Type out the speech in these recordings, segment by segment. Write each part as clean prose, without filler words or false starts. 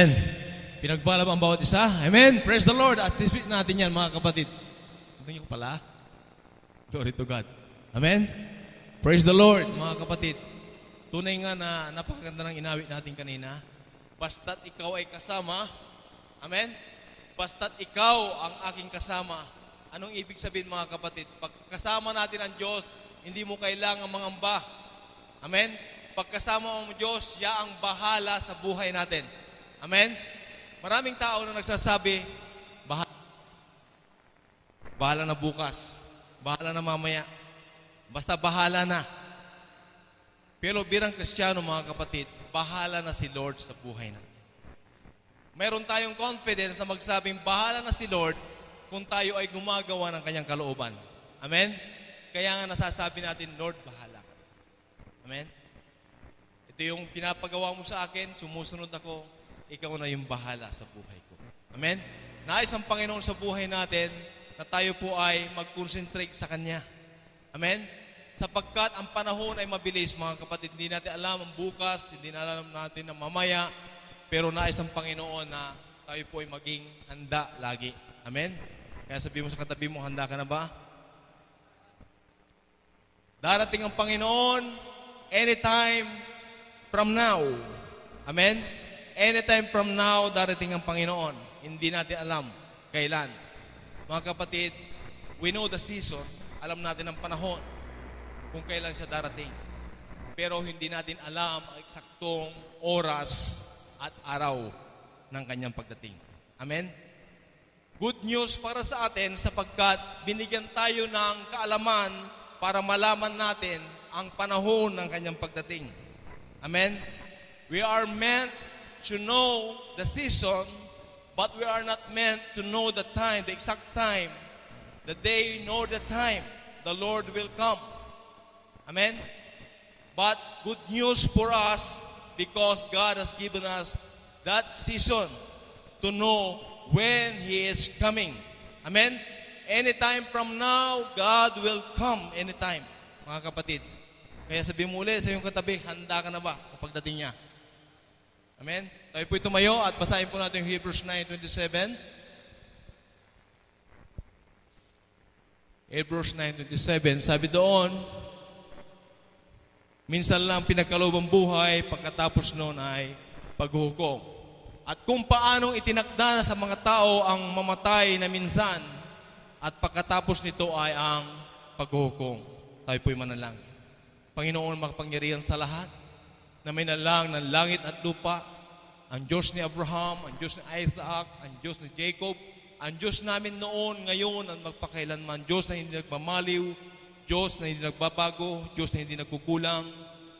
Amen. Pinagpala ba ang bawat isa? Amen. Praise the Lord. At display natin yan, mga kapatid. Tingnan ko pala. Glory to God. Amen. Praise the Lord, mga kapatid. Tunay nga na napakaganda ng inawit natin kanina. Basta't ikaw ay kasama. Amen. Basta't ikaw ang aking kasama. Anong ibig sabihin, mga kapatid? Pag kasama natin ang Diyos, hindi mo kailangang mangamba. Amen. Pag kasama mo ang Diyos, siya ang bahala sa buhay natin. Amen. Maraming tao na nagsasabi, bahala na bukas, bahala na mamaya, basta bahala na. Pero birang Kristiyano, mga kapatid, bahala na si Lord sa buhay natin. Mayroon tayong confidence na magsabing bahala na si Lord kung tayo ay gumagawa ng kanyang kalooban. Amen? Kaya nga nasasabi natin, Lord, bahala ka. Amen? Ito yung pinapagawa mo sa akin, sumusunod ako, ikaw na yung bahala sa buhay ko. Amen? Nais ang Panginoon sa buhay natin na tayo po ay mag-concentrate sa Kanya. Amen? Sapagkat ang panahon ay mabilis, mga kapatid. Hindi natin alam ang bukas, hindi na alam natin ang mamaya, pero nais ng Panginoon na tayo po ay maging handa lagi. Amen? Kaya sabi mo sa katabi mo, handa ka na ba? Darating ang Panginoon anytime from now. Amen? Anytime from now, darating ang Panginoon. Hindi natin alam kailan. Mga kapatid, we know the season. Alam natin ang panahon kung kailan siya darating. Pero hindi natin alam ang eksaktong oras at araw ng kanyang pagdating. Amen? Good news para sa atin sapagkat binigyan tayo ng kaalaman para malaman natin ang panahon ng kanyang pagdating. Amen? We are meant to know the season, but we are not meant to know the time, the exact time, the day nor the time the Lord will come. Amen? But good news for us because God has given us that season to know when He is coming. Amen? Anytime from now, God will come anytime. Mga kapatid, kaya sabihin mo ulit sa iyong katabi, handa ka na ba sa pagdating niya? Amen? Tayo po'y tumayo at basahin po natin yung Hebrews 9:27. Hebrews 9:27, sabi doon, minsan lang pinagkaloob ang buhay, pagkatapos noon ay paghuhukom. At kung paanong itinakda na sa mga tao ang mamatay na minsan, at pagkatapos nito ay ang paghuhukom. Tayo po'y manalangin. Panginoon, makapangyarihan sa lahat, na may nalang ng langit at lupa, ang Diyos ni Abraham, ang Diyos ni Isaac, ang Diyos ni Jacob, ang Diyos namin noon, ngayon, at magpakailanman, Diyos na hindi nagmamaliw, Diyos na hindi nagbabago, Diyos na hindi nagkukulang,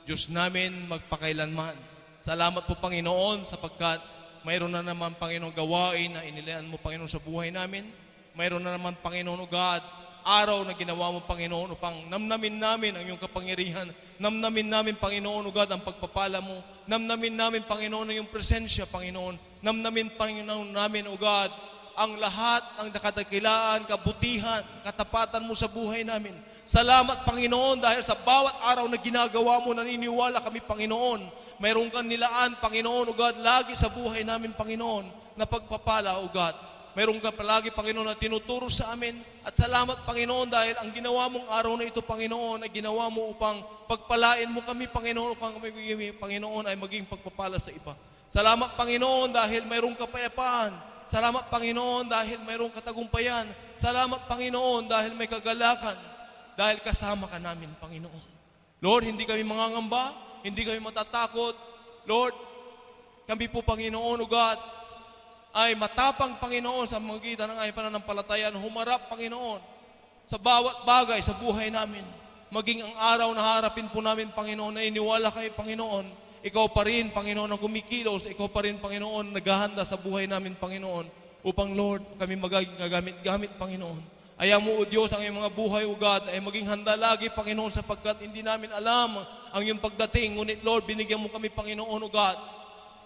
Diyos namin magpakailanman. Salamat po, Panginoon, sapagkat mayroon na naman, Panginoon, gawain na inilaan mo, Panginoon, sa buhay namin. Mayroon na naman, Panginoon, O God, araw na ginawa mo, Panginoon, upang namnamin namin ang iyong kapangyarihan. Namnamin namin, Panginoon, O God, ang pagpapala mo. Namnamin namin, Panginoon, ang iyong presensya, Panginoon. Namnamin, Panginoon, namin, O God, ang lahat ng nakadakilaan, kabutihan, katapatan mo sa buhay namin. Salamat, Panginoon, dahil sa bawat araw na ginagawa mo, naniniwala kami, Panginoon. Mayroon kang nilaan, Panginoon, O God, lagi sa buhay namin, Panginoon, na pagpapala, O God. Mayroon ka palagi, Panginoon, na tinuturo sa amin. At salamat, Panginoon, dahil ang ginawa mong araw na ito, Panginoon, ay ginawa mo upang pagpalain mo kami, Panginoon, upang kami, Panginoon, ay maging pagpapala sa iba. Salamat, Panginoon, dahil mayroong kapayapaan. Salamat, Panginoon, dahil mayroong katagumpayan. Salamat, Panginoon, dahil may kagalakan. Dahil kasama ka namin, Panginoon. Lord, hindi kami mangangamba, hindi kami matatakot. Lord, kami po, Panginoon, O God, ay matapang, Panginoon, sa magitan ng aming pananampalataya, humarap, Panginoon, sa bawat bagay sa buhay namin. Maging ang araw na harapin po namin, Panginoon, na iniwala kayo, Panginoon. Ikaw pa rin, Panginoon, ang kumikilos. Ikaw pa rin, Panginoon, naghahanda sa buhay namin, Panginoon, upang, Lord, kami magiging kagamit-gamit, Panginoon. Ayaw mo, O Diyos, ang iyong mga buhay, O God, ay maging handa lagi, Panginoon, sapagkat hindi namin alam ang iyong pagdating. Ngunit, Lord, binigyan mo kami, Panginoon, O God,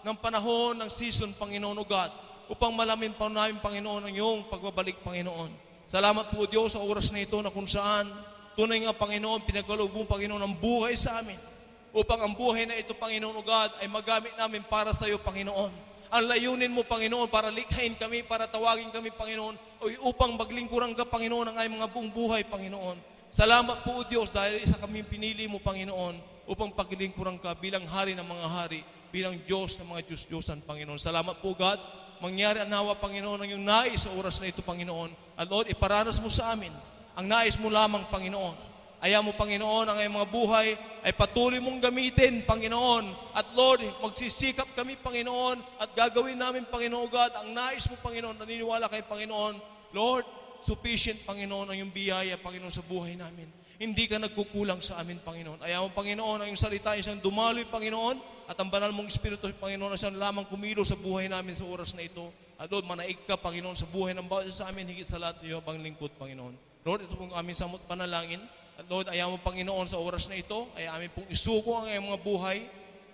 ng panahon, ng season, Panginoon, O God, upang malamin pa namin, Panginoon, ang iyong pagbabalik, Panginoon. Salamat po, Diyos, sa oras na ito na kung saan tunay nga, Panginoon, pinagkaloob mo, Panginoon, ang buhay sa amin. Upang ang buhay na ito, Panginoon, O God, ay magamit namin para sa iyo, Panginoon. Ang layunin mo, Panginoon, para likhain kami, para tawagin kami, Panginoon, o upang maglingkuran ka, Panginoon, ang aming mga buong buhay, Panginoon. Salamat po, O Diyos, dahil isa kami pinili mo, Panginoon, upang paglingkuran ka bilang hari ng mga hari, bilang Diyos ng mga Diyos-Diyosan, Panginoon. Salamat po, God. Mangyari ang nawa, Panginoon, ang iyong nais sa oras na ito, Panginoon. At Lord, iparanas mo sa amin ang nais mo lamang, Panginoon. Ayaw mo, Panginoon, ang iyong mga buhay ay patuloy mong gamitin, Panginoon. At Lord, magsisikap kami, Panginoon, at gagawin namin, Panginoon God, ang nais mo, Panginoon. Naniniwala kay Panginoon. Lord, sufficient, Panginoon, ang iyong biyaya, Panginoon, sa buhay namin. Hindi ka nagkukulang sa amin, Panginoon. Ayaw mo, Panginoon, ang iyong salita, isang dumaloy, Panginoon, at ang banal mong Espiritu, Panginoon, na siyang lamang kumilo sa buhay namin sa oras na ito. At Lord, manaig ka, Panginoon, sa buhay ng bawat isa sa amin, higit sa lahat ng iyo, bang lingkod, Panginoon. Lord, ito pong aming samot panalangin. At Lord, ayaw mo, Panginoon, sa oras na ito, ay amin pong isuko ang iyong mga buhay.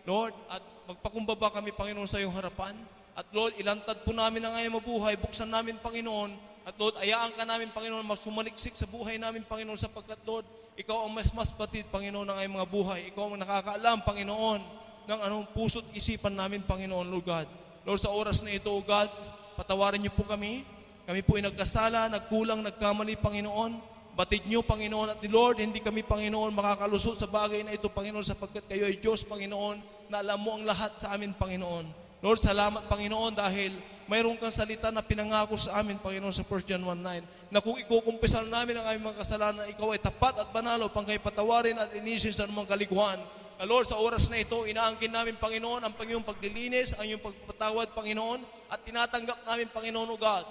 Lord, at magpakumbaba kami, Panginoon, sa iyong harapan. At Lord, ilantad po namin ang iyong mga buhay, buksan namin, Panginoon. At Lord, ayaan ka namin, Panginoon, magsumaliksik sa buhay namin, Panginoon, sapagkat, Lord, ikaw ang mas batid, Panginoon, ng iyong mga buhay. Ikaw ang nakakaalam, Panginoon, ng anong puso't isipan namin, Panginoon, Lord God. Lord, sa oras na ito, O God, patawarin niyo po kami. Kami po ay nagkasala, nagkulang, nagkamali, Panginoon. Batid niyo, Panginoon, at ni Lord, hindi kami, Panginoon, makakalusot sa bagay na ito, Panginoon, sapagkat kayo ay Diyos, Panginoon, na alam mo ang lahat sa amin, Panginoon. Lord, salamat, Panginoon, dahil mayroon kang salita na pinangako sa amin, Panginoon, sa 1 John 1:9, na kung ikukumpisan namin ang aming mga kasalanan, ikaw ay tapat at banal upang kayo patawarin at inisin sa anumang kalikuhan. Lord, sa oras na ito, inaangkin namin, Panginoon, ang iyong paglilinis, ang iyong pagpatawad, Panginoon, at tinatanggap namin, Panginoon, O God,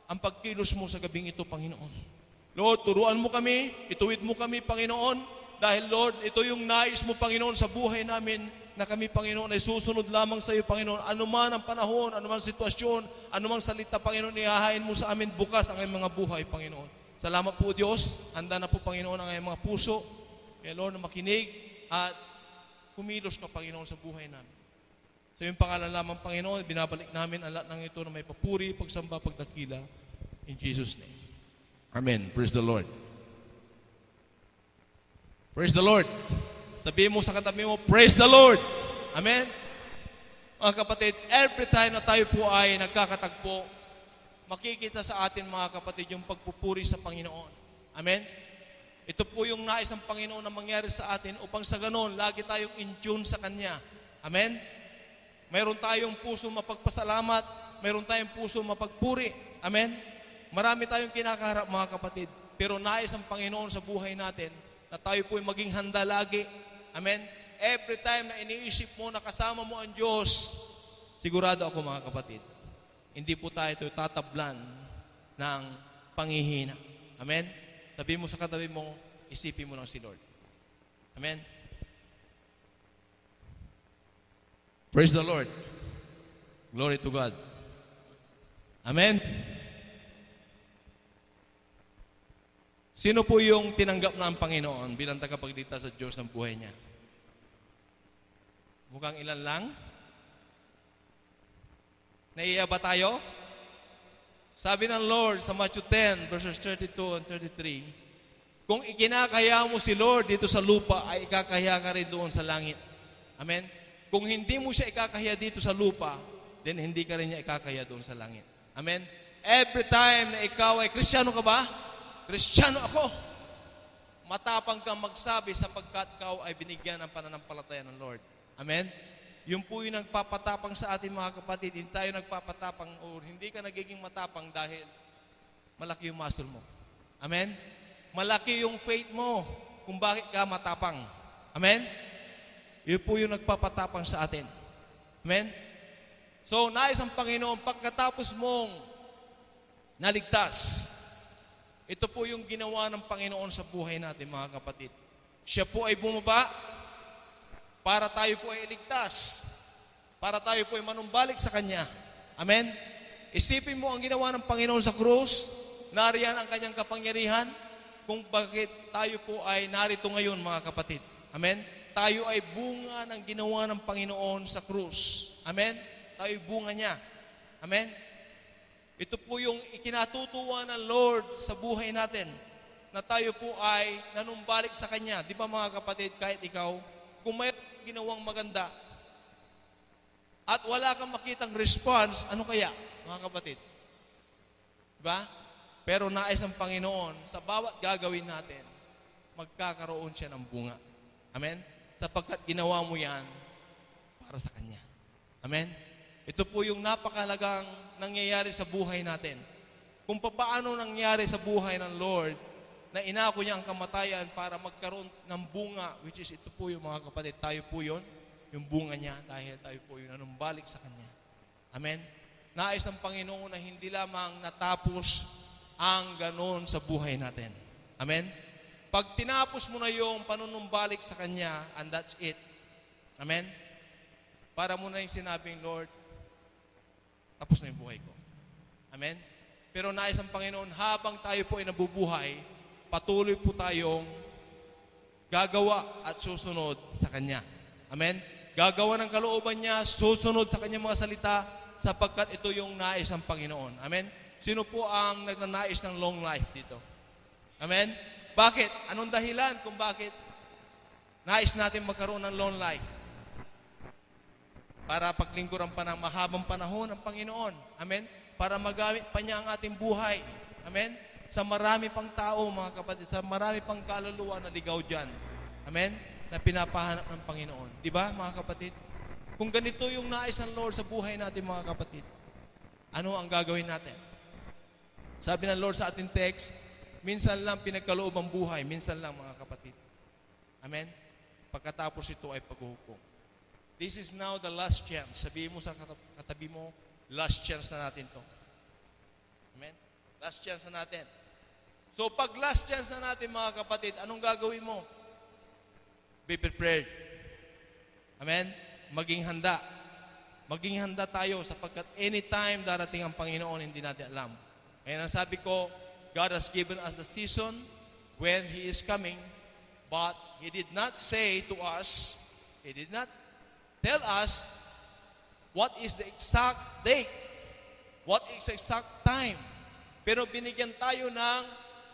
ang pagkilos mo sa gabing ito, Panginoon. Lord, turuan mo kami, ituwid mo kami, Panginoon, dahil, Lord, ito yung nais mo, Panginoon, sa buhay namin, na kami, Panginoon, ay susunod lamang sa iyo, Panginoon. Anuman ang panahon, anuman sitwasyon, anumang salita, Panginoon, ihahain mo sa amin bukas ang aming mga buhay, Panginoon. Salamat po, Diyos. Handa na po, Panginoon, ang aming mga puso. Kaya, Lord, na makinig at kumilos ka, Panginoon, sa buhay namin. Sa iyong pangalan lamang, Panginoon, binabalik namin ang lahat ng ito na may papuri, pagsamba, pagdakila. In Jesus' name. Amen. Praise the Lord. Praise the Lord. Sabihin mo sa katabi mo, praise the Lord. Amen. Mga kapatid, every time na tayo po ay nagkakatagpo, makikita sa atin, mga kapatid, yung pagpupuri sa Panginoon. Amen. Ito po yung nais ng Panginoon na mangyari sa atin upang sa ganon, lagi tayong in tune sa Kanya. Amen. Mayroon tayong puso mapagpasalamat, mayroon tayong puso mapagpuri. Amen. Marami tayong kinakaharap, mga kapatid. Pero nais ang Panginoon sa buhay natin na tayo po ay maging handa lagi. Amen? Every time na iniisip mo na kasama mo ang Diyos, sigurado ako, mga kapatid, hindi po tayo ito tatablan ng panghihina. Amen? Sabihin mo sa katabi mo, isipin mo lang si Lord. Amen? Praise the Lord. Glory to God. Amen? Sino po yung tinanggap na ang Panginoon bilang tagapagligtas sa Diyos ng buhay niya? Mukhang ilan lang? Naiiya ba tayo? Sabi ng Lord sa Matthew 10, verses 32 and 33, kung ikinakaya mo si Lord dito sa lupa, ay ikakaya ka rin doon sa langit. Amen? Kung hindi mo siya ikakaya dito sa lupa, then hindi ka rin niya ikakaya doon sa langit. Amen? Every time na ikaw ay Kristiyano ka ba? Kristiyano ako. Matapang kang magsabi sapagkat ikaw ay binigyan ng pananampalataya ng Lord. Amen? Yun po yung nagpapatapang sa atin, mga kapatid. Hindi tayo nagpapatapang o hindi ka nagiging matapang dahil malaki yung muscle mo. Amen? Malaki yung faith mo kung bakit ka matapang. Amen? Yun po yung nagpapatapang sa atin. Amen? So, nais ang Panginoon, pagkatapos mong naligtas, ito po yung ginawa ng Panginoon sa buhay natin, mga kapatid. Siya po ay bumaba para tayo po ay iligtas, para tayo po ay manumbalik sa Kanya. Amen? Isipin mo ang ginawa ng Panginoon sa krus, nariyan ang Kanyang kapangyarihan, kung bakit tayo po ay narito ngayon, mga kapatid. Amen? Tayo ay bunga ng ginawa ng Panginoon sa krus. Amen? Tayo bunga niya. Amen? Ito po yung ikinatutuwa ng Lord sa buhay natin, na tayo po ay nanumbalik sa Kanya. Di ba, mga kapatid, kahit ikaw, kung may ginawang maganda, at wala kang makitang response, ano kaya, mga kapatid? Diba? Pero nais ng Panginoon, sa bawat gagawin natin, magkakaroon siya ng bunga. Amen? Sapagkat ginawa mo yan para sa Kanya. Amen? Ito po yung napakahalagang nangyayari sa buhay natin. Kung paano nangyari sa buhay ng Lord, na inako niya ang kamatayan para magkaroon ng bunga, which is ito po yung mga kapatid, tayo po yun, yung bunga niya, dahil tayo po yung nanumbalik sa Kanya. Amen? Nais ng Panginoon na hindi lamang natapos ang ganon sa buhay natin. Amen? Pag tinapos mo na yung panunumbalik sa Kanya, and that's it. Amen? Para mo na yung sinabing, Lord, tapos na yung buhay ko. Amen? Pero nais ng Panginoon, habang tayo po ay nabubuhay, patuloy po tayong gagawa at susunod sa Kanya. Amen? Gagawa ng kalooban niya, susunod sa Kanyang mga salita, sapagkat ito yung nais ng Panginoon. Amen? Sino po ang nagnanais ng long life dito? Amen? Bakit? Anong dahilan kung bakit nais natin magkaroon ng long life? Para paglingkuran pa ng mahabang panahon ng Panginoon. Amen? Para magamit pa niya ang ating buhay. Amen? Sa marami pang tao, mga kapatid, sa marami pang kaluluwa na ligaw dyan. Amen? Na pinapahanap ng Panginoon. Di ba, mga kapatid? Kung ganito yung nais ng Lord sa buhay natin, mga kapatid, ano ang gagawin natin? Sabi ng Lord sa ating text, minsan lang pinagkaloob ang buhay, minsan lang, mga kapatid. Amen? Pagkatapos ito ay paghuhukom. This is now the last chance. Sabihin mo sa katabi mo, last chance na natin to. Amen? Last chance na natin. So, pag last chance na natin, mga kapatid, anong gagawin mo? Be prepared. Amen? Maging handa. Maging handa tayo sapagkat anytime darating ang Panginoon, hindi natin alam. Kaya ang sabi ko, God has given us the season when He is coming, but He did not say to us, He did not tell us what is the exact date, what is the exact time. Pero binigyan tayo ng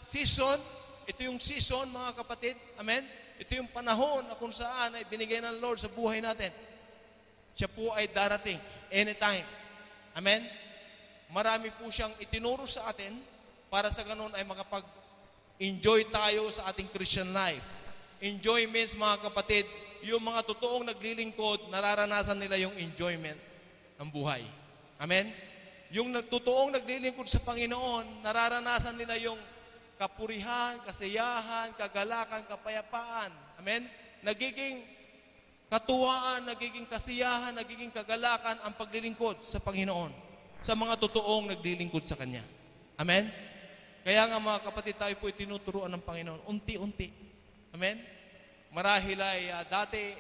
season. Ito yung season, mga kapatid. Amen? Ito yung panahon na kung saan ay binigay ng Lord sa buhay natin. Siya po ay darating anytime. Amen? Marami po siyang itinuro sa atin para sa ganun ay makapag-enjoy tayo sa ating Christian life. Enjoy means, mga kapatid, yung mga totoong naglilingkod, nararanasan nila yung enjoyment ng buhay. Amen? Yung totoong naglilingkod sa Panginoon, nararanasan nila yung kapurihan, kasiyahan, kagalakan, kapayapaan. Amen? Nagiging katuwaan, nagiging kasiyahan, nagiging kagalakan ang paglilingkod sa Panginoon, sa mga totoong naglilingkod sa Kanya. Amen? Kaya nga, mga kapatid, tayo po itinuturuan ng Panginoon, unti-unti. Amen? Marahil ay dati,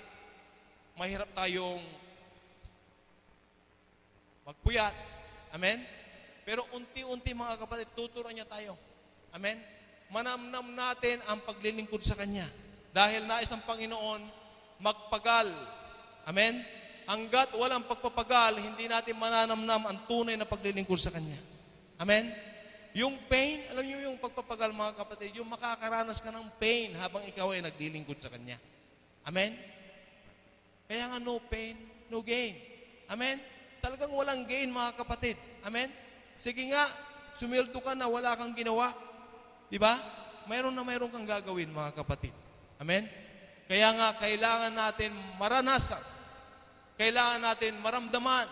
mahirap tayong magpuyat. Amen? Pero unti-unti, mga kapatid, tuturuan niya tayo. Amen? Manamnam natin ang paglilingkod sa Kanya. Dahil nais ng Panginoon magpagal. Amen? Hanggat walang pagpapagal, hindi natin mananamnam ang tunay na paglilingkod sa Kanya. Amen? Yung pain, alam niyo yung pagpapagal, mga kapatid, yung makakaranas ka ng pain habang ikaw ay naglilingkod sa Kanya. Amen? Kaya nga, no pain, no gain. Amen? Talagang walang gain, mga kapatid. Amen? Sige nga, sumildo ka na wala kang ginawa. Diba? Mayroon kang gagawin, mga kapatid. Amen? Kaya nga, kailangan natin maranasan. Kailangan natin maramdaman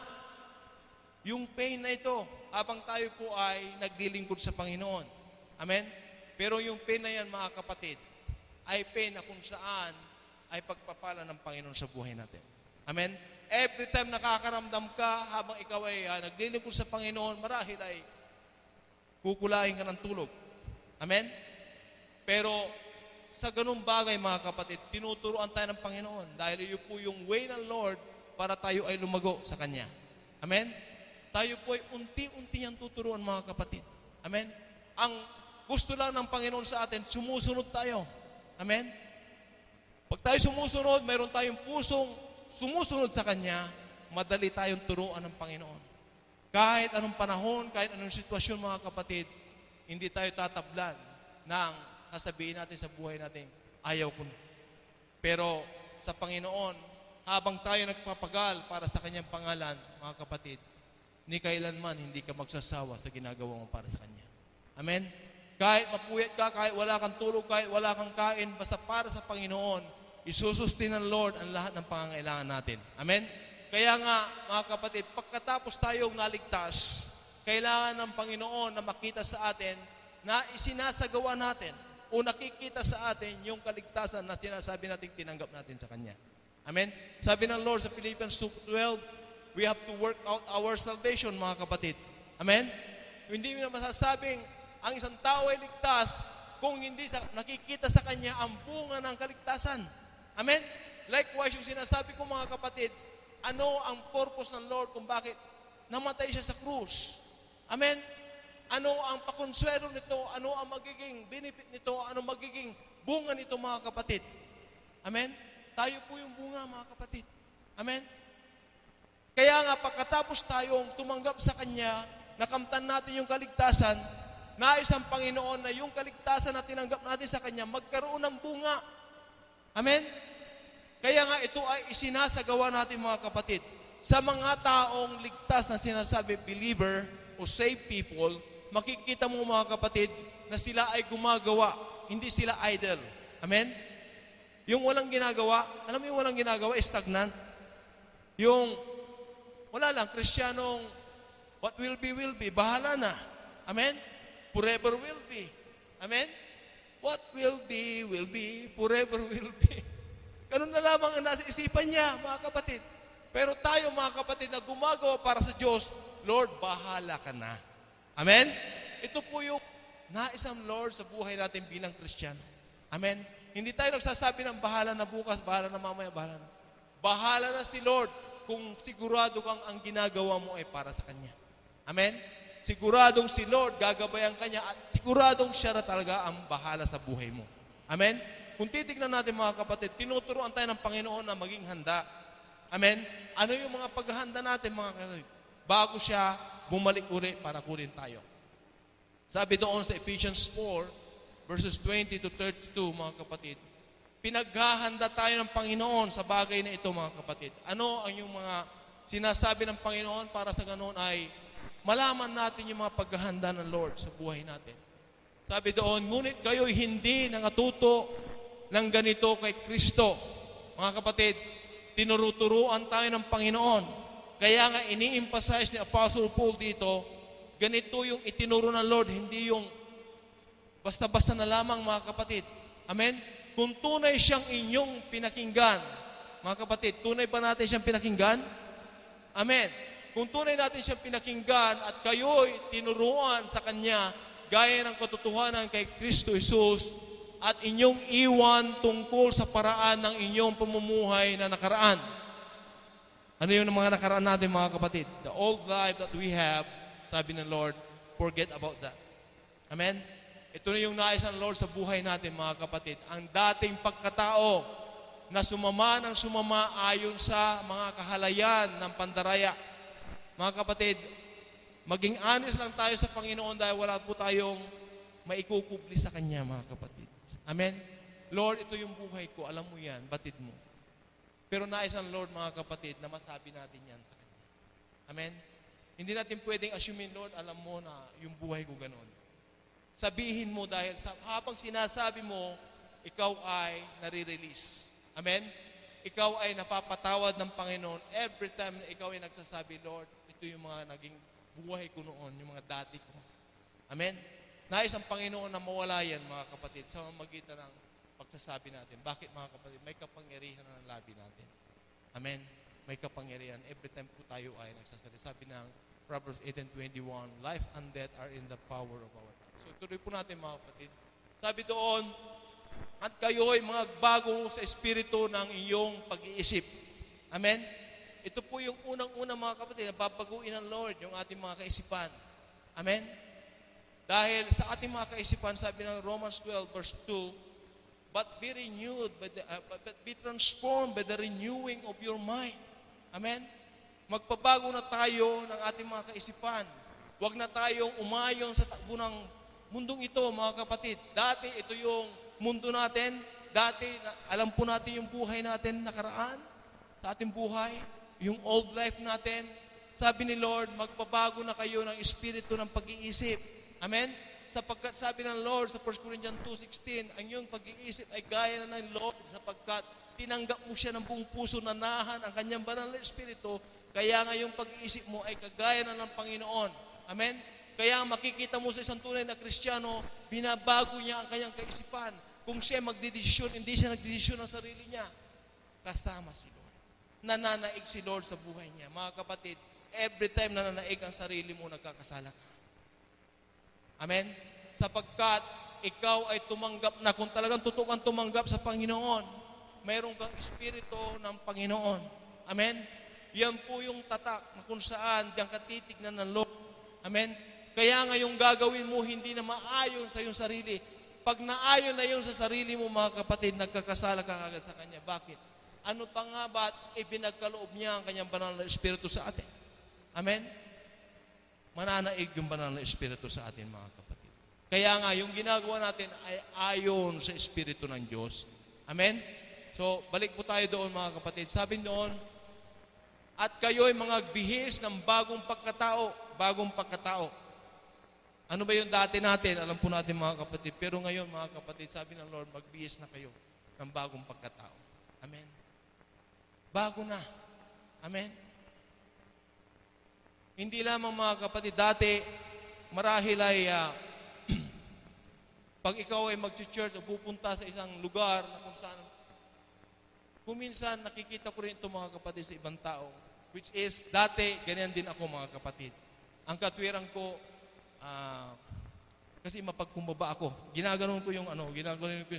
yung pain na ito habang tayo po ay naglilingkod sa Panginoon. Amen? Pero yung pain na yan, mga kapatid, ay pain na kung saan ay pagpapala ng Panginoon sa buhay natin. Amen? Every time nakakaramdam ka habang ikaw ay naglilingkod sa Panginoon, marahil ay kukulain ka ng tulog. Amen? Pero sa ganung bagay, mga kapatid, tinuturuan tayo ng Panginoon dahil yun po yung way ng Lord para tayo ay lumago sa Kanya. Amen? Tayo po ay unti-unti niyang tuturuan, mga kapatid. Amen? Ang gusto lang ng Panginoon sa atin, sumusunod tayo. Amen? Pag tayo sumusunod, mayroon tayong pusong sumusunod sa Kanya, madali tayong turuan ng Panginoon. Kahit anong panahon, kahit anong sitwasyon, mga kapatid, hindi tayo tatablan ng sasabihin natin sa buhay natin, ayaw ko na. Pero sa Panginoon, habang tayo nagpapagal para sa kanyang pangalan, mga kapatid, ni kailanman hindi ka magsasawa sa ginagawa mo para sa kanya. Amen? Kahit mapuyat ka, kahit wala kang tulog, kahit wala kang kain, basta para sa Panginoon, isusustain ng Lord ang lahat ng pangangailangan natin. Amen? Kaya nga, mga kapatid, pagkatapos tayong naligtas, kailangan ng Panginoon na makita sa atin na isinasagawa natin o nakikita sa atin yung kaligtasan na sinasabi natin tinanggap natin sa Kanya. Amen? Sabi ng Lord sa Philippians 2:12, we have to work out our salvation, mga kapatid. Amen? Hindi mo na masasabing ang isang tao ay ligtas kung hindi nakikita sa Kanya ang bunga ng kaligtasan. Amen? Likewise, yung sinasabi ko, mga kapatid, ano ang purpose ng Lord kung bakit namatay siya sa krus? Amen? Ano ang pakonsuelo nito? Ano ang magiging benefit nito? Ano magiging bunga nito, mga kapatid? Amen? Tayo po yung bunga, mga kapatid. Amen? Kaya nga, pagkatapos tayong tumanggap sa Kanya, nakamtan natin yung kaligtasan, nais ng Panginoon na yung kaligtasan na tinanggap natin sa Kanya, magkaroon ng bunga. Amen? Kaya nga, ito ay isinasagawa natin, mga kapatid. Sa mga taong ligtas na sinasabi, believer o saved people, makikita mo, mga kapatid, na sila ay gumagawa, hindi sila idle. Amen? Yung walang ginagawa, alam mo yung walang ginagawa, stagnant. Yung wala lang, Kristiyanong, what will be, bahala na. Amen? Forever will be. Amen? What will be, forever will be. Ganun na lamang ang nasa isipan niya, mga kapatid. Pero tayo, mga kapatid, na gumagawa para sa Diyos, Lord, bahala ka na. Amen? Ito po yung naisang Lord sa buhay natin bilang Kristiyano. Amen? Hindi tayo nagsasabi ng bahala na bukas, bahala na mamaya, bahala na. Bahala na si Lord kung sigurado kang ang ginagawa mo ay para sa Kanya. Amen? Siguradong si Lord gagabayan Kanya at siguradong siya na talaga ang bahala sa buhay mo. Amen? Kung titignan natin, mga kapatid, tinuturuan tayo ng Panginoon na maging handa. Amen? Ano yung mga paghahanda natin, mga kapatid? Bago siya bumalik uli para kunin tayo. Sabi doon sa Ephesians 4, verses 20 to 32, mga kapatid, pinaghahanda tayo ng Panginoon sa bagay na ito, mga kapatid. Ano ang yung mga sinasabi ng Panginoon para sa ganoon ay malaman natin yung mga paghahanda ng Lord sa buhay natin. Sabi doon, ngunit kayo'y hindi nangatuto ng ganito kay Kristo. Mga kapatid, tinuruturuan tayo ng Panginoon. Kaya nga ini-emphasize ni Apostle Paul dito, ganito yung itinuro ng Lord, hindi yung basta-basta na lamang, mga kapatid. Amen? Kung tunay siyang inyong pinakinggan, mga kapatid, tunay ba natin siyang pinakinggan? Amen. Kung tunay natin siyang pinakinggan at kayo'y tinuruan sa Kanya, gaya ng katotohanan kay Kristo Jesus, at inyong iwan tungkol sa paraan ng inyong pamumuhay na nakaraan. Ano yung mga nakaraan natin, mga kapatid? The old life that we have, sabi ng Lord, forget about that. Amen? Ito na yung nais ng Lord sa buhay natin, mga kapatid. Ang dating pagkatao na sumama ng sumama ayon sa mga kahalayan ng pandaraya. Mga kapatid, maging honest lang tayo sa Panginoon dahil wala po tayong maikukubli sa Kanya, mga kapatid. Amen? Lord, ito yung buhay ko. Alam mo yan. Batid mo. Pero nais ng Lord, mga kapatid, na masabi natin yan sa Kanya. Amen? Hindi natin pwedeng assume, Lord, alam mo na yung buhay ko ganon. Sabihin mo dahil habang sinasabi mo, ikaw ay nare-release. Amen? Ikaw ay napapatawad ng Panginoon every time na ikaw ay nagsasabi, Lord, ito yung mga naging buhay ko noon, yung mga dati ko. Amen? Nais ang Panginoon na mawala yan, mga kapatid, sa magitan ng pagsasabi natin. Bakit, mga kapatid? May kapangyarihan ng labi natin. Amen? May kapangyarihan. Every time po tayo ay nagsasabi. Sabi ng Proverbs 18:21, life and death are in the power of our tongue. So, tuloy po natin, mga kapatid. Sabi doon, at kayo'y magbago sa espiritu ng iyong pag-iisip. Amen? Ito po yung unang-unang, mga kapatid, na babaguin ng Lord yung ating mga kaisipan. Amen? Dahil sa ating mga kaisipan, sabi ng Romans 12, verse 2, but be transformed by the renewing of your mind. Amen? Magpabago na tayo ng ating mga kaisipan. Huwag na tayong umayon sa takbo ng mundong ito, mga kapatid. Dati, ito yung mundo natin. Dati, alam po natin yung buhay natin nakaraan. sa ating buhay, yung old life natin. Sabi ni Lord, magbabago na kayo ng espiritu ng pag-iisip. Amen? Sapagkat sabi ng Lord sa 1 Corinthians 2:16, ang iyong pag-iisip ay gaya na ng Lord sapagkat tinanggap mo siya ng buong puso, nanahan ang kanyang banal na espiritu, kaya nga yung pag-iisip mo ay kagaya na ng Panginoon. Amen? Kaya makikita mo sa isang tunay na Kristiyano, binabago niya ang kanyang kaisipan. Kung siya magdidesisyon, hindi siya nagdedesisyon ng sarili niya. Kasama si Lord. Nananaig si Lord sa buhay niya. Mga kapatid, every time nananaig ang sarili mo, nagkakasala ka. Amen? Sapagkat ikaw ay tumanggap na, kung talagang totoo kang tumanggap sa Panginoon, mayroon kang espiritu ng Panginoon. Amen? Yan po yung tatak na kung saan diyan ka titignan ng Lord. Amen? Kaya nga yung gagawin mo hindi na maayon sa iyong sarili. Pag naayon na yung sa sarili mo, mga kapatid, nagkakasala ka agad sa Kanya. Bakit? Ano pa nga ba't ibinagkaloob niya ang Kanyang banal na espiritu sa atin? Amen? Mananaig yung banal na espiritu sa atin, mga kapatid. Kaya nga, yung ginagawa natin ay ayon sa espiritu ng Diyos. Amen? So, balik po tayo doon, mga kapatid. Sabi doon, at kayo'y mga bihis ng bagong pagkatao. Bagong pagkatao. Ano ba yung dati natin? Alam po natin, mga kapatid. Pero ngayon, mga kapatid, sabi ng Lord, magbihis na kayo ng bagong pagkatao. Amen? Bago na. Amen? Hindi lamang, mga kapatid, dati, marahil ay, pag ikaw ay mag-church o pupunta sa isang lugar na kung saan, kuminsan nakikita ko rin ito, mga kapatid, sa ibang tao, which is, dati, ganyan din ako, mga kapatid. Ang katwiran ko, kasi mapagkumbaba ako. Ginaganon ko yung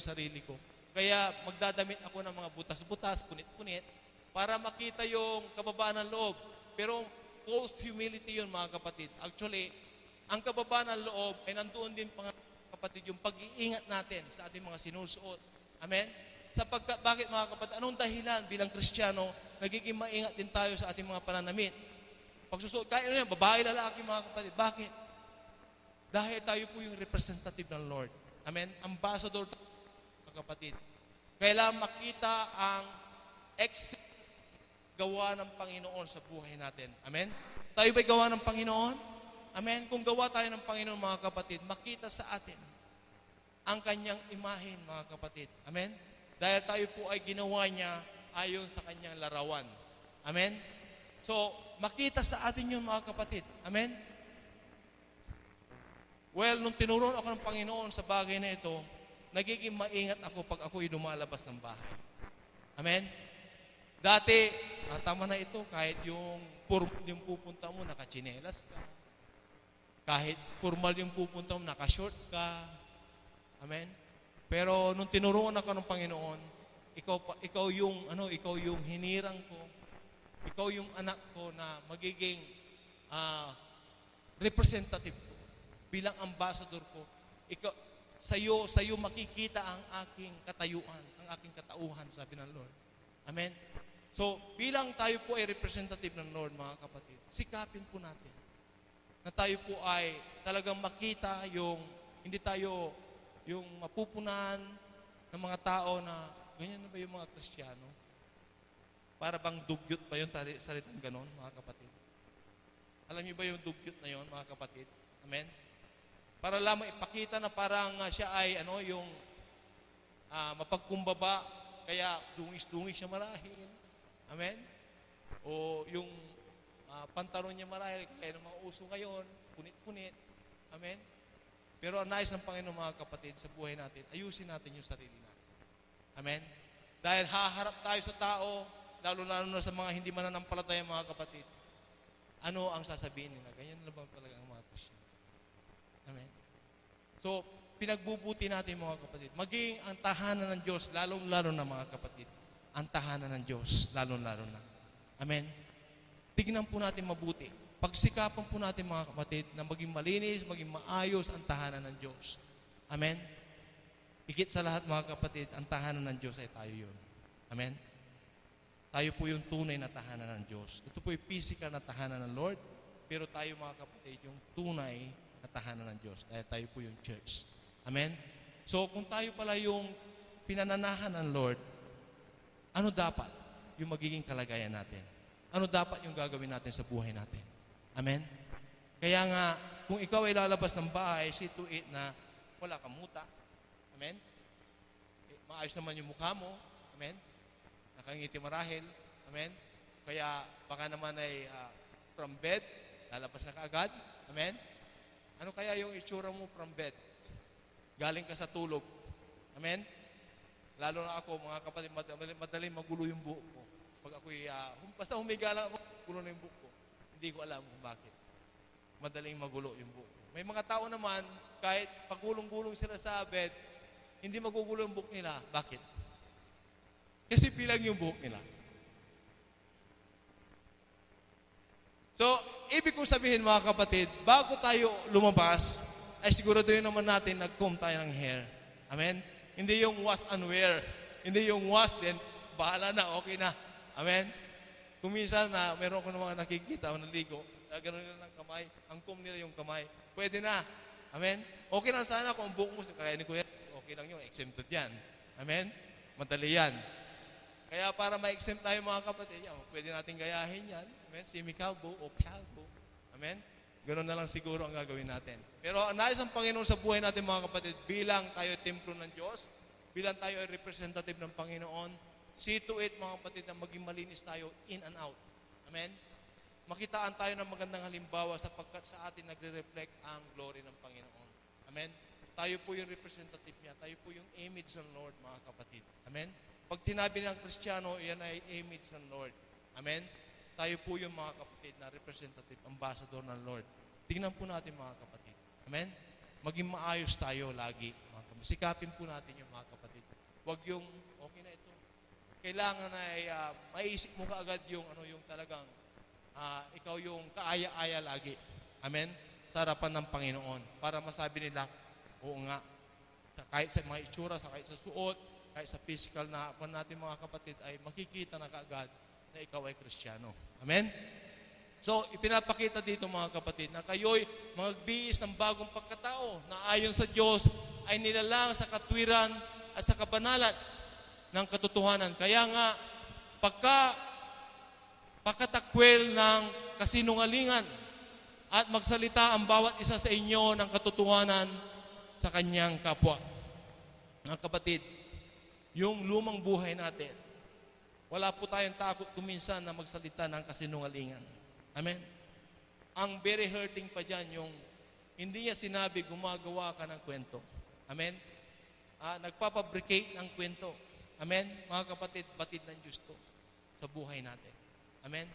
sarili ko. Kaya magdadamit ako ng mga butas-butas, punit-punit, para makita yung kababaan ng loob. Pero, false humility yun, mga kapatid. Actually, ang kababaan ng loob ay nandoon din, mga kapatid, yung pag-iingat natin sa ating mga sinusuot. Amen? Sapagkat, bakit, mga kapatid? Anong dahilan bilang Kristiyano, nagiging maingat din tayo sa ating mga pananamit? Pagsusuot, kaya yan, babae, lalaki, mga kapatid. Bakit? Dahil tayo po yung representative ng Lord. Amen? Ambassador tayo, mga kapatid. Kailangan makita ang gawa ng Panginoon sa buhay natin. Amen? Tayo ba'y gawa ng Panginoon? Amen? Kung gawa tayo ng Panginoon, mga kapatid, makita sa atin ang kanyang imahen, mga kapatid. Amen? Dahil tayo po ay ginawa niya ayon sa kanyang larawan. Amen? So, makita sa atin yun, mga kapatid. Amen? Well, nung tinuruan ako ng Panginoon sa bagay na ito, nagiging maingat ako pag ako'y lumalabas ng bahay. Amen? Dati, tama na ito, kahit yung formal yung pupunta mo, nakachinelas ka. Kahit formal yung pupunta mo, nakashort ka. Amen? Pero nung tinuruan ako ng Panginoon, ikaw yung hinirang ko. Ikaw yung anak ko na magiging representative ko. Bilang ambassador ko. Sa'yo makikita ang aking katayuan, ang aking katauhan, sabi ng Lord. Amen? So, bilang tayo po ay representative ng Lord, mga kapatid, sikapin po natin na tayo po ay talagang makita hindi tayo yung mapupunan ng mga tao na, ganyan na ba yung mga Kristiyano? Para bang dugyot ba yung salitang ganon, mga kapatid? Alam niyo ba yung dugyot na yon, mga kapatid? Amen? Para lamang ipakita na parang siya ay mapagkumbaba, kaya dungis-dungis siya marahil. Amen? O yung pantalon niya marahil, kaya ng mga uso ngayon, punit-punit. Amen? Pero ang nais ng Panginoon, mga kapatid, sa buhay natin, ayusin natin yung sarili natin. Amen? Dahil haharap tayo sa tao, lalo-lalo na sa mga hindi mananampalataya, mga kapatid, ano ang sasabihin nila? Ganyan na ba talaga ang mga Kristiyan? Amen? So, pinagbubuti natin, mga kapatid. Maging ang tahanan ng Diyos, lalong-lalo na, mga kapatid, ang tahanan ng Diyos, lalong-lalo na. Amen? Tignan po natin mabuti. Pagsikapan po natin, mga kapatid, na maging malinis, maging maayos ang tahanan ng Diyos. Amen? Higit sa lahat, mga kapatid, ang tahanan ng Diyos ay tayo yun. Amen? Tayo po yung tunay na tahanan ng Diyos. Ito po yung physical na tahanan ng Lord, pero tayo, mga kapatid, yung tunay na tahanan ng Diyos. Dahil tayo po yung church. Amen? So, kung tayo pala yung pinananahan ng Lord, ano dapat? yung magiging kalagayan natin. Ano dapat yung gagawin natin sa buhay natin. Amen? Kaya nga, kung ikaw ay lalabas ng bahay, see to it na wala kang muta. Amen? Maayos naman yung mukha mo. Amen? Nakangiti marahil. Amen? Kaya baka naman ay from bed, lalabas na kaagad. Amen? Ano kaya yung itsura mo from bed? Galing ka sa tulog. Amen? Lalo na ako, mga kapatid, madaling magulo yung buhok ko. Pag ako'y, basta humiga lang ako, gulo na yung buhok ko. Hindi ko alam kung bakit. Madaling magulo yung buhok ko. May mga tao naman, kahit pagulong-gulong sila sa bed, hindi magugulo yung buhok nila. Bakit? Kasi pilang yung buhok nila. So, ibig kong sabihin mga kapatid, bago tayo lumabas, ay siguraduhin naman natin nag-comb tayo ng hair. Amen? Hindi yung wash and wear. Hindi yung wash, then bahala na, okay na. Amen? Kung minsan na meron ko ng mga nakikita o naligo, gano'n nila ng kamay, ang comb nila yung kamay. Pwede na. Amen? Okay lang sana kung buhok mo, kaya ni Kuya, okay lang yun, exempted yan. Amen? Madali yan. Kaya para ma-exempt tayo mga kapatid, yan, pwede natin gayahin yan. Amen? Semi-calvo o calvo. Amen? Ganoon na lang siguro ang gagawin natin. Pero ang nais ng Panginoon sa buhay natin mga kapatid, bilang tayo templo ng Diyos, bilang tayo ay representative ng Panginoon, see to it mga kapatid na maging malinis tayo in and out. Amen? Makitaan tayo ng magandang halimbawa sapagkat sa atin nagre-reflect ang glory ng Panginoon. Amen? Tayo po yung representative niya. Tayo po yung image ng Lord mga kapatid. Amen? Pag tinabi ng Kristiyano, yan ay image ng Lord. Amen? Tayo po yung mga kapatid na representative, ambassador ng Lord. Tingnan po natin mga kapatid. Amen? Maging maayos tayo lagi. Mga kapatid. Sikapin po natin yung mga kapatid. Huwag yung, okay na ito. Kailangan ay maisip mo kaagad yung, yung talagang, ikaw yung kaaya-aya lagi. Amen? Sa harapan ng Panginoon. Para masabi nila, oo nga. Kahit sa mga itsura, kahit sa suot, kahit sa physical na natin mga kapatid, ay makikita na kaagad na ikaw ay Kristiyano. Amen? So, ipinapakita dito mga kapatid na kayo'y magbihis ng bagong pagkatao na ayon sa Diyos ay nilalang sa katwiran at sa kabanalan ng katotohanan. Kaya nga, pagkatakwil ng kasinungalingan at magsalita ang bawat isa sa inyo ng katotohanan sa kanyang kapwa. Mga kapatid, yung lumang buhay natin, wala po tayong takot kuminsan na magsalita ng kasinungalingan. Amen? Ang very hurting pa dyan, yung hindi niya sinabi, gumagawa ka ng kwento. Amen? Nagpapabricate ng kwento. Amen? Mga kapatid, batid ng Diyos to sa buhay natin. Amen?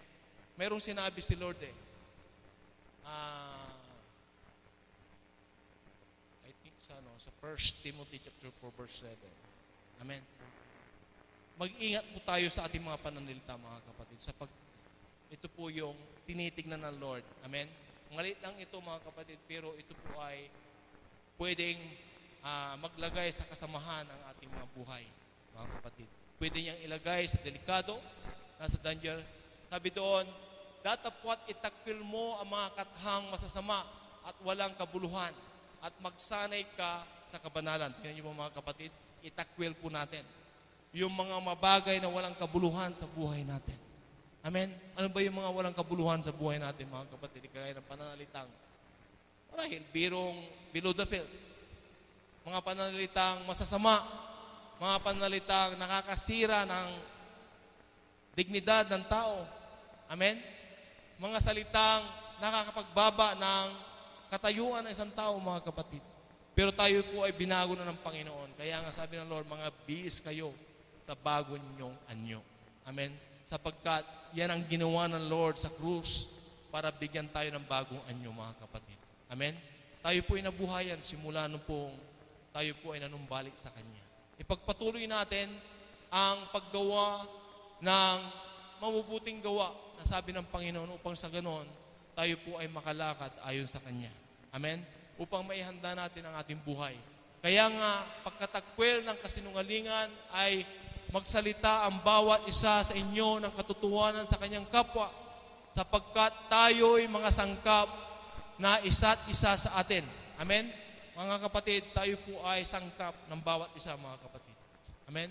Merong sinabi si Lord I think sa 1 Timothy chapter 4 verse 7. Amen? Mag-ingat po tayo sa ating mga pananalita, mga kapatid, ito po yung tinitignan ng Lord. Amen? Maliit lang ito, mga kapatid, pero ito po ay pwedeng maglagay sa kasamahan ng ating mga buhay, mga kapatid. Pwede niyang ilagay sa delikado, nasa danger. Sabi doon, datapwat itakwil mo ang mga kathang masasama at walang kabuluhan at magsanay ka sa kabanalan. Tingnan niyo po mga kapatid, itakwil po natin yung mga mabagay na walang kabuluhan sa buhay natin. Amen? Ano ba yung mga walang kabuluhan sa buhay natin, mga kapatid? Kaya ng pananalitang, marahil, below the field. Mga pananalitang masasama, mga pananalitang nakakasira ng dignidad ng tao. Amen? Mga salitang nakakapagbaba ng katayuan ng isang tao, mga kapatid. Pero tayo po ay binago na ng Panginoon. Kaya nga sabi ng Lord, mga bihis kayo sa bago ninyong anyo. Amen? Sapagkat yan ang ginawa ng Lord sa krus para bigyan tayo ng bagong anyo, mga kapatid. Amen? Tayo po ay nabuhayan simula nung pong tayo po ay nanumbalik sa Kanya. Ipagpatuloy natin ang paggawa ng mabubuting gawa na sabi ng Panginoon upang sa ganon tayo po ay makalakad ayon sa Kanya. Amen? Upang maihanda natin ang ating buhay. Kaya nga, pagkatakwil ng kasinungalingan ay magsalita ang bawat isa sa inyo ng katotohanan sa kanyang kapwa sapagkat tayo'y mga sangkap na isa't isa sa atin. Amen? Mga kapatid, tayo po ay sangkap ng bawat isa, mga kapatid. Amen?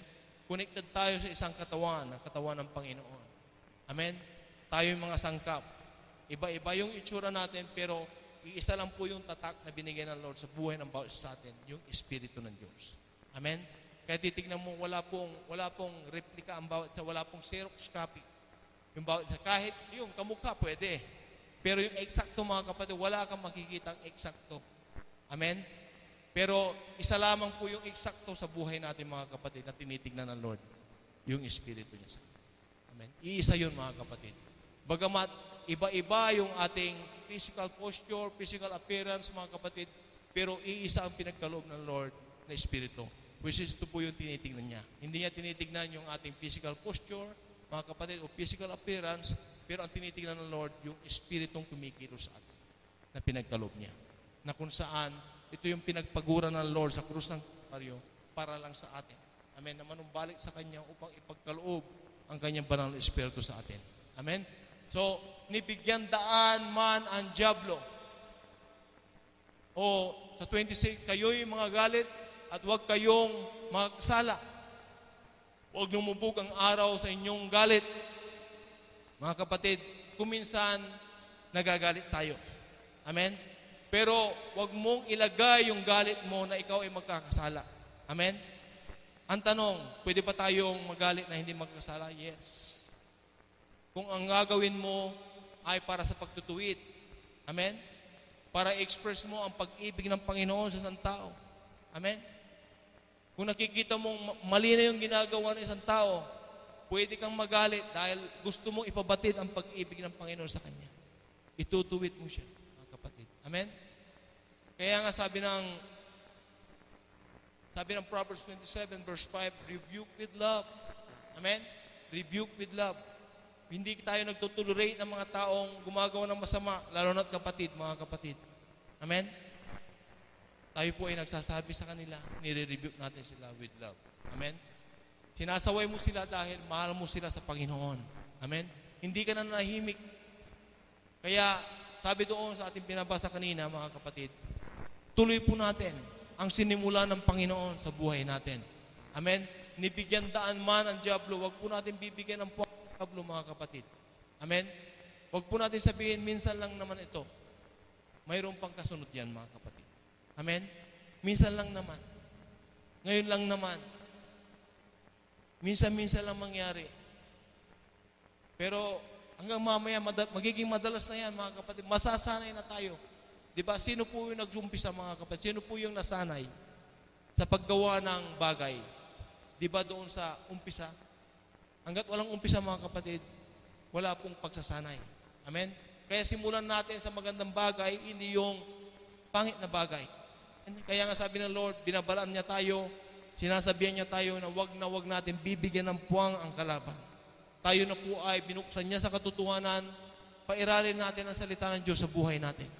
Connected tayo sa isang katawan, ang katawan ng Panginoon. Amen? Tayo yung mga sangkap. Iba-iba yung itsura natin, pero iisa lang po yung tatak na binigay ng Lord sa buhay ng bawat isa sa atin, yung Espiritu ng Diyos. Amen? Kaya titignan mo, wala pong replika ang bawat isa, wala pong Xerox copy. Yung bawat isa, kahit yung kamukha, pwede. Pero yung eksakto, mga kapatid, wala kang makikitang eksakto. Amen? Pero isa lamang po yung eksakto sa buhay natin, mga kapatid, na tinitignan ng Lord, yung Espiritu niya sa atin. Amen? Iisa yun, mga kapatid. Bagamat iba-iba yung ating physical posture, physical appearance, mga kapatid, pero iisa ang pinagkaloob ng Lord na Espiritu. Which is ito po yung tinitignan niya. Hindi niya tinitignan yung ating physical posture, mga kapatid, o physical appearance, pero ang tinitignan ng Lord, yung Espiritong kumikilos sa atin na pinagkaloob niya. Na kung saan, ito yung pinagpagura ng Lord sa krus ng Kalbaryo para lang sa atin. Amen. Na manumbalik sa Kanya upang ipagkaloob ang Kanyang banal na Espiritu sa atin. Amen. So, nibigyan daan man ang dyablo. O sa 26, kayo'y mga galit at huwag kayong magkasala. Huwag lumubog ang araw sa inyong galit. Mga kapatid, kuminsan nagagalit tayo. Amen? Pero huwag mong ilagay yung galit mo na ikaw ay magkakasala. Amen? Ang tanong, pwede ba tayong magalit na hindi magkakasala? Yes. Kung ang gagawin mo ay para sa pagtutuwid. Amen? Para i-express mo ang pag-ibig ng Panginoon sa isang tao. Amen? Kung nakikita mong mali na yung ginagawa ng isang tao, pwede kang magalit dahil gusto mong ipabatid ang pag-ibig ng Panginoon sa Kanya. Itutuwid mo siya, mga kapatid. Amen? Kaya nga sabi ng Proverbs 27 verse 5, rebuke with love. Amen? Rebuke with love. Hindi tayo nagtutolerate ng mga taong gumagawa ng masama, lalo na't kapatid, mga kapatid. Amen? Tayo po ay nagsasabi sa kanila, nire-rebuke natin sila with love. Amen? Sinasaway mo sila dahil mahal mo sila sa Panginoon. Amen? Hindi ka na nahimik. Kaya, sabi doon sa ating pinabasa kanina, mga kapatid, tuloy po natin ang sinimula ng Panginoon sa buhay natin. Amen? Nibigyan daan man ang dyablo, wag po natin bibigyan ng puwang ng dyablo, mga kapatid. Amen? Wag po natin sabihin, minsan lang naman ito. Mayroon pang kasunod yan, mga kapatid. Amen? Minsan lang naman. Ngayon lang naman. Minsan-minsan lang mangyari. Pero hanggang mamaya, magiging madalas na yan, mga kapatid. Masasanay na tayo. Diba? Sino po yung nag-umpisa, mga kapatid? Sino po yung nasanay sa paggawa ng bagay? Diba doon sa umpisa? Hanggat walang umpisa, mga kapatid, wala pong pagsasanay. Amen? Kaya simulan natin sa magandang bagay, hindi yung pangit na bagay. Kaya nga sabi ng Lord, binabalaan niya tayo, sinasabihan niya tayo na wag natin bibigyan ng puwang ang kalaban. Tayo na po ay binuksan niya sa katotohanan, pairalin natin ang salita ng Diyos sa buhay natin.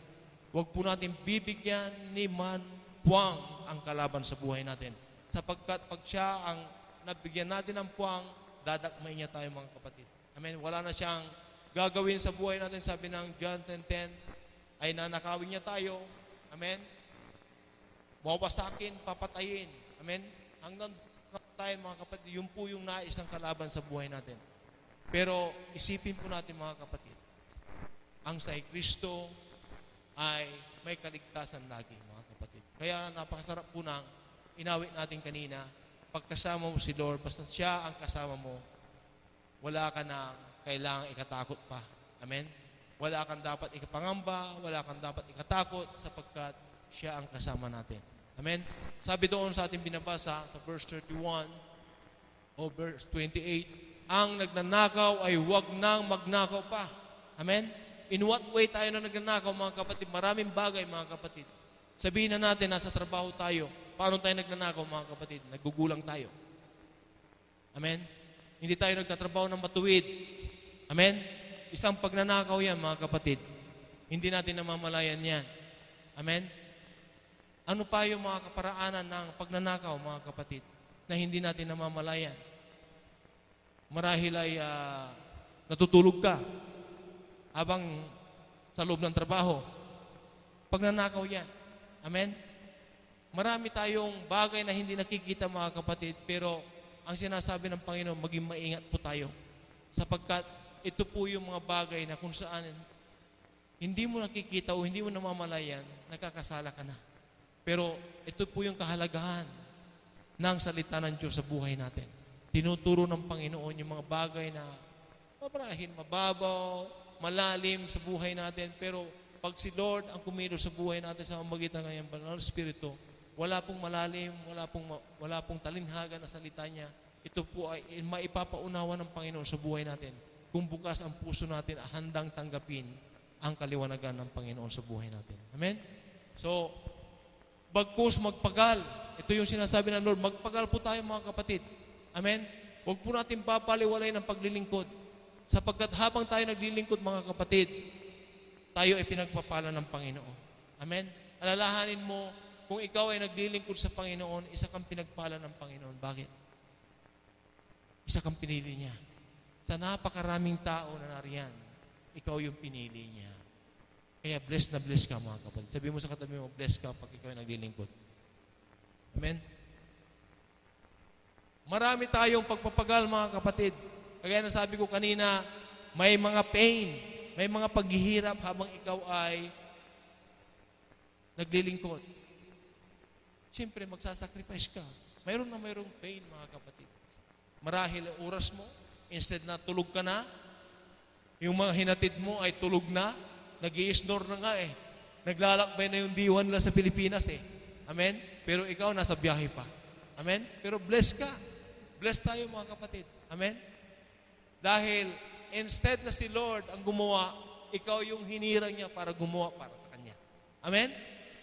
Wag po natin bibigyan ni man puwang ang kalaban sa buhay natin. Sapagkat pag siya ang nabigyan natin ng puwang, dadakmay niya tayo, mga kapatid. Amen? Wala na siyang gagawin sa buhay natin. Sabi ng John 10:10, ay nanakawin niya tayo. Amen? Mawawasakin, papatayin. Amen? Hanggang tayo, mga kapatid, yun po yung nais ng kalaban sa buhay natin. Pero isipin po natin, mga kapatid, ang sa Kristo ay may kaligtasan lagi, mga kapatid. Kaya napakasarap po nang inawit natin kanina, pagkasama mo si Lord, basta siya ang kasama mo, wala ka na kailangang ikatakot pa. Amen? Wala kang dapat ikapangamba, wala kang dapat ikatakot sapagkat siya ang kasama natin. Amen? Sabi doon sa ating binabasa sa verse 31 o verse 28, ang nagnanakaw ay huwag nang magnakaw pa. Amen? In what way tayo na nagnanakaw, mga kapatid? Maraming bagay, mga kapatid. Sabihin na natin, nasa trabaho tayo. Paano tayo nagnanakaw, mga kapatid? Naggugulang tayo. Amen? Hindi tayo nagtatrabaho ng matuwid. Amen? Isang pagnanakaw yan, mga kapatid. Hindi natin namamalayan yan. Amen? Ano pa yung mga kaparaanan ng pagnanakaw, mga kapatid, na hindi natin namamalayan? Marahil ay natutulog ka habang sa loob ng trabaho. Pagnanakaw yan. Amen? Marami tayong bagay na hindi nakikita, mga kapatid, pero ang sinasabi ng Panginoon, maging maingat po tayo. Sapagkat ito po yung mga bagay na kung saan hindi mo nakikita o hindi mo namamalayan, nakakasala ka na. Pero ito po yung kahalagahan ng salita ng Diyos sa buhay natin. Tinuturo ng Panginoon yung mga bagay na mabrahin, mababaw, malalim sa buhay natin. Pero pag si Lord ang kumilos sa buhay natin sa pamamagitan ng Banal na Espiritu, wala pong malalim, wala pong talinhaga na salita niya. Ito po ay maipapaunawa ng Panginoon sa buhay natin. Kung bukas ang puso natin, handang tanggapin ang kaliwanagan ng Panginoon sa buhay natin. Amen? So, bagkus magpagal. Ito yung sinasabi ng Lord, magpagal po tayo mga kapatid. Amen? Huwag po natin papaliwalay ng paglilingkod. Sapagkat habang tayo naglilingkod mga kapatid, tayo ay pinagpapala ng Panginoon. Amen? Alalahanin mo, kung ikaw ay naglilingkod sa Panginoon, isa kang pinagpala ng Panginoon. Bakit? Isa kang pinili niya. Sa napakaraming tao na nariyan, ikaw yung pinili niya. Kaya blessed na blessed ka mga kapatid. Sabi mo sa katabi mo, blessed ka pag ikaw ay naglilingkod. Amen? Marami tayong pagpapagal mga kapatid. Kaya nasabi ko kanina, may mga pain, may mga paghihirap habang ikaw ay naglilingkod. Siyempre, magsasacrifice ka. Mayroong pain mga kapatid. Marahil ang oras mo, instead na tulog ka na, yung mga hinatid mo ay tulog na, nag-i-snore na nga eh. Naglalakbay na yung diwan nila sa Pilipinas eh. Amen? Pero ikaw nasa biyahe pa. Amen? Pero bless ka. Bless tayo mga kapatid. Amen? Dahil instead na si Lord ang gumawa, ikaw yung hinirang niya para gumawa para sa Kanya. Amen?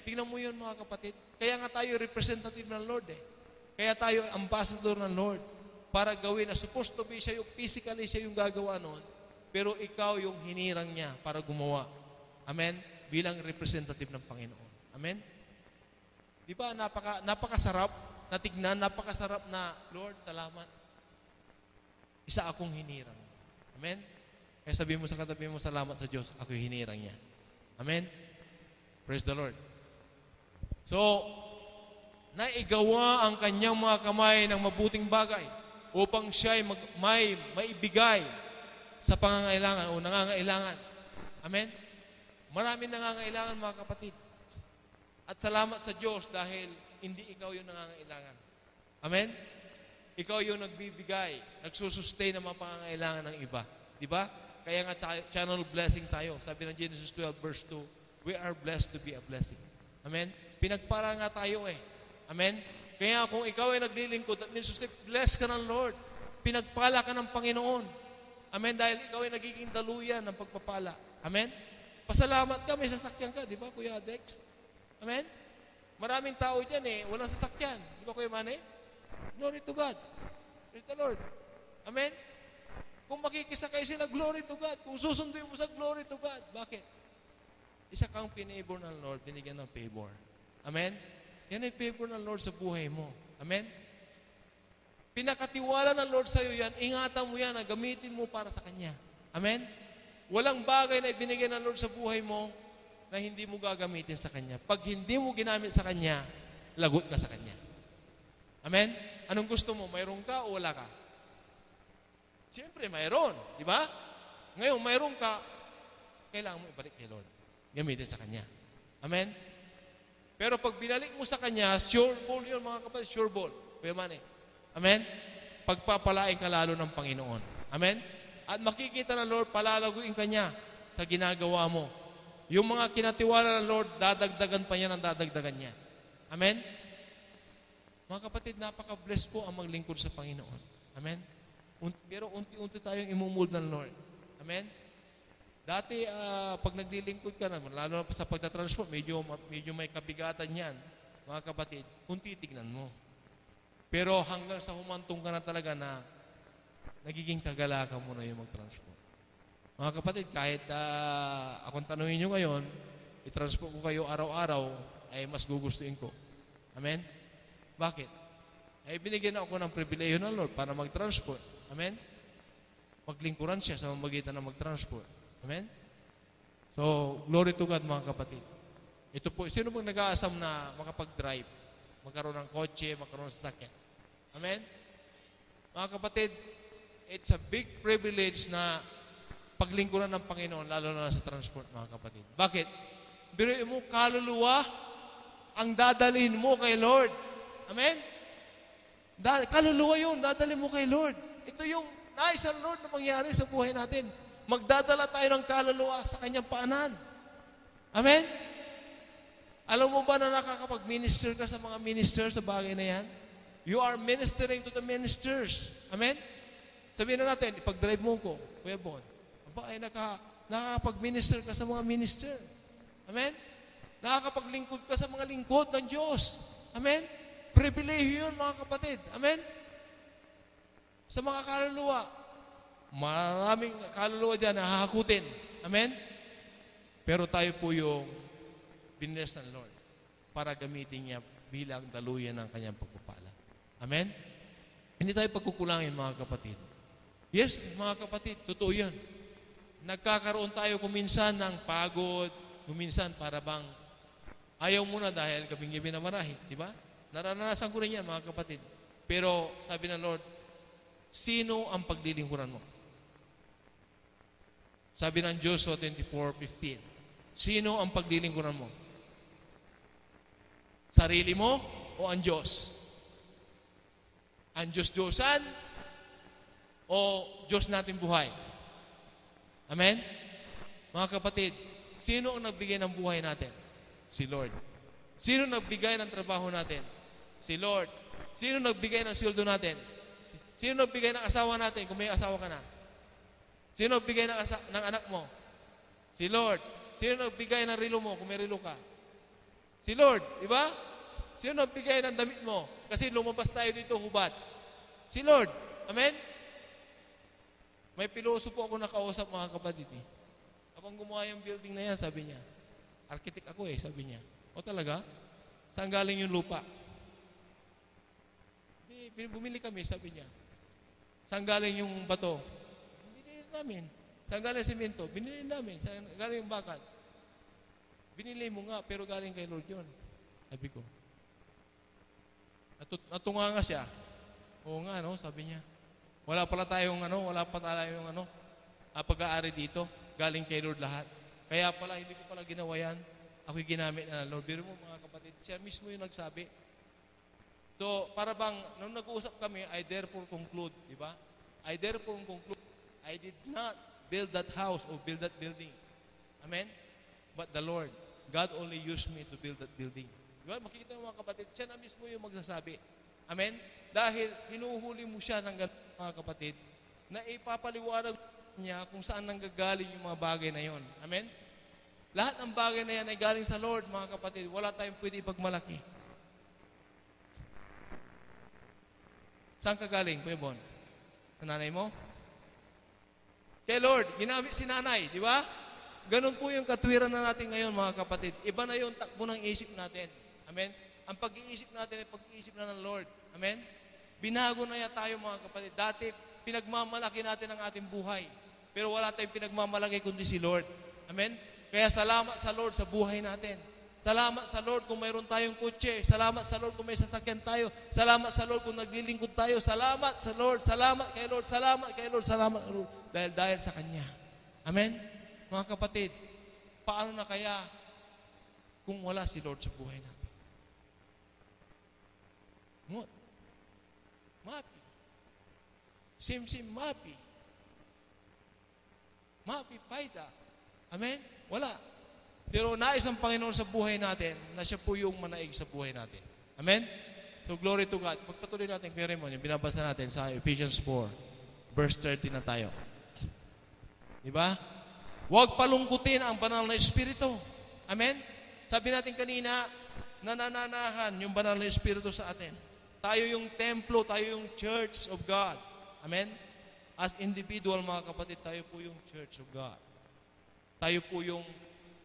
Tingnan mo yun mga kapatid. Kaya nga tayo representative ng Lord eh. Kaya tayo ambassador ng Lord para gawin na supposed to be siya yung physically siya yung gagawa noon, pero ikaw yung hinirang niya para gumawa. Amen? Bilang representative ng Panginoon. Amen? Di ba napakasarap na tignan, napakasarap na, Lord, salamat. Isa akong hinirang. Amen? Kaya sabihin mo sa katabi mo, salamat sa Diyos, ako yung hinirang niya. Amen? Praise the Lord. So, naigawa ang kanyang mga kamay ng mabuting bagay upang siya ay maibigay sa pangangailangan o nangangailangan. Amen? Maraming nangangailangan mga kapatid. At salamat sa Diyos dahil hindi ikaw yung nangangailangan. Amen? Ikaw yung nagbibigay, nagsusustain ng mga pangangailangan ng iba. Di ba? Kaya nga channel blessing tayo. Sabi ng Genesis 12 verse 2, we are blessed to be a blessing. Amen? Pinagpara nga tayo eh. Amen? Kaya kung ikaw ay naglilingkod, that means bless ka ng Lord. Pinagpala ka ng Panginoon. Amen? Dahil ikaw ay nagiging daluyan ng pagpapala. Amen? Pasalamat ka, may sasakyan ka. Di ba, Kuya Dex? Amen? Maraming tao dyan eh, walang sasakyan. Di ba, Kuya Manny? Glory to God. Praise the Lord. Amen? Kung makikisakay sila, glory to God. Kung susunduin mo sa glory to God. Bakit? Isa kang pinabor ng Lord, binigyan ng favor. Amen? Yan ay favor ng Lord sa buhay mo. Amen? Pinakatiwala ng Lord sa iyo yan, ingatan mo yan, gamitin mo para sa Kanya. Amen? Walang bagay na ibinigay ng Lord sa buhay mo na hindi mo gagamitin sa Kanya. Pag hindi mo ginamit sa Kanya, lagot ka sa Kanya. Amen? Anong gusto mo? Mayroon ka o wala ka? Siyempre, mayroon. Di ba? Ngayon, mayroon ka, kailangan mo ibalik kay Lord. Gamitin sa Kanya. Amen? Pero pag binalik mo sa Kanya, sure ball yun mga kapatid, sure ball. Kuya Manny. Amen? Pagpapalain ka lalo ng Panginoon. Amen? At makikita ng Lord, palalaguin ka niya sa ginagawa mo. Yung mga kinatiwala ng Lord, dadagdagan pa niya ng dadagdagan niya. Amen? Mga kapatid, napaka-bless po ang maglingkod sa Panginoon. Amen? Pero unti-unti tayong imumuld ng Lord. Amen? Dati, pag naglilingkod ka naman, lalo na sa pagtatransport, medyo may kabigatan yan. Mga kapatid, kung titignan mo. Pero hanggang sa humantong ka na talaga na nagiging kagalakan mo na yung mag-transport. Mga kapatid, kahit akong tanungin nyo ngayon, i-transport ko kayo araw-araw, ay mas gugustuhin ko. Amen? Bakit? Ay binigyan ako ng pribileyo ng Lord para mag-transport. Amen? Maglingkuran siya sa mamagitan ng mag-transport. Amen? So, glory to God mga kapatid. Ito po, sino bang nag-aasam na makapag-drive? Magkaroon ng kotse, magkaroon ng sasakyan? Amen? Mga kapatid, it's a big privilege na paglingkuran ng Panginoon, lalo na sa transport, mga kapatid. Bakit? Biruin mo, kaluluwa ang dadalhin mo kay Lord. Amen? Kaluluwa yun, dadalhin mo kay Lord. Ito yung nais ng Lord na mangyari sa buhay natin. Magdadala tayo ng kaluluwa sa kanyang paanan. Amen? Alam mo ba na nakakapag-minister ka sa mga ministers sa bagay na yan? You are ministering to the ministers. Amen? Sabihin na natin, ipag-drive mo ko, Kuya Bon. Aba, ay nakakapag-minister ka sa mga minister. Amen? Nakakapaglingkod ka sa mga lingkod ng Diyos. Amen? Pribilehiyo yun, mga kapatid. Amen? Sa mga kaluluwa. Maraming kaluluwa dyan na hahakutin. Amen? Pero tayo po yung biniless ng Lord para gamitin niya bilang daluyan ng kanyang pagpapala. Amen? Hindi tayo pagkukulangin, mga kapatid. Yes, mga kapatid, totoo yan. Nagkakaroon tayo kuminsan ng pagod, kuminsan para bang ayaw muna dahil gabing-gabi na marahit, di ba? Naranasan ko rin yan, mga kapatid. Pero sabi ng Lord, sino ang paglilingkuran mo? Sabi ng Joshua 24:15, sino ang paglilingkuran mo? Sarili mo o ang Diyos? Ang Diyos-Diyosan o Diyos natin buhay? Amen? Mga kapatid, sino ang nagbigay ng buhay natin? Si Lord. Sino nagbigay ng trabaho natin? Si Lord. Sino nagbigay ng sweldo natin? Sino nagbigay ng asawa natin kung may asawa ka na? Sino nagbigay ng anak mo? Si Lord. Sino nagbigay ng relo mo kung may relo ka? Si Lord, di ba? Sino nagbigay ng damit mo? Kasi lumabas tayo dito hubad. Si Lord. Amen? May pilosopo ako nakausap, mga kapatid. Habang gumawa yung building na yan, sabi niya, architect ako sabi niya. O talaga? Saan galing yung lupa? Bumili kami, sabi niya. Saan galing yung bato? Binili namin. Saan galing simento? Binili namin. Saan galing yung bakal? Binili mo nga, pero galing kay Lord yun. Sabi ko. Natunga nga siya. Oo nga, sabi niya. Wala pa tayong pag-aari dito. Galing kay Lord lahat. Kaya pala, hindi ko pala ginawa yan. Ako'y ginamit na Lord. Pero mo, mga kapatid, siya mismo yung nagsabi. So, para bang, nung nag-uusap kami, I therefore conclude, di ba? I therefore conclude, I did not build that house or build that building. Amen? But the Lord, God only used me to build that building. Di ba? Makikita mo, mga kapatid, siya na mismo yung magsasabi. Amen? Dahil hinuhuli mo siya ng ganun, mga kapatid, na ipapaliwanag niya kung saan nanggagaling yung mga bagay na yon. Amen? Lahat ng bagay na yan ay galing sa Lord, mga kapatid. Wala tayong pwede ipagmalaki. Saan ka galing, Kuya Bon? Sa nanay mo? Kay Lord, ginamit si nanay, di ba? Ganun po yung katwiran na natin ngayon, mga kapatid. Iba na yung takbo ng isip natin. Amen? Ang pag-iisip natin ay pag-iisip na ng Lord. Amen? Binago na yan tayo, mga kapatid. Dati, pinagmamalaki natin ang ating buhay. Pero wala tayong pinagmamalaki kundi si Lord. Amen? Kaya salamat sa Lord sa buhay natin. Salamat sa Lord kung mayroon tayong kutse. Salamat sa Lord kung may sasakyan tayo. Salamat sa Lord kung naglilingkod tayo. Salamat sa Lord. Salamat kay Lord. Salamat kay Lord. Salamat kay Lord. Dahil sa Kanya. Amen? Mga kapatid, paano na kaya kung wala si Lord sa buhay natin? Ngot. Mapi. Sim mapi. Mapi paita. Amen? Wala. Pero nais ang Panginoon sa buhay natin na siya po yung manaig sa buhay natin. Amen? So, glory to God. Pagpatuloy natin, Kuya Raymond, yung binabasa natin sa Ephesians 4, verse 30 na tayo. Diba? Huwag palungkutin ang banal na Espiritu. Amen? Sabi natin kanina, nanananahan yung banal na Espiritu sa atin. Tayo yung templo, tayo yung church of God. Amen? As individual, mga kapatid, tayo po yung church of God. Tayo po yung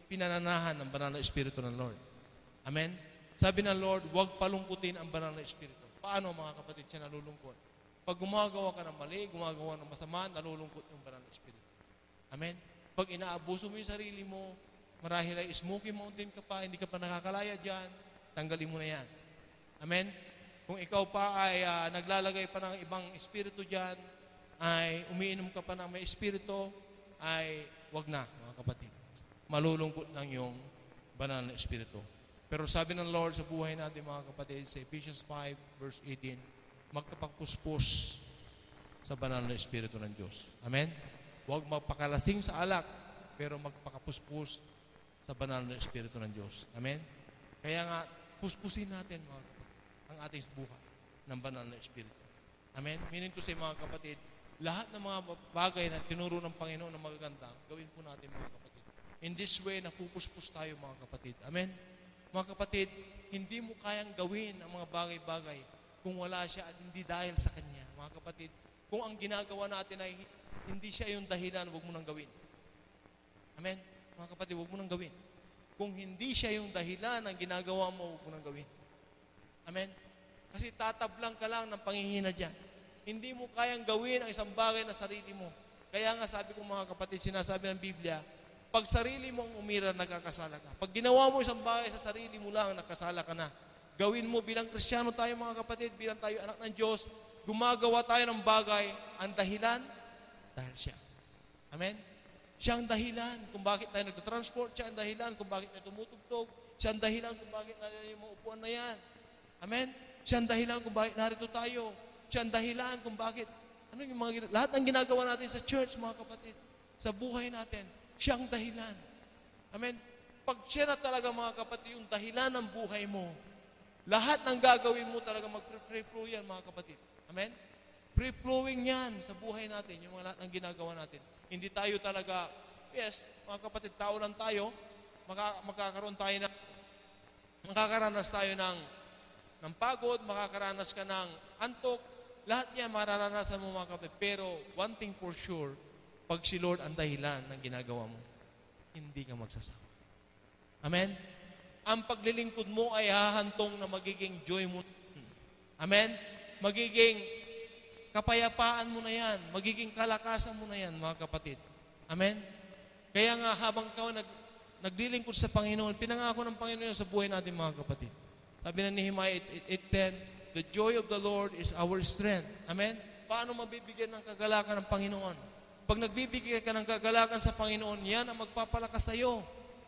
pinananahan ng banal na Espiritu ng Lord. Amen? Sabi ng Lord, huwag palungkutin ang banal na Espiritu. Paano, mga kapatid, siya nalulungkot? Pag gumagawa ka ng mali, gumagawa ng masama, nalulungkot yung banal na Espiritu. Amen? Pag inaabuso mo yung sarili mo, marahil ay smoky mountain ka pa, hindi ka pa nakakalaya dyan, tanggalin mo na yan. Amen? Kung ikaw pa ay naglalagay pa ng ibang espiritu dyan, ay umiinom ka pa ng may espiritu, ay wag na, mga kapatid. Malulungkot lang yung banal na espiritu. Pero sabi ng Lord sa buhay natin, mga kapatid, sa Ephesians 5 verse 18, magkapagpuspos sa banal na espiritu ng Diyos. Amen? Huwag magpakalasing sa alak, pero magpakapuspos sa banal na espiritu ng Diyos. Amen? Kaya nga, puspusin natin, mga kapatid, ang ating buhay ng banal na espiritu. Amen? Meaning to say, mga kapatid, lahat ng mga bagay na tinuro ng Panginoon na magaganda, gawin po natin, mga kapatid. In this way, napupuspos tayo, mga kapatid. Amen? Mga kapatid, hindi mo kayang gawin ang mga bagay-bagay kung wala siya at hindi dahil sa Kanya. Mga kapatid, kung ang ginagawa natin ay hindi siya yung dahilan, huwag mo nang gawin. Amen? Mga kapatid, huwag mo nang gawin. Kung hindi siya yung dahilan ng ginagawa mo, huwag mo nang gawin. Amen? Kasi tatablang ka lang ng panghihina dyan. Hindi mo kayang gawin ang isang bagay na sarili mo. Kaya nga sabi ko, mga kapatid, sinasabi ng Biblia, pag sarili mong umira, nagkakasala ka. Pag ginawa mo isang bagay sa sarili mo lang, nagkasala ka na. Gawin mo bilang Kristiyano tayo, mga kapatid, bilang tayo anak ng Diyos, gumagawa tayo ng bagay, ang dahilan, dahil siya. Amen? Siya ang dahilan kung bakit tayo nagtatransport, siya ang dahilan kung bakit tayo tumutugtog, siya ang dahilan kung bakit natin yung mga upuan na yan. Amen? Siya ang dahilan kung bakit narito tayo. Siya ang dahilan kung bakit, lahat ng ginagawa natin sa church, mga kapatid, sa buhay natin, siya ang dahilan. Amen? Pag siya na talaga, mga kapatid, yung dahilan ng buhay mo, lahat ng gagawin mo talaga mag-free flow yan, mga kapatid. Amen? Free flowing yan sa buhay natin, yung mga lahat ng ginagawa natin. Hindi tayo talaga, yes, mga kapatid, tao lang tayo, makakaranas tayo ng pagod, makakaranas ka ng antok, lahat yan mararanasan mo, mga kapatid. Pero one thing for sure, pag si Lord ang dahilan ng ginagawa mo, hindi ka magsasawa. Amen? Ang paglilingkod mo ay hahantong na magiging joy mo. Amen? Magiging kapayapaan mo na yan. Magiging kalakasan mo na yan, mga kapatid. Amen? Kaya nga, habang ka naglilingkod sa Panginoon, pinangako ng Panginoon sa buhay natin, mga kapatid. Sabi na Nehemiah 8:10, the joy of the Lord is our strength. Amen? Paano mabibigyan ng kagalakan ng Panginoon? Pag nagbibigay ka ng kagalakan sa Panginoon, yan ang magpapalakas sa iyo.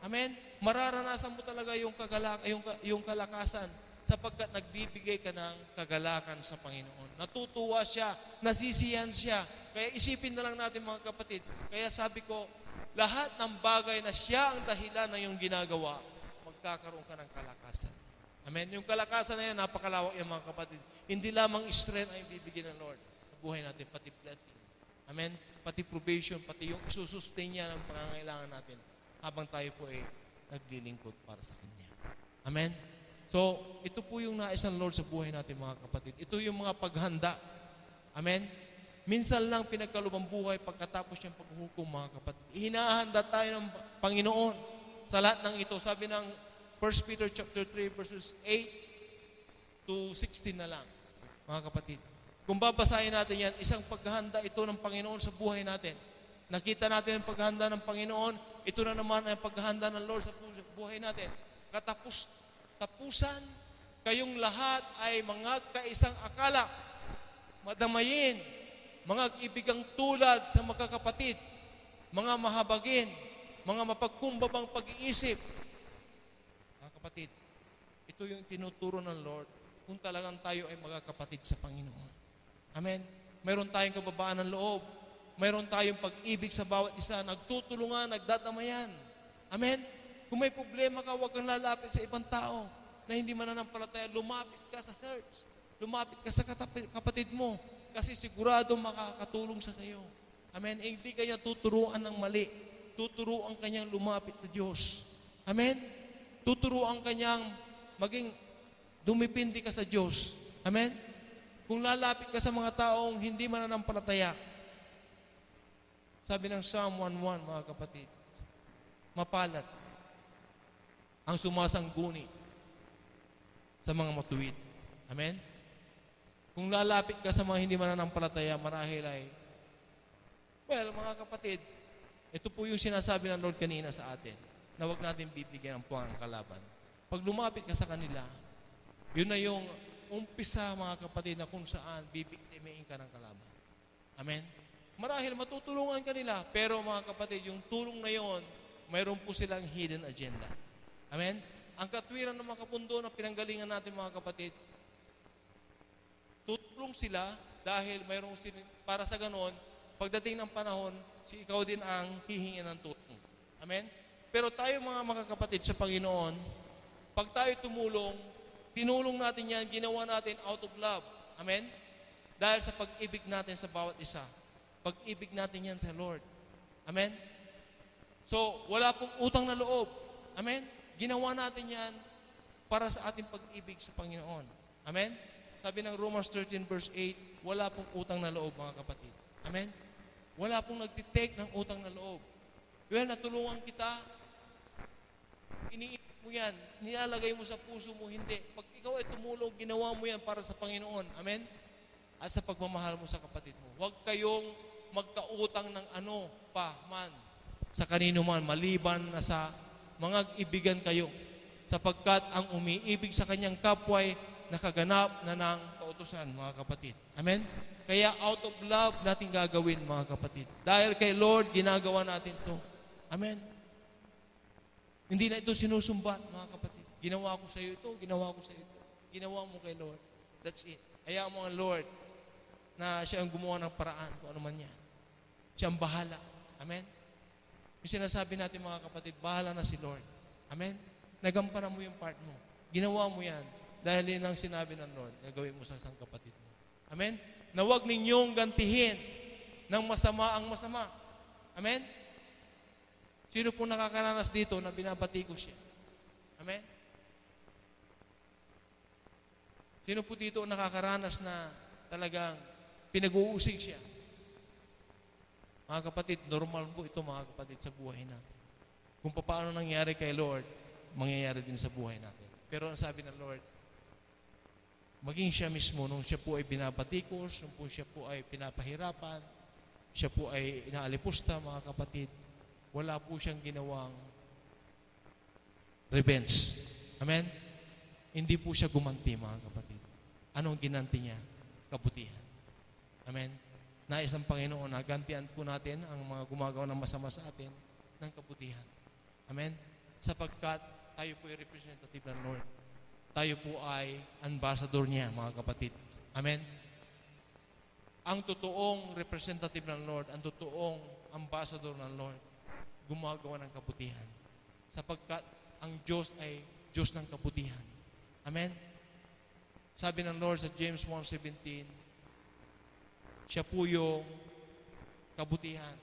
Amen? Mararanasan mo talaga yung kalakasan sapagkat nagbibigay ka ng kagalakan sa Panginoon. Natutuwa siya, nasisiyan siya. Kaya isipin na lang natin, mga kapatid. Kaya sabi ko, lahat ng bagay na siya ang dahilan ng iyong ginagawa, magkakaroon ka ng kalakasan. Amen? Yung kalakasan na yan, napakalawak yan, mga kapatid. Hindi lamang strength ay bibigyan ng Lord sa buhay natin, pati blessing. Amen? Pati probation, pati yung isusustain niya ng pangangailangan natin habang tayo po ay naglilingkod para sa Kanya. Amen? So, ito po yung nais ng Lord sa buhay natin, mga kapatid. Ito yung mga paghanda. Amen? Minsan lang pinagkalubang buhay pagkatapos niyang paghuhukom, mga kapatid. Hinahanda tayo ng Panginoon sa lahat ng ito. Sabi ng 1 Peter chapter 3 verses 8 to 16 na lang, mga kapatid. Kung babasahin natin yan, isang paghahanda ito ng Panginoon sa buhay natin. Nakita natin ang paghahanda ng Panginoon, ito na naman ang paghahanda ng Lord sa buhay natin. Tapusan, kayong lahat ay mga kaisang akala, madamayin, mga ibigang tulad sa magkakapatid, mga mahabagin, mga mapagkumbabang pag-iisip. Mga kapatid, ito yung tinuturo ng Lord kung talagang tayo ay magkakapatid sa Panginoon. Amen. Mayroon tayong kababaan ng loob. Mayroon tayong pag-ibig sa bawat isa. Nagtutulungan, nagdadamayan. Amen. Kung may problema ka, huwag kang lalapit sa ibang tao na hindi mananampalataya. Lumapit ka sa church. Lumapit ka sa kapatid mo. Kasi sigurado makakatulong siya sa iyo. Amen. Hindi kanya tuturuan ng mali. Tuturuan kanyang lumapit sa Diyos. Amen. Tuturuan kanyang maging dumipindi ka sa Diyos. Amen. Kung lalapit ka sa mga taong hindi mananampalataya, sabi ng Psalm 1:1, mga kapatid, mapalad ang sumasangguni sa mga matuwid. Amen? Kung lalapit ka sa mga hindi mananampalataya, marahil ay, mga kapatid, ito po yung sinasabi ng Lord kanina sa atin, na huwag natin bibigyan ng pangangkalaban. Pag lumapit ka sa kanila, yun na yung umpisa, mga kapatid, na kung saan bibiktimain ka ng kalaban. Amen? Marahil matutulungan ka nila, pero mga kapatid, yung tulong na yon, mayroon po silang hidden agenda. Amen? Ang katwiran ng mga kapundo na pinanggalingan natin, mga kapatid, tutulong sila dahil mayroong para sa ganon, pagdating ng panahon, si ikaw din ang hihingi ng tulong. Amen? Pero tayo mga makakapatid sa Panginoon, pag tayo tumulong, tinulong natin yan, ginawa natin out of love. Amen? Dahil sa pag-ibig natin sa bawat isa. Pag-ibig natin yan sa Lord. Amen? So, wala pong utang na loob. Amen? Ginawa natin yan para sa ating pag-ibig sa Panginoon. Amen? Sabi ng Romans 13 verse 8, wala pong utang na loob, mga kapatid. Amen? Wala pong nagtitake ng utang na loob. Well, natulungan kita, iniisip mo yan, nilalagay mo sa puso mo, hindi. Pag ikaw ay tumulong, ginawa mo yan para sa Panginoon. Amen? At sa pagmamahal mo sa kapatid mo. Huwag kayong magkautang ng ano pa man sa kanino man, maliban na sa mga ibigan kayo. Sapagkat ang umiibig sa kanyang kapwa nakaganap na ng kautusan, mga kapatid. Amen? Kaya out of love natin gagawin, mga kapatid. Dahil kay Lord, ginagawa natin to. Amen? Hindi na ito sinusumbat, mga kapatid. Ginawa ko sa iyo ito, ginawa ko sa iyo ito. Ginawa mo kay Lord. That's it. Hayaan mo ang Lord na siya ang gumawa ng paraan kung ano man yan. Siya ang bahala. Amen? Yung sinasabi natin, mga kapatid, bahala na si Lord. Amen? Nagampanan mo yung part mo. Ginawa mo yan dahil yun ang sinabi ng Lord na gawin mo sa isang kapatid mo. Amen? Na huwag ninyong gantihin ng masama ang masama. Amen? Sino po nakakaranas dito na binabati ko siya? Amen? Sino po dito nakakaranas na talagang pinag-uusig siya? Mga kapatid, normal po ito, mga kapatid, sa buhay natin. Kung paano nangyari kay Lord, mangyayari din sa buhay natin. Pero ang sabi ng Lord, maging siya mismo, nung siya po ay binabatikos, nung po siya po ay pinapahirapan, siya po ay inaalipusta, mga kapatid, wala po siyang ginawang revenge. Amen? Hindi po siya gumanti, mga kapatid. Anong ginanti niya? Kabutihan. Amen? Nais ng Panginoon na gantian po natin ang mga gumagawa ng masama sa atin ng kabutihan. Amen? Sapagkat tayo po ay representative ng Lord. Tayo po ay ambassador niya, mga kapatid. Amen? Ang totoong representative ng Lord, ang totoong ambassador ng Lord, gumagawa ng kabutihan. Sapagkat ang Diyos ay Diyos ng kabutihan. Amen? Sabi ng Lord sa James 1:17, siya po yung kabutihan.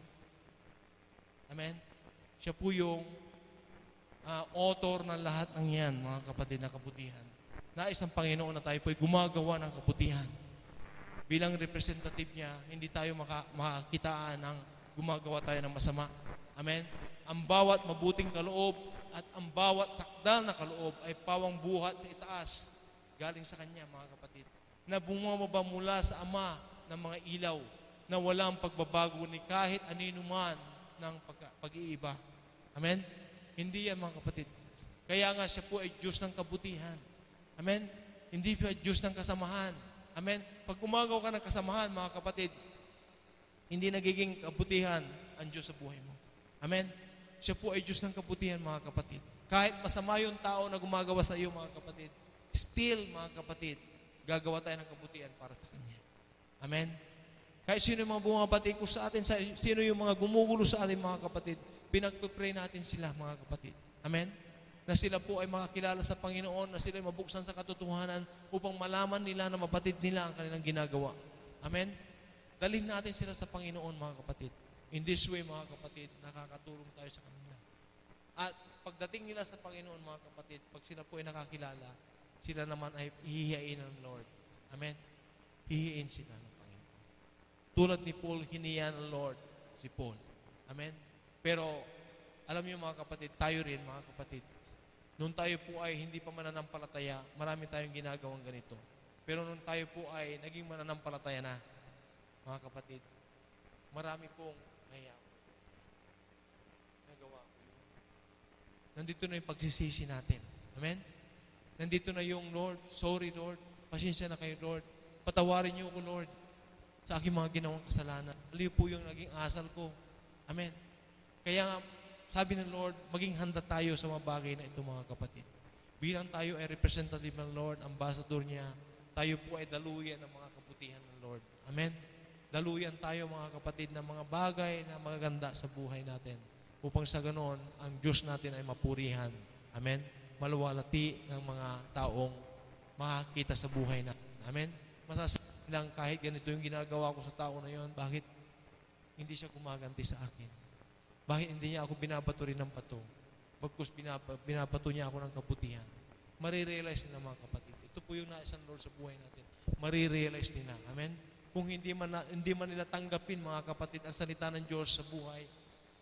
Amen? Siya po yung author ng lahat ng yan, mga kapatid, na kabutihan. Nais ng Panginoon na tayo po ay gumagawa ng kabutihan. Bilang representative niya, hindi tayo makakitaan ng gumagawa tayo ng masama. Amen? Ang bawat mabuting kaloob at ang bawat sakdal na kaloob ay pawang buhat sa itaas, galing sa Kanya, mga kapatid, na bumababa mula sa Ama ng mga ilaw, na walang pagbabago ni kahit anino man ng pag-iiba. Amen? Hindi yan, mga kapatid. Kaya nga siya po ay Diyos ng kabutihan. Amen? Hindi po ay Diyos ng kasamahan. Amen? Pag umagaw ka ng kasamahan, mga kapatid, hindi nagiging kabutihan ang Diyos sa buhay mo. Amen? Siya po ay Diyos ng kabutihan, mga kapatid. Kahit masama yung tao na gumagawa sa iyo, mga kapatid, still, mga kapatid, gagawa tayo ng kabutihan para sa Kanya. Amen? Kahit sino yung mga bumabati ko sa atin, sino yung mga gumugulo sa atin, mga kapatid, pinagpipray natin sila, mga kapatid. Amen? Na sila po ay makakilala sa Panginoon, na sila ay mabuksan sa katotohanan upang malaman nila na mabatid nila ang kanilang ginagawa. Amen? Dalhin natin sila sa Panginoon, mga kapatid. In this way, mga kapatid, nakakatulong tayo sa kanila. At pagdating nila sa Panginoon, mga kapatid, pag sila po ay nakakilala, sila naman ay hihiyain ng Lord. Amen? Hihiyain sila ng Panginoon. Tulad ni Paul, hiniyan ng Lord si Paul. Amen? Pero, alam niyo, mga kapatid, tayo rin, mga kapatid, nung tayo po ay hindi pa mananampalataya, marami tayong ginagawang ganito. Pero nung tayo po ay naging mananampalataya na, mga kapatid, marami pong nagawa. Nandito na yung pagsisisi natin. Amen? Nandito na yung Lord, sorry Lord, Pasensya na kayo, Lord. Patawarin niyo ako, Lord, sa aking mga ginawang kasalanan. Mali po yung naging asal ko. Amen. Kaya nga, sabi ng Lord, maging handa tayo sa mga bagay na ito, mga kapatid. Bilang tayo ay representative ng Lord, ambassador niya, tayo po ay daluyan ng mga kabutihan ng Lord. Amen. Daluyan tayo, mga kapatid, ng mga bagay na magaganda sa buhay natin. Upang sa ganoon, ang Diyos natin ay mapurihan. Amen. Maluwalati ng mga taong makakita sa buhay natin. Amen. Masasabi lang kahit ganito yung ginagawa ko sa tao na yon, bakit hindi siya gumaganti sa akin? Bakit hindi niya ako binabato rin ng bato? Bagkus binabato niya ako ng kabutihan. Marirealize nila, mga kapatid. Ito po yung nais ng Lord sa buhay natin. Marirealize nila. Amen? Kung hindi man nila tanggapin, mga kapatid, ang salita ng Diyos sa buhay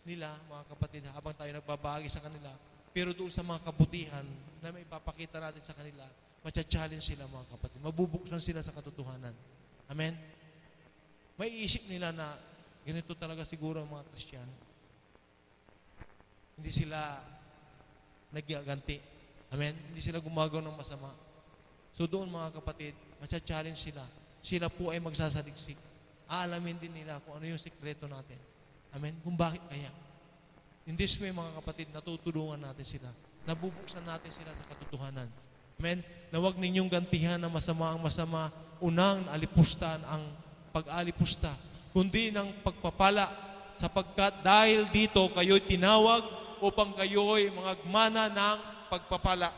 nila, mga kapatid, habang tayo nagbabahagi sa kanila, pero doon sa mga kabutihan na may ipapakita natin sa kanila, matcha-challenge sila, mga kapatid. Mabubuksan sila sa katotohanan. Amen? May isip nila na ganito talaga siguro ang mga Kristiyano. Hindi sila nagaganti. Amen? Hindi sila gumagawa ng masama. So doon, mga kapatid, matcha-challenge sila. Sila po ay magsasaliksik. Aalamin din nila kung ano yung sikreto natin. Amen? Kung bakit kaya. In this way, mga kapatid, natutulungan natin sila. Nabubuksan natin sila sa katotohanan. Amen? Na huwag ninyong gantihan ng masama ang masama, unang alipustan ang pag-alipusta, kundi ng pagpapala, sapagkat dahil dito kayo'y tinawag upang kayo'y mga gmana ng pagpapala.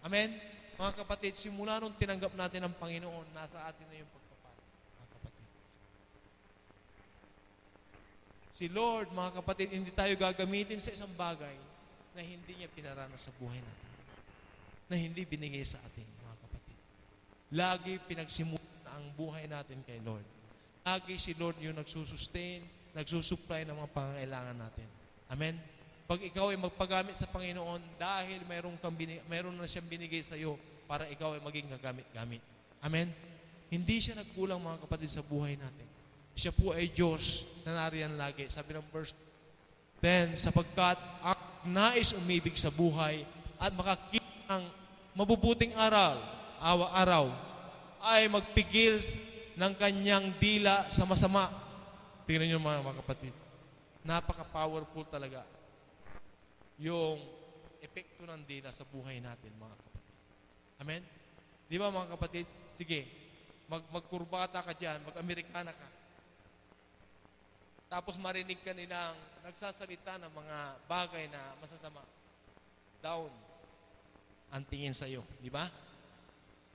Amen? Mga kapatid, simula nung tinanggap natin ang Panginoon, nasa atin na yung pagpapala. Mga kapatid. Si Lord, mga kapatid, hindi tayo gagamitin sa isang bagay na hindi niya pinaranas sa buhay natin. Na hindi binigay sa atin, mga kapatid. Lagi pinagsimulan ang buhay natin kay Lord. Lagi si Lord yung nagsusustain, nagsusupply ng mga pangangailangan natin. Amen? Pag ikaw ay magpagamit sa Panginoon dahil mayroon na siyang binigay sa iyo para ikaw ay maging gagamit-gamit. Amen? Hindi siya nagkulang, mga kapatid, sa buhay natin. Siya po ay Diyos na nariyan lagi. Sabi ng verse 10, sapagkat ang nais umibig sa buhay at makakita ng mabubuting araw ay magpigil ng kanyang dila sa masama. Tingnan niyo, mga kapatid. Napaka-powerful talaga yung epekto ng dila sa buhay natin, mga kapatid. Amen? Di ba, mga kapatid? Sige, magkurbata ka dyan, mag-Amerikana ka. Tapos marinig ka nilang nagsasalita ng mga bagay na masasama. Down ang tingin sa iyo. Di ba?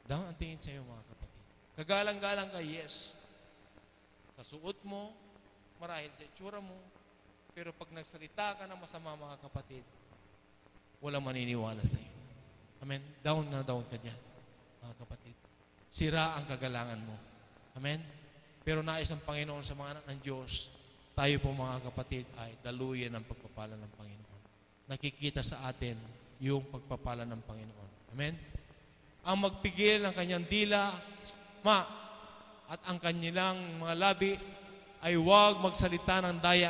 Down ang tingin sa iyo, mga kapatid. Kagalang-galang ka, yes. Sa suot mo, marahil sa itsura mo, pero pag nagsalita ka ng masama, mga kapatid, walang maniniwala sa iyo. Amen? Down na down ka dyan, mga kapatid. Sira ang kagalangan mo. Amen? Pero nais ng Panginoon sa mga anak ng Diyos, tayo po, mga kapatid, ay daluyan ng pagpapala ng Panginoon. Nakikita sa atin yung pagpapala ng Panginoon. Amen? Ang magpigil ng kanyang dila at ang kanilang mga labi ay huwag magsalita ng daya.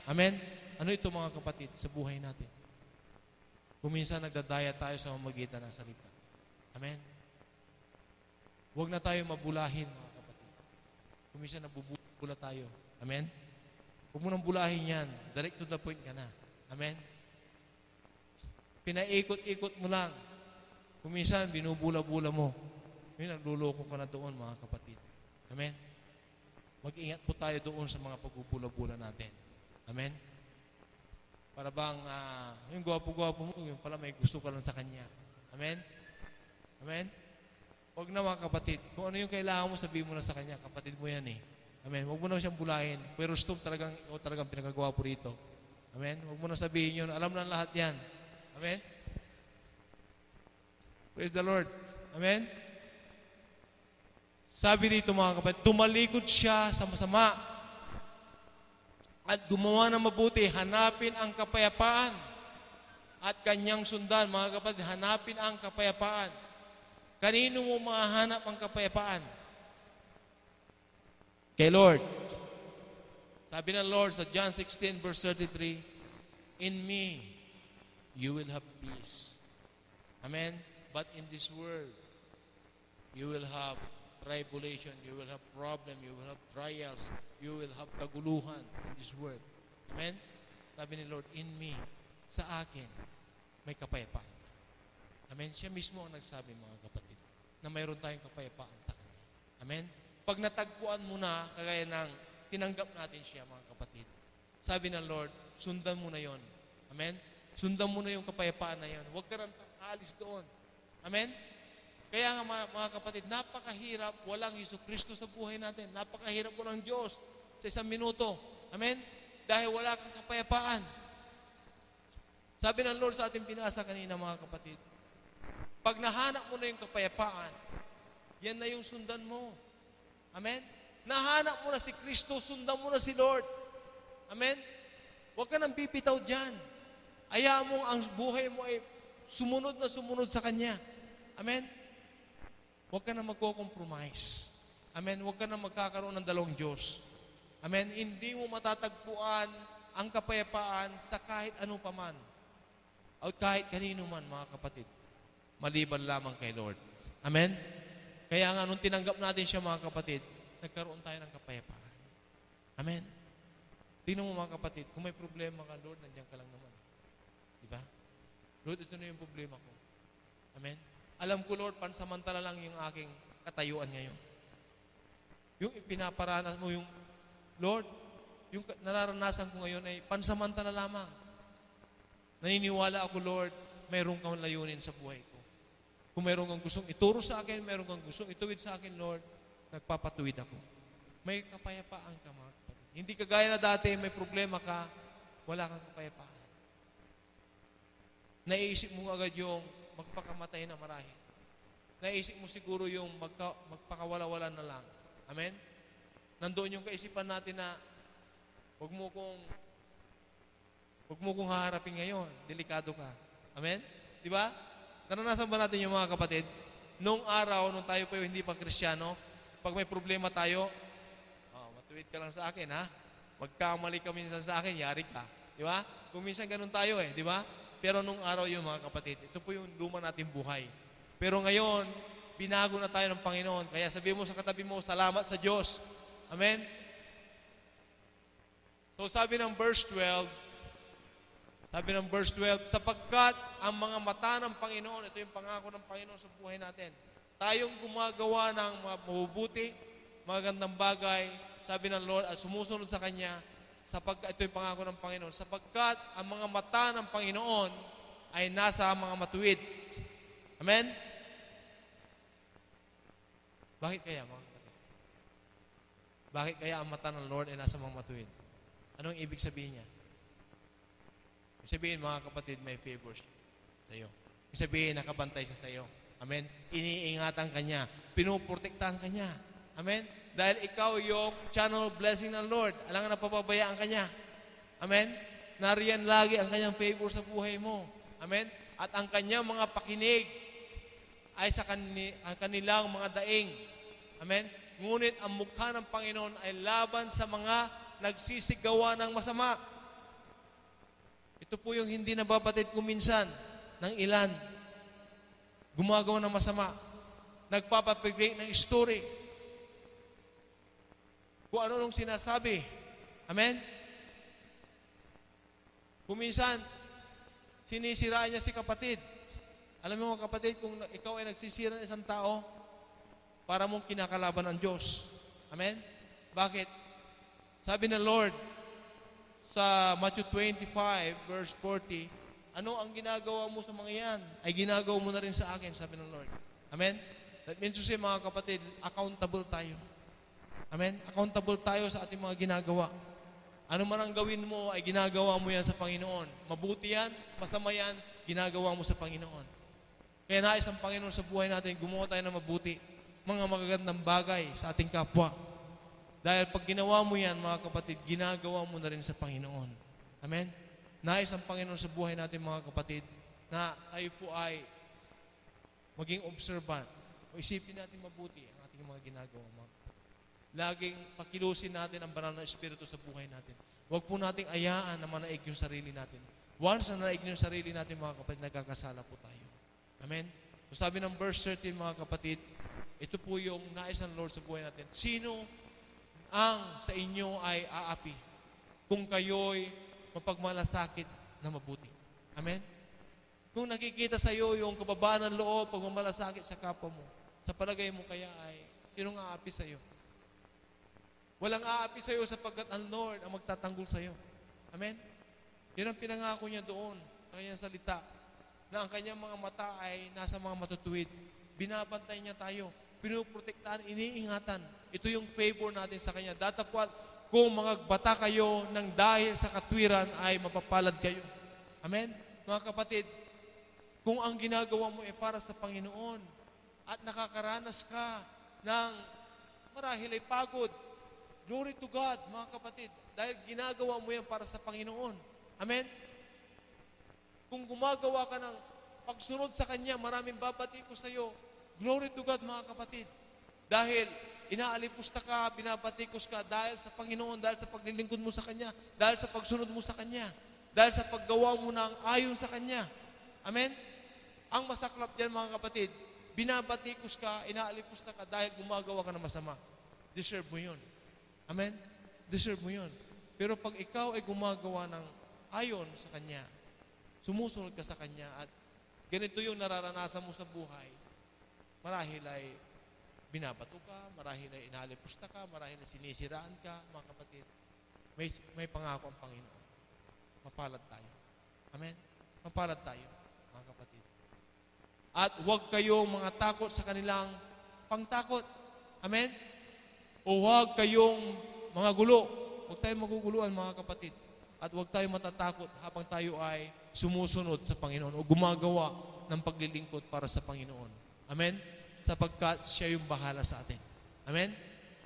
Amen? Ano ito, mga kapatid, sa buhay natin? Kung minsan nagdadaya tayo sa mamagitan ng salita. Amen? Huwag na tayo mabulahin, mga kapatid. Kung minsan nabubula tayo. Amen? Huwag mo nang bulahin yan. Direct to the point ka na. Amen? Pinaikot-ikot mo lang. Kung minsan, binubula-bula mo. May nagluloko ka na doon, mga kapatid. Amen? Mag-ingat po tayo doon sa mga pagbubula-bula natin. Amen? Para bang, yung gwapo-gwapo mo, yung pala may gusto ka lang sa kanya. Amen? Amen? Huwag na, mga kapatid. Kung ano yung kailangan mo, sabihin mo na sa kanya. Kapatid mo yan eh. Amen? Huwag mo na siyang bulahin. Pero stop talagang, ikaw talagang pinagagwapo rito. Amen? Huwag mo na sabihin yun. Alam na lahat yan. Amen? Praise the Lord. Amen? Sabi dito, mga kapatid, tumalikod siya sa masama at gumawa ng mabuti, hanapin ang kapayapaan at kanyang sundan. Mga kapatid, hanapin ang kapayapaan. Kanino mo mahanap ang kapayapaan? Kay Lord. Sabi ng Lord sa John 16 verse 33, in me, you will have peace. Amen? But in this world, You will have tribulation, you will have problem, you will have trials, you will have kaguluhan in this world. Amen? Sabi ni Lord, in me, sa akin, may kapayapaan. Amen? Siya mismo ang nagsabi, mga kapatid, na mayroon tayong kapayapaan sa Kanya. Amen? Pag natagpuan mo na, kagaya ng tinanggap natin siya, mga kapatid, sabi ng Lord, sundan mo na yon. Amen? Sundan mo na yung kapayapaan na yon. Huwag ka nang alis doon. Amen? Kaya nga mga kapatid, napakahirap walang Yesu Kristo sa buhay natin. Napakahirap walang Diyos sa isang minuto. Amen? Dahil wala kang kapayapaan. Sabi ng Lord sa ating binasa kanina, mga kapatid, pag nahanap mo na yung kapayapaan, yan na yung sundan mo. Amen? Nahanap mo na si Kristo, sundan mo na si Lord. Amen? Huwag ka nang bibitaw dyan. Hayaan mo ang buhay mo ay sumunod na sumunod sa Kanya. Amen? Huwag ka na magko-compromise. Amen? Huwag ka na magkakaroon ng dalawang Diyos. Amen? Hindi mo matatagpuan ang kapayapaan sa kahit ano paman. O kahit kanino man, mga kapatid. Maliban lamang kay Lord. Amen? Kaya nga, nung tinanggap natin siya, mga kapatid, nagkaroon tayo ng kapayapaan. Amen? Tingnan mo, mga kapatid, kung may problema ka, Lord, nandiyan ka lang naman. Diba? Lord, ito na yung problema ko. Amen? Alam ko, Lord, pansamantala lang yung aking katayuan ngayon. Yung pinaparanas mo, yung Lord, yung nararanasan ko ngayon ay pansamantala lamang. Naniniwala ako, Lord, mayroon kang layunin sa buhay ko. Kung mayroon kang gustong ituro sa akin, mayroon kang gustong ituwid sa akin, Lord, nagpapatuwid ako. May kapayapaan ka, mga kapatid. Hindi kagaya na dati, may problema ka, wala kang kapayapaan. Naiisip mo agad yung magpakamatay na marahil. Naisip mo siguro yung magpakawala-wala na lang. Amen? Nandoon yung kaisipan natin na huwag mo kong haharapin ngayon. Delikado ka. Amen? Di ba? Naranasan ba natin yung mga kapatid? Nung araw, nung tayo pa hindi pa Kristiyano, pag may problema tayo, matuwid ka lang sa akin, ha? Magkamali ka minsan sa akin, yari ka. Di ba? Kung minsan ganun tayo di ba? Pero nung araw yung mga kapatid, ito po yung luma nating buhay. Pero ngayon, binago na tayo ng Panginoon. Kaya sabihin mo sa katabi mo, salamat sa Diyos. Amen? So sabi ng verse 12, sapagkat ang mga mata ng Panginoon, ito yung pangako ng Panginoon sa buhay natin. Tayong gumagawa ng mga mabubuti, magandang bagay, sabi ng Lord, at sumusunod sa Kanya, sapagkat ito yung pangako ng Panginoon, sapagkat ang mga mata ng Panginoon ay nasa mga matuwid. Amen? Bakit kaya, mga kapatid? Bakit kaya ang mata ng Lord ay nasa mga matuwid? Anong ibig sabihin niya? Ibig sabihin, mga kapatid, may favors sa iyo. Ibig sabihin, nakabantay siya sa iyo. Amen? Iniingatan ka niya. Pinuprotektahan ka niya. Amen? Dahil ikaw yung channel blessing ng Lord. Alam nga napapabayaan ka niya. Amen? Nariyan lagi ang kanyang favor sa buhay mo. Amen? At ang kanyang mga pakinig ay sa kanilang mga daing. Amen? Ngunit ang mukha ng Panginoon ay laban sa mga nagsisigawa ng masama. Ito po yung hindi nababatid ko minsan ng ilan. Gumagawa ng masama. Nagpapapigay ng story. Kung ano nung sinasabi. Amen? Kung minsan, sinisiraan niya si kapatid. Alam mo mga kapatid, kung ikaw ay nagsisira ng isang tao, para mong kinakalaban ang Diyos. Amen? Bakit? Sabi ng Lord sa Matthew 25, verse 40, ano ang ginagawa mo sa mga yan? Ay ginagawa mo na rin sa akin, sabi ng Lord. Amen? That means to say, mga kapatid, accountable tayo. Amen? Accountable tayo sa ating mga ginagawa. Ano man ang gawin mo, ay ginagawa mo yan sa Panginoon. Mabuti yan, masama yan, ginagawa mo sa Panginoon. Kaya nais ang Panginoon sa buhay natin, gumawa tayo ng mabuti, mga magagandang bagay sa ating kapwa. Dahil pag ginawa mo yan, mga kapatid, ginagawa mo na rin sa Panginoon. Amen? Nais ang Panginoon sa buhay natin, mga kapatid, na tayo po ay maging observant. O isipin natin mabuti ang ating mga ginagawa, mga kapatid. Laging pakilusin natin ang banal na Espiritu sa buhay natin. Huwag po nating ayaan na manaig yung sarili natin. Once na naig yung sarili natin, mga kapatid, nagkakasala po tayo. Amen? So sabi ng verse 13, mga kapatid, Ito po yung nais ng Lord sa buhay natin. Sino ang sa inyo ay aapi kung kayo'y mapagmalasakit na mabuti? Amen? Kung nakikita sa iyo yung kababaan ng loob, pagmamalasakit sa kapwa mo, sa palagay mo kaya ay, sinong aapi sa iyo? Walang aapi sa iyo sapagkat ang Lord ang magtatanggol sa iyo. Amen? Yan ang pinangako niya doon sa kanyang salita, na ang kanyang mga mata ay nasa mga matutuwid. Binabantay niya tayo. Pinuprotektahan, iniingatan. Ito yung favor natin sa kanya. Datapwat, kung mga bata kayo ng dahil sa katwiran ay mapapalad kayo. Amen? Mga kapatid, kung ang ginagawa mo ay para sa Panginoon at nakakaranas ka ng marahil ay pagod, glory to God, mga kapatid, dahil ginagawa mo yan para sa Panginoon. Amen? Kung gumagawa ka ng pagsunod sa Kanya, maraming babati ko sa iyo. Glory to God, mga kapatid. Dahil inaalipusta ka, binabatikos ka dahil sa Panginoon, dahil sa paglilingkod mo sa Kanya, dahil sa pagsunod mo sa Kanya, dahil sa paggawa mo ng ayon sa Kanya. Amen? Ang masaklap diyan, mga kapatid, binabatikos ka, inaalipusta ka dahil gumagawa ka ng masama. Deserve mo yun. Amen? Deserve mo yun. Pero pag ikaw ay gumagawa ng ayon sa Kanya, sumusunod ka sa Kanya at ganito yung nararanasan mo sa buhay, marahil ay binabato ka, marahil ay inalipusta ka, marahil ay sinisiraan ka, mga kapatid, may pangako ang Panginoon. Mapalad tayo. Amen? Mapalad tayo, mga kapatid. At huwag kayong mga takot sa kanilang pangtakot. Amen? O huwag kayong mga gulo. Huwag tayong maguguluhan, mga kapatid. At huwag tayong matatakot habang tayo ay sumusunod sa Panginoon o gumagawa ng paglilingkod para sa Panginoon. Amen? Sapagkat siya yung bahala sa atin. Amen?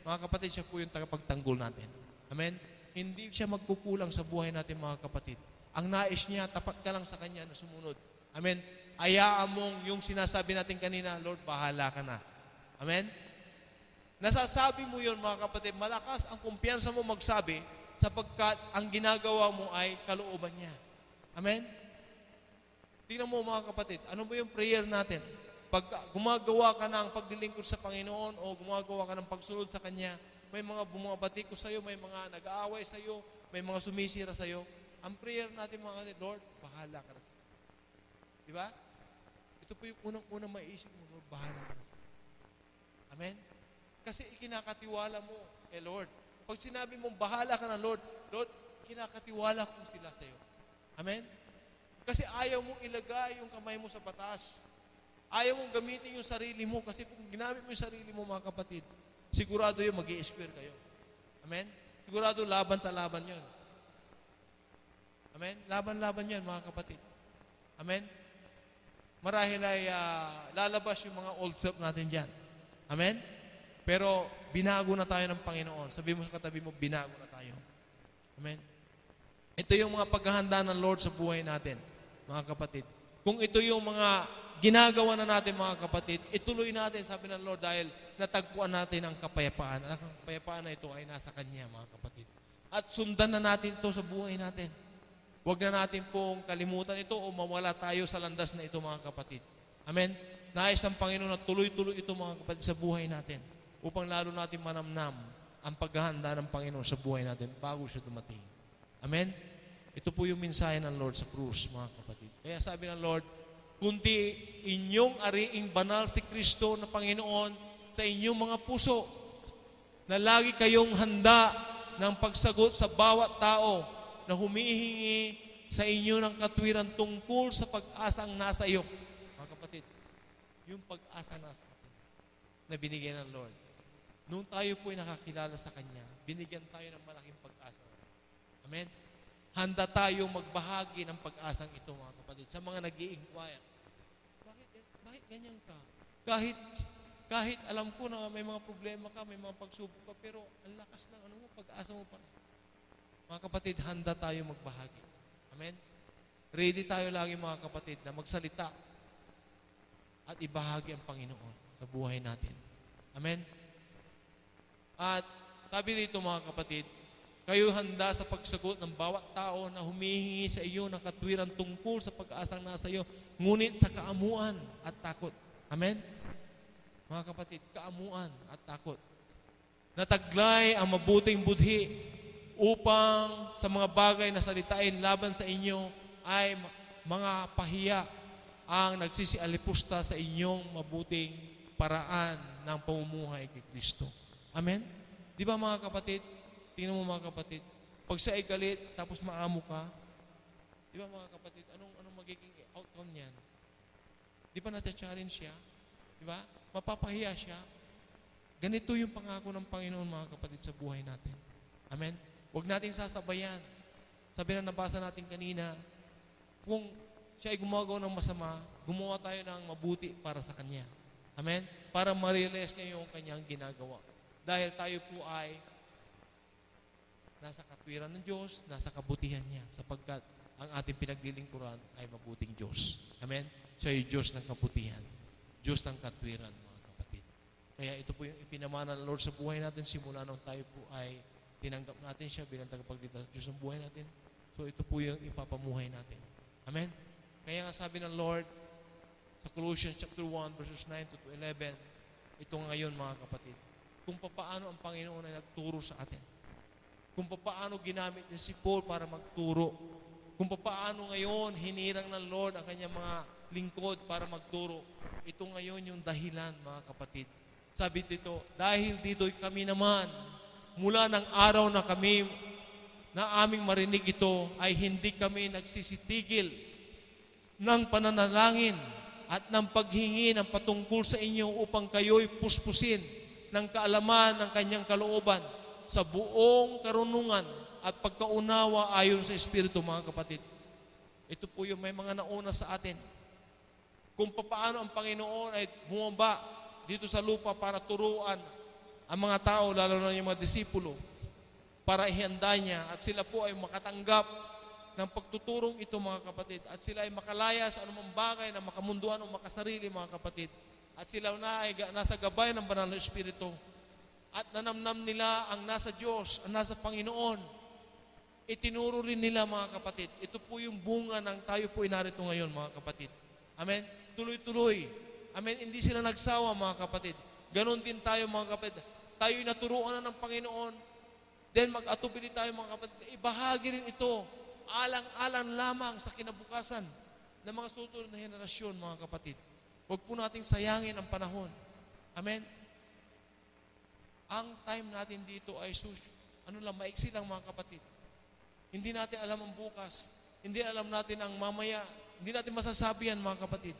Mga kapatid, siya po yung tagapagtanggol natin. Amen? Hindi siya magkukulang sa buhay natin, mga kapatid. Ang nais niya, tapat ka lang sa Kanya na sumunod. Amen? Hayaan mong yung sinasabi natin kanina, Lord, bahala ka na. Amen? Nasasabi mo yun, mga kapatid, malakas ang kumpiyansa mo magsabi sapagkat ang ginagawa mo ay kalooban niya. Amen? Tingnan mo, mga kapatid, ano ba yung prayer natin? Pag gumagawa ka ng paglilingkod sa Panginoon o gumagawa ka ng pagsunod sa Kanya, may mga bumabati ko sa iyo, may mga nag-aaway sa iyo, may mga sumisira sa iyo. Ang prayer natin, mga kapatid, Lord, bahala ka na sa akin. Diba? Ito po yung unang-unang maiisip mo, Lord, bahala ka na sa akin. Amen? Kasi ikinakatiwala mo kay Lord. Pag sinabi mong bahala ka na, Lord, kinakatiwala ko sila sa iyo. Amen? Kasi ayaw mong ilagay yung kamay mo sa batas. Ayaw mong gamitin yung sarili mo kasi kung ginamit mo yung sarili mo, mga kapatid, sigurado yun, mag-i-square kayo. Amen? Sigurado laban-talaban yun. Amen? Laban-laban yan, mga kapatid. Amen? Marahil ay lalabas yung mga old self natin dyan. Amen? Pero binago na tayo ng Panginoon. Sabi mo sa katabi mo, binago na tayo. Amen? Ito yung mga paghahanda ng Lord sa buhay natin, mga kapatid. Kung ito yung mga ginagawa na natin, mga kapatid, ituloy natin, sabi ng Lord, dahil natagpuan natin ang kapayapaan. At ang kapayapaan na ito ay nasa Kanya, mga kapatid. At sundan na natin ito sa buhay natin. Huwag na natin pong kalimutan ito o mawala tayo sa landas na ito, mga kapatid. Amen? Nais ng Panginoon na tuloy-tuloy ito, mga kapatid, sa buhay natin upang lalo natin manamnam ang paghahanda ng Panginoon sa buhay natin bago siya dumating. Amen? Ito po yung mensahe ng Lord sa krus, mga kapatid. Kaya sabi ng Lord, kundi inyong ariing banal si Kristo na Panginoon sa inyong mga puso, na lagi kayong handa ng pagsagot sa bawat tao na humihingi sa inyo ng katwiran tungkol sa pag-asang nasa iyo. Mga kapatid, yung pag-asa nasa atin na binigyan ng Lord. Nung tayo po'y nakakilala sa Kanya, binigyan tayo ng malaking pag-asa. Amen? Handa tayo magbahagi ng pag-asang ito, mga kapatid, sa mga nag-i-inquire. Bakit ganyan ka? Kahit alam ko na may mga problema ka, may mga pagsubok ka, pero ang lakas ng pag-asa mo pa rin. Mga kapatid, handa tayo magbahagi. Amen? Ready tayo lagi, mga kapatid, na magsalita at ibahagi ang Panginoon sa buhay natin. Amen? At sabi dito, mga kapatid, kayo handa sa pagsagot ng bawat tao na humihingi sa iyo ng katwiran tungkol sa pag-asang nasa iyo, ngunit sa kaamuan at takot. Amen? mga kapatid, kaamuan at takot. Nataglay ang mabuting budhi upang sa mga bagay na salitain laban sa inyo ay mga pahiya ang nagsisialipusta sa inyong mabuting paraan ng pamumuhay kay Kristo. Amen? Di ba mga kapatid? Tingnan mo mga kapatid, pag siya ay galit, tapos maamo ka, di ba mga kapatid, anong magiging outcome niyan? Di ba nasa-challenge siya? Di ba? Mapapahiya siya. Ganito yung pangako ng Panginoon mga kapatid sa buhay natin. Amen? Huwag nating sasabayan. Sabi na nabasa natin kanina, kung siya ay gumagawa ng masama, gumawa tayo ng mabuti para sa Kanya. Amen? Para ma-realize niya yung Kanyang ginagawa. Dahil tayo po ay nasa katwiran ng Diyos, nasa kabutihan niya, sapagkat ang ating pinaglilingkuran ay mabuting Diyos. Amen? Siya ay Diyos ng kabutihan. Diyos ng katwiran, mga kapatid. Kaya ito po yung ipinamana ng Lord sa buhay natin simula nung tayo po ay tinanggap natin siya bilang tagapagligtas sa Diyos ng buhay natin. So ito po yung ipapamuhay natin. Amen? Kaya nga sabi ng Lord sa Colossians chapter 1 verses 9 to 11, ito ngayon mga kapatid, kung paano ang Panginoon ay nagturo sa atin. Kung paano ginamit ni si Paul para magturo. Kung paano ngayon hinirang ng Lord ang kanyang mga lingkod para magturo. Ito ngayon yung dahilan mga kapatid. Sabi dito, dahil dito kami naman, mula ng araw na kami na aming marinig ito, ay hindi kami nagsisitigil ng pananalangin at ng paghingi ng patungkol sa inyo upang kayo'y puspusin ng kaalaman ng kanyang kalooban sa buong karunungan at pagkaunawa ayon sa Espiritu, mga kapatid. Ito po yung may mga nauna sa atin. Kung paano ang Panginoon ay bumaba dito sa lupa para turuan ang mga tao, lalo na yung mga disipulo, para ihanda niya at sila po ay makatanggap ng pagtuturong ito, mga kapatid, at sila ay makalaya sa anumang bagay na makamunduan o makasarili, mga kapatid, at sila na ay nasa gabay ng banal na Espiritu at nanamnam nila ang nasa Diyos, ang nasa Panginoon. Itinuro rin nila, mga kapatid. Ito po yung bunga ng tayo po inarito ngayon, mga kapatid. Amen? Tuloy-tuloy. Amen? Hindi sila nagsawa, mga kapatid. Ganon din tayo, mga kapatid. Tayo'y naturuan na ng Panginoon. Then mag-atubili tayo, mga kapatid. Ibahagi rin ito. Alang-alang lamang sa kinabukasan ng mga susunod na henerasyon, mga kapatid. Huwag po nating sayangin ang panahon. Amen? Ang time natin dito ay maiksi lang, mga kapatid. Hindi natin alam ang bukas. Hindi alam natin ang mamaya. Hindi natin masasabi yan, mga kapatid.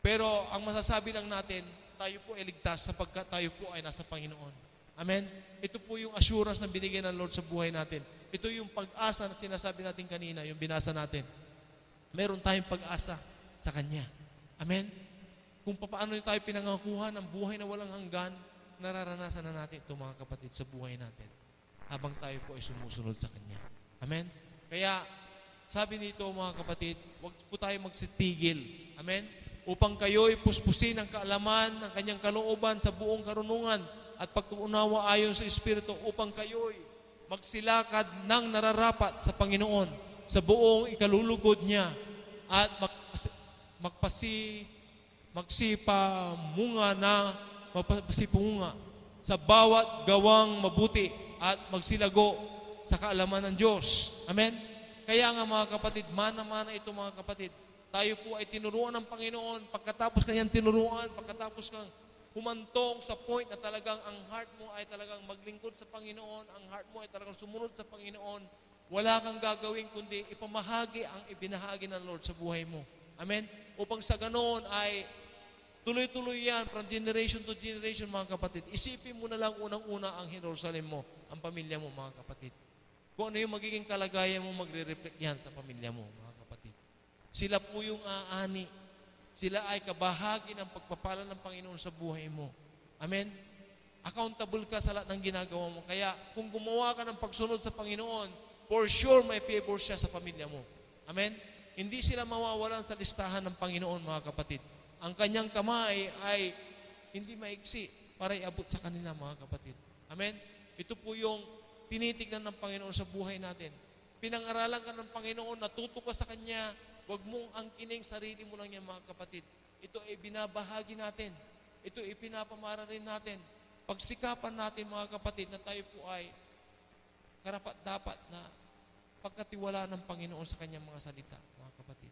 Pero ang masasabi lang natin, tayo po ay ligtas sapagkat tayo po ay nasa Panginoon. Amen? Ito po yung assurance na binigyan ng Lord sa buhay natin. Ito yung pag-asa na sinasabi natin kanina, yung binasa natin. Meron tayong pag-asa sa Kanya. Amen? Kung paano tayo pinangakuha ng buhay na walang hanggan, nararanasan na natin ito, mga kapatid, sa buhay natin habang tayo po ay sumusunod sa Kanya. Amen? Kaya, sabi nito, mga kapatid, huwag po tayo magsitigil. Amen? Upang kayo'y puspusin ang kaalaman ng Kanyang kalooban sa buong karunungan at pagkuunawa ayon sa Espiritu, upang kayo'y magsilakad ng nararapat sa Panginoon sa buong ikalulugod niya at magsipamunga sa bawat gawang mabuti at magsilago sa kaalaman ng Diyos. Amen? Kaya nga, mga kapatid, mana-mana ito, mga kapatid. Tayo po ay tinuruan ng Panginoon. Pagkatapos kanyang tinuruan, pagkatapos kang humantong sa point na talagang ang heart mo ay talagang maglingkod sa Panginoon, ang heart mo ay talagang sumunod sa Panginoon, wala kang gagawin kundi ipamahagi ang ibinahagi ng Lord sa buhay mo. Amen? Upang sa ganoon ay tuloy-tuloy yan from generation to generation, mga kapatid. Isipin mo na lang unang-una ang Jerusalem mo, ang pamilya mo, mga kapatid. Kung ano yung magiging kalagayan mo, magre-reflect yan sa pamilya mo, mga kapatid. Sila po yung aani. Sila ay kabahagi ng pagpapala ng Panginoon sa buhay mo. Amen? Accountable ka sa lahat ng ginagawa mo. Kaya kung gumawa ka ng pagsunod sa Panginoon, for sure may favor siya sa pamilya mo. Amen? Hindi sila mawawalan sa listahan ng Panginoon, mga kapatid. Ang kanyang kamay ay hindi maiksi para iabot sa kanila, mga kapatid. Amen? Ito po yung tinitignan ng Panginoon sa buhay natin. Pinangaralan ka ng Panginoon, natuto ka sa Kanya, huwag mong angkining sarili mo lang yan, mga kapatid. Ito ay binabahagi natin. ito ipinapamana rin natin. Pagsikapan natin mga kapatid na tayo po ay karapat-dapat na pagkatiwala ng Panginoon sa kanyang mga salita, mga kapatid.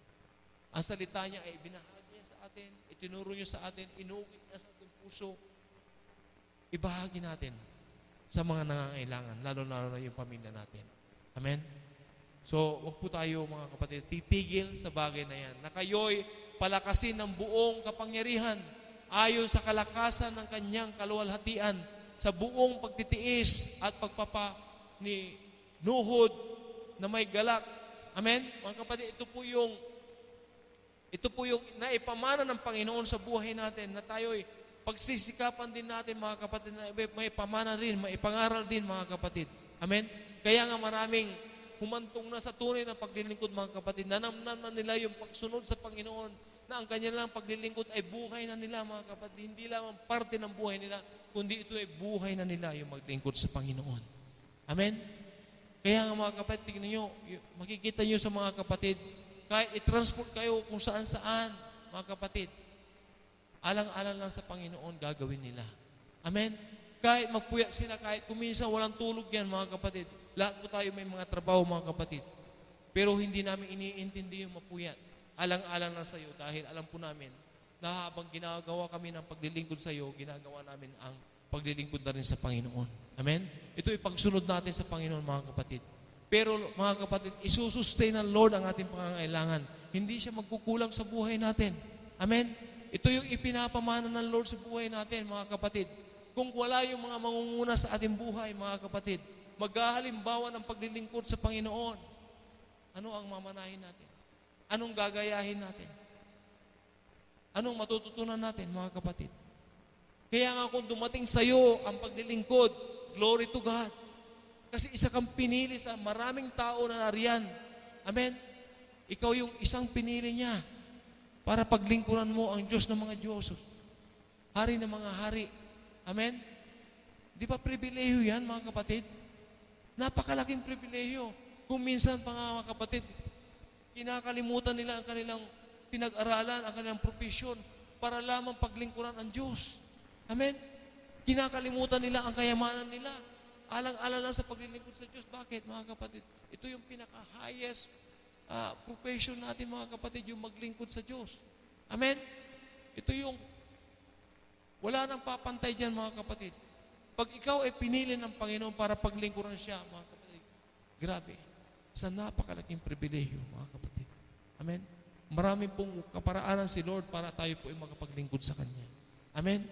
Ang salita niya ay binahagi niya sa atin, itinuro niya sa atin, inuugit niya sa ating puso. Ibahagi natin sa mga nangangailangan, lalo-lalo na yung pamilya natin. Amen? So, wag po tayo mga kapatid, titigil sa bagay na yan, na kayo'y palakasin ng buong kapangyarihan ayon sa kalakasan ng kanyang kaluwalhatian sa buong pagtitiis at pagpapa ni nuhod na may galak. Amen? Mga kapatid, ito po yung naipamana ng Panginoon sa buhay natin na tayo'y pagsisikapan din natin mga kapatid na may pamana rin, may pangaral din mga kapatid. Amen? Kaya nga maraming humantong na sa tunay na paglilingkod mga kapatid. Nanamnan na nila yung pagsunod sa Panginoon na ang kanilang paglilingkod ay buhay na nila mga kapatid. Hindi lamang parte ng buhay nila, kundi ito ay buhay na nila yung maglingkod sa Panginoon. Amen? Kaya nga mga kapatid, tingnan nyo, makikita nyo sa mga kapatid, kahit i-transport kayo kung saan-saan, mga kapatid, alang-alang lang sa Panginoon gagawin nila. Amen? Kahit magpuyat sila, kahit kuminsan walang tulog yan, mga kapatid. Lahat po tayo may mga trabaho, mga kapatid. Pero hindi namin iniintindi yung mapuyat. Alang-alang lang sa iyo dahil alam po namin na habang ginagawa kami ng paglilingkod sa iyo, ginagawa namin ang paglilingkod na rin sa Panginoon. Amen? Ito ay pagsunod natin sa Panginoon, mga kapatid. Pero mga kapatid, isusustain ng Lord ang ating pangangailangan. Hindi siya magkukulang sa buhay natin. Amen? Ito yung ipinapamana ng Lord sa buhay natin, mga kapatid. Kung wala yung mga mangunguna sa ating buhay, mga kapatid, maghahalimbawa ng paglilingkod sa Panginoon. Ano ang mamanahin natin? Anong gagayahin natin? Anong matututunan natin, mga kapatid? Kaya nga kung dumating sa iyo ang paglilingkod, glory to God. Kasi isa kang pinili sa maraming tao na nariyan. Amen? Ikaw yung isang pinili niya para paglingkuran mo ang Diyos ng mga Diyos. Hari ng mga hari. Amen? Di ba pribilehiyo yan, mga kapatid? Napakalaking pribilehiyo. Kung minsan pa nga, mga kapatid, kinakalimutan nila ang kanilang pinag-aralan, ang kanilang profesyon para lamang paglingkuran ang Diyos. Amen? Kinakalimutan nila ang kayamanan nila. Alang-alang lang sa paglilingkod sa Diyos. Bakit, mga kapatid? Ito yung pinaka-highest profession natin, mga kapatid, yung maglingkod sa Diyos. Amen? Ito yung wala nang papantay dyan, mga kapatid. Pag ikaw ay pinili ng Panginoon para paglingkuran siya, mga kapatid, grabe. Sa napakalaking pribilehyo, mga kapatid. Amen? Marami pong kaparaanan si Lord para tayo po ay makapaglingkod sa Kanya. Amen?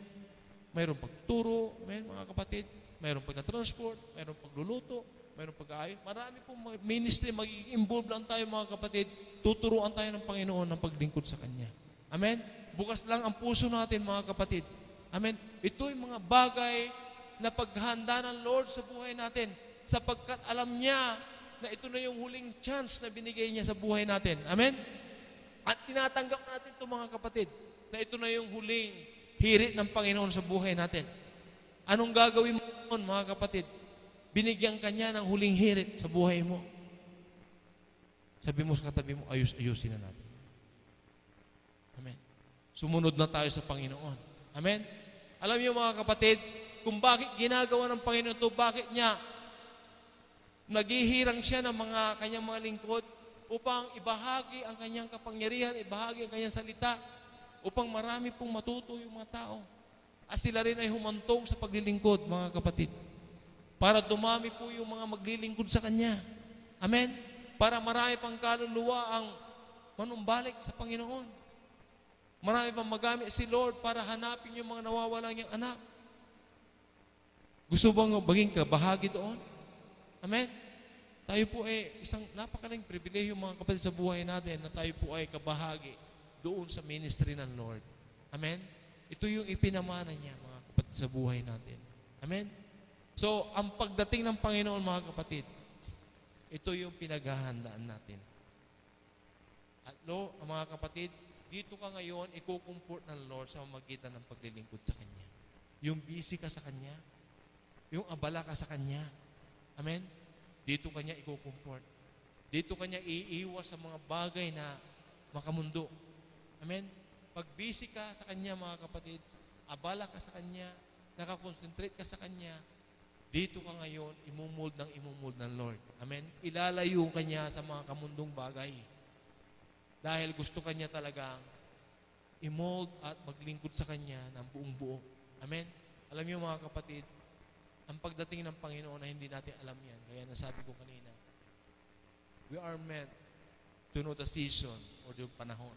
Mayroong pagturo, amen, mga kapatid. Mayroong pagta-transport, mayroong pagluluto, mayroong pag-aayos. Marami pong ministry, magiging-involve lang tayo, mga kapatid. Tuturuan tayo ng Panginoon ng paglingkod sa Kanya. Amen? Bukas lang ang puso natin, mga kapatid. Amen? Ito'y mga bagay na paghanda ng Lord sa buhay natin sapagkat alam niya na ito na yung huling chance na binigay niya sa buhay natin. Amen? At tinatanggap natin ito, mga kapatid, na ito na yung huling hirit ng Panginoon sa buhay natin. Anong gagawin mo noon, mga kapatid? Binigyan ka niya ng huling hirit sa buhay mo. Sabi mo sa katabi mo, ayusin na natin. Amen. Sumunod na tayo sa Panginoon. Amen? Alam niyo, mga kapatid, kung bakit ginagawa ng Panginoon ito, bakit niya naghihirang siya ng kanyang mga lingkod upang ibahagi ang kanyang kapangyarihan, ibahagi ang kanyang salita, upang marami pong matuto yung mga tao. At sila rin ay humantong sa paglilingkod, mga kapatid. Para dumami po yung mga maglilingkod sa Kanya. Amen? Para marami pang kaluluwa ang manumbalik sa Panginoon. Marami pang magamit si Lord para hanapin yung mga nawawalang niyang anak. Gusto bang maging kabahagi doon? Amen? Tayo po ay isang napakaling pribilehiyo, mga kapatid, sa buhay natin na tayo po ay kabahagi doon sa ministry ng Lord. Amen? Ito yung ipinamana niya, mga kapatid, sa buhay natin. Amen? So, ang pagdating ng Panginoon, mga kapatid, ito yung pinaghahandaan natin. At mga kapatid, dito ka ngayon, ikukumport ng Lord sa magitan ng paglilingkod sa Kanya. Yung busy ka sa Kanya, yung abala ka sa Kanya. Amen? Dito Kanya ikukumport. Dito Kanya iiwas sa mga bagay na makamundo. Amen? Pag busy ka sa Kanya, mga kapatid, abala ka sa Kanya, nakakonsentrate ka sa Kanya, dito ka ngayon, imumuld ng Lord. Amen? Ilalayo ka niya sa mga kamundong bagay. Dahil gusto ka niya talagang imold at maglingkod sa Kanya ng buong buo. Amen? Alam niyo mga kapatid, ang pagdating ng Panginoon na hindi natin alam yan. Kaya nasabi ko kanina, we are meant to know the season or yung panahon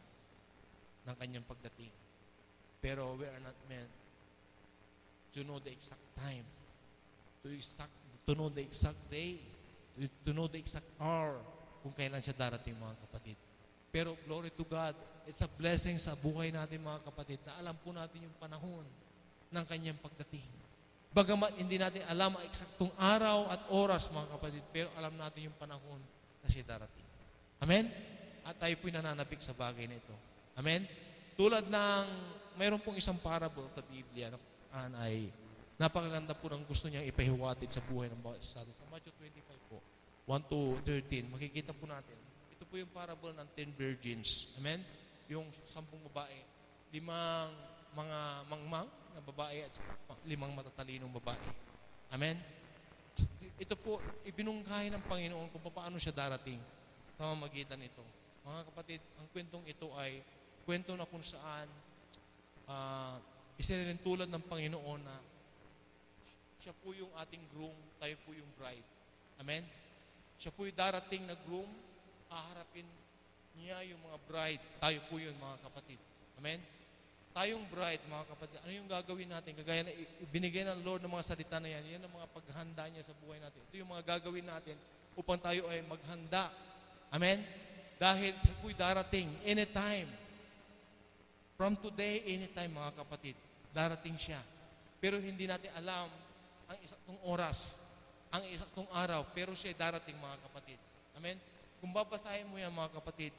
ng Kanyang pagdating. Pero we are not meant to know the exact time, to know the exact day, to know the exact hour kung kailan siya darating, mga kapatid. Pero glory to God, it's a blessing sa buhay natin, mga kapatid, na alam po natin yung panahon ng Kanyang pagdating. Bagamat hindi natin alam ang eksaktong araw at oras, mga kapatid, pero alam natin yung panahon na siya darating. Amen? At tayo po'y nananapik sa bagay na ito. Amen? Tulad ng, mayroon pong isang parable sa Biblia na ay napakaganda po ng gusto niyang ipahiwatig sa buhay ng bawat isa. Sa Matthew 25 po, 1 to 13, makikita po natin. Ito po yung parable ng 10 virgins. Amen? Yung 10 babae. 5 mga mangmang na babae at 5 matatalinong babae. Amen? Ito po, ibinungkahi ng Panginoon kung paano siya darating sa mamagitan nito. Mga kapatid, ang kwentong ito ay kwento na kung saan isa rin tulad ng Panginoon na siya po yung ating groom, tayo po yung bride. Amen? Siya po yung darating na groom, haharapin niya yung mga bride. Tayo po yun, mga kapatid. Amen? Tayong bride, mga kapatid, ano yung gagawin natin? Kagaya na ibinigay ng Lord ng mga salita na yan, yan ang mga paghanda niya sa buhay natin. Ito yung mga gagawin natin upang tayo ay maghanda. Amen? Dahil siya po'y darating anytime. From today, anytime, mga kapatid, darating siya. Pero hindi natin alam ang isaktong oras, ang isaktong araw, pero siya darating, mga kapatid. Amen? Kung babasahin mo yan, mga kapatid,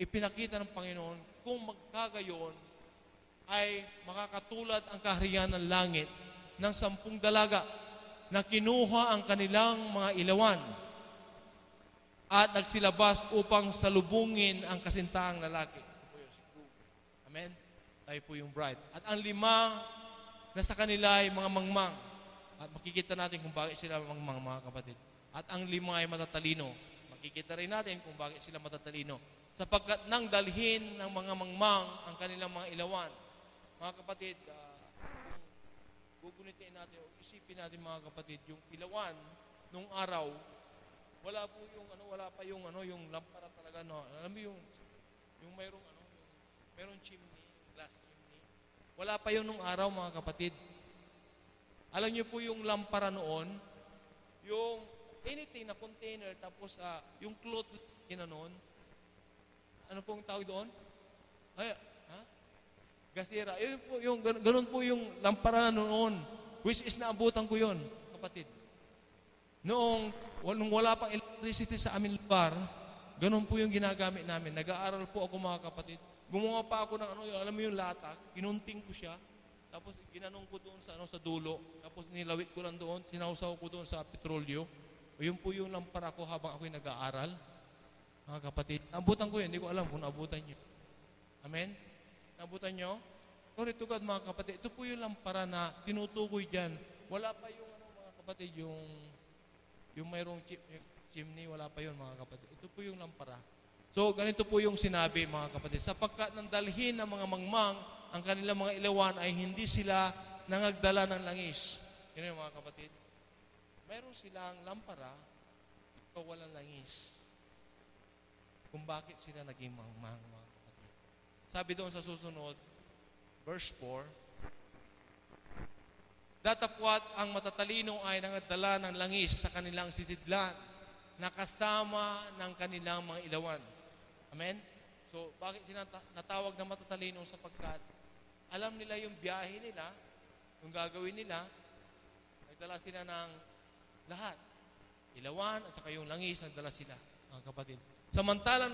ipinakita ng Panginoon kung magkagayon ay makakatulad ang kaharian ng langit ng 10 dalaga na kinuha ang kanilang mga ilawan at nagsilabas upang salubungin ang kasintahang lalaki. Ito po yung si groom. Amen? Tayo po yung bride. At ang 5 na sa kanila ay mga mangmang. At makikita natin kung bakit sila mangmang, mga kapatid. At ang 5 ay matatalino. Makikita rin natin kung bakit sila matatalino. Sapagkat nang dalhin ng mga mangmang ang kanilang mga ilawan. Mga kapatid, gugunitin natin o isipin natin, mga kapatid, yung ilawan nung araw, wala pa yung lampara talaga, no. Alam mo yung mayroong chimney, glass chimney. Wala pa yun nung araw, mga kapatid. Alam niyo po yung lampara noon, yung anything na container, tapos yung cloth na noon, ano pong tawag doon? Gasira. Ganun po yung lampara na noon, which is naabutan ko yun, kapatid. Nung wala pang electricity sa aming lugar, ganun po yung ginagamit namin. Nag-aaral po ako, mga kapatid. Gumawa pa ako ng alam mo yung lata, kinunting ko siya, tapos ginanong ko doon sa dulo, tapos nilawit ko lang doon, sinausaw ko doon sa petrolyo. Yun po yung lampara ko habang ako'y nag-aaral. Mga kapatid, naabutan ko yun, hindi ko alam kung naabutan nyo. Amen? Naabutan nyo? Glory to God, mga kapatid. Ito po yung lampara na tinutukoy dyan. Wala pa yung, mga kapatid, yung mayroong chimney, wala pa yun, mga kapatid. Ito po yung lampara. So, ganito po yung sinabi, mga kapatid. Sapagkat nang dalhin ng mga mangmang ang kanilang mga ilawan ay hindi sila nangagdala ng langis. Yan yung mga kapatid. Mayroon silang lampara, pero walang langis. Kung bakit sila naging mangmang, mga kapatid. Sabi doon sa susunod, verse 4, datapwat ang matatalino ay nangadala ng langis sa kanilang sitidlan na kasama ng kanilang mga ilawan. Amen? So, bakit sila natawag na matatalino? Sapagkat alam nila yung biyahe nila, yung gagawin nila, nagdala sila ng lahat. Ilawan at saka yung langis, nagdala sila, mga kapatid. Samantalang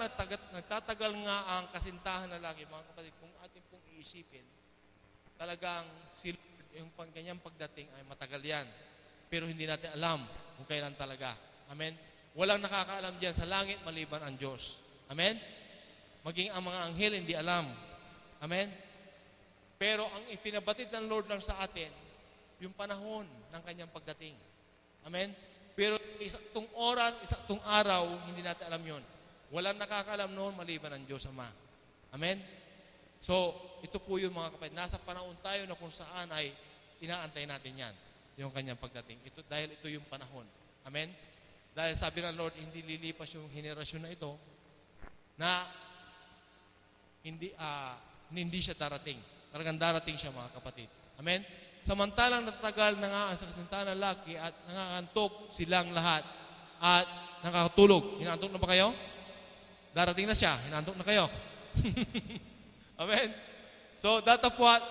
nagtatagal nga ang kasintahan na laki, mga kapatid, kung ating pong iisipin, talagang yung kanyang pagdating ay matagal yan. Pero hindi natin alam kung kailan talaga. Amen? Walang nakakaalam dyan sa langit maliban ang Diyos. Amen? Maging ang mga anghel hindi alam. Amen? Pero ang ipinabatid ng Lord lang sa atin, yung panahon ng kanyang pagdating. Amen? Pero isaktong oras, isaktong araw, hindi natin alam yon. Walang nakakaalam noon maliban ang Diyos Ama. Amen? So, ito po yung mga kapatid. Nasa panahon tayo na kung saan ay inaantay natin yan. Yung kanyang pagdating. Dahil ito yung panahon. Amen? Dahil sabi ng Lord, hindi lilipas yung henerasyon na ito na hindi siya darating. Talagang darating siya, mga kapatid. Amen? Samantalang natagal na nga ang kasintahan ng lalaki at nangangantok silang lahat at nakakatulog. Hinaantok na ba kayo? Darating na siya. Hinaantok na kayo. Amen? So, datapwat,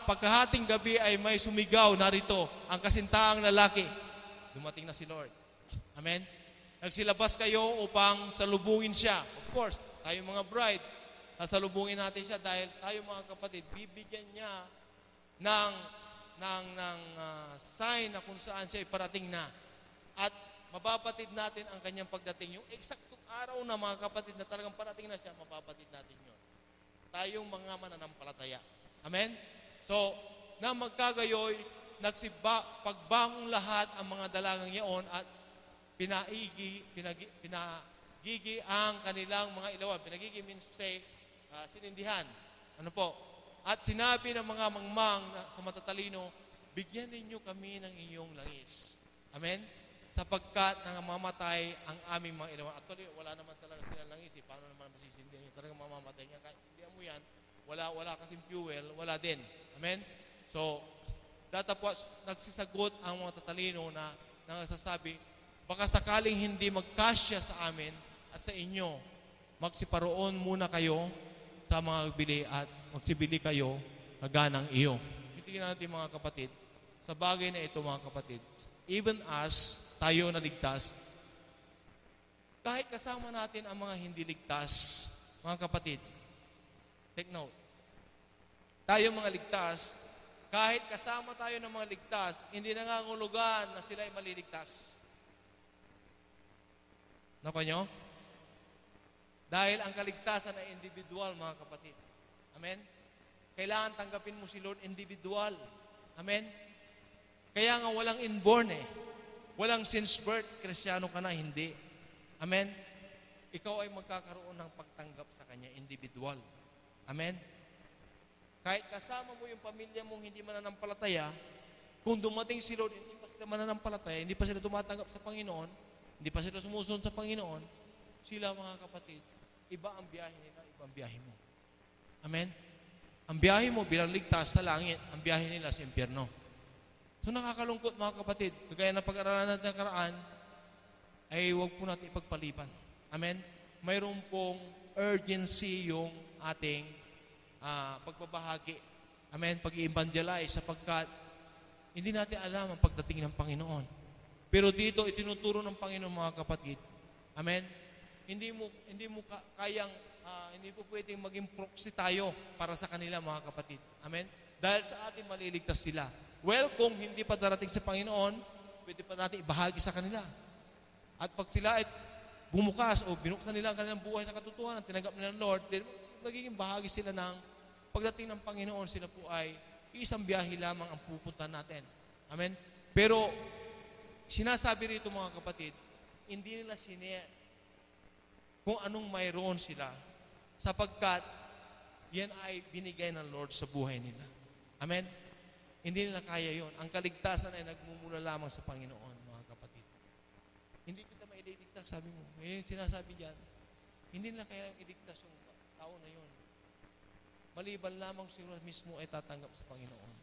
pagkahating gabi ay may sumigaw narito ang kasintaang lalaki. Dumating na si Lord. Amen? Nagsilabas kayo upang salubungin siya. Of course, tayo mga bride, salubungin natin siya dahil tayo mga kapatid, bibigyan niya ng sign na kung saan siya iparating na. At mababatid natin ang kanyang pagdating. Yung eksaktong araw na mga kapatid na talagang parating na siya, mababatid natin yun. Tayong mga mananampalataya. Amen? So, na magkagayoy, pagbangong lahat ang mga dalagang yaon at pinagigi ang kanilang mga ilawan. Pinagigi means to say, sinindihan. Ano po? At sinabi ng mga mangmang sa matatalino, bigyan ninyo kami ng inyong langis. Amen? Sapagkat nangangamatay ang aming mga ilawan. Actually, wala naman talaga silang langis. Paano naman masisindihan? Talagang mamamatay niya. Kahit sindihan mo yan, wala kasing fuel, wala din. Amen? So, datapos nagsisagot ang mga tatalino na nagsasabi, baka sakaling hindi magkasya sa amin at sa inyo, magsiparoon muna kayo sa mga bili at magsibili kayo haganang iyo. Titingnan natin mga kapatid, sa bagay na ito mga kapatid, even as tayo naligtas, kahit kasama natin ang mga hindi ligtas, mga kapatid, take note, tayo mga ligtas, kahit kasama tayo ng mga ligtas, hindi nangangulugan na sila ay maliligtas. Napa nyo? Dahil ang kaligtasan ay individual, mga kapatid. Amen? Kailangan tanggapin mo si Lord individual. Amen? Kaya nga walang inborn eh. Walang since birth, Kristiyano ka na, hindi. Amen? Ikaw ay magkakaroon ng pagtanggap sa Kanya individual. Amen? Kahit kasama mo yung pamilya mong hindi mananampalataya, kung dumating si Lord, hindi pa sila mananampalataya, hindi pa sila tumatanggap sa Panginoon, hindi pa sila sumusunod sa Panginoon, sila mga kapatid, iba ang biyahe nila, iba ang biyahe mo. Amen? Ang biyahe mo bilang ligtas sa langit, ang biyahe nila sa impyerno. So nakakalungkot mga kapatid, kagaya ng pag-aralan natin ng karaan, ay huwag po natin ipagpaliban. Amen? Mayroon pong urgency yung ating pagbabahagi. Amen? Pag-i-evangelize sapagkat hindi natin alam ang pagdating ng Panginoon. Pero dito, itinuturo ng Panginoon mga kapatid. Amen? Hindi mo kayang, hindi po pwedeng maging proxy tayo para sa kanila mga kapatid. Amen? Dahil sa atin maliligtas sila. Well, kung hindi pa darating sa Panginoon, pwede pa natin ibahagi sa kanila. At pag sila ay bumukas o binuksan nila ang kanilang buhay sa katotohanan, tinanggap nila ng Lord, then magiging bahagi sila ng pagdating ng Panginoon, sila po ay isang biyahe lamang ang pupunta natin. Amen? Pero, sinasabi rito mga kapatid, hindi nila kung anong mayroon sila sapagkat yan ay binigay ng Lord sa buhay nila. Amen? Hindi nila kaya yon. Ang kaligtasan ay nagmumula lamang sa Panginoon, mga kapatid. Hindi kita mailigtas, sabi mo. Ngayon sinasabi diyan, hindi nila kaya iligtas yung tao na yon. Maliban lamang sila mismo ay tatanggap sa Panginoon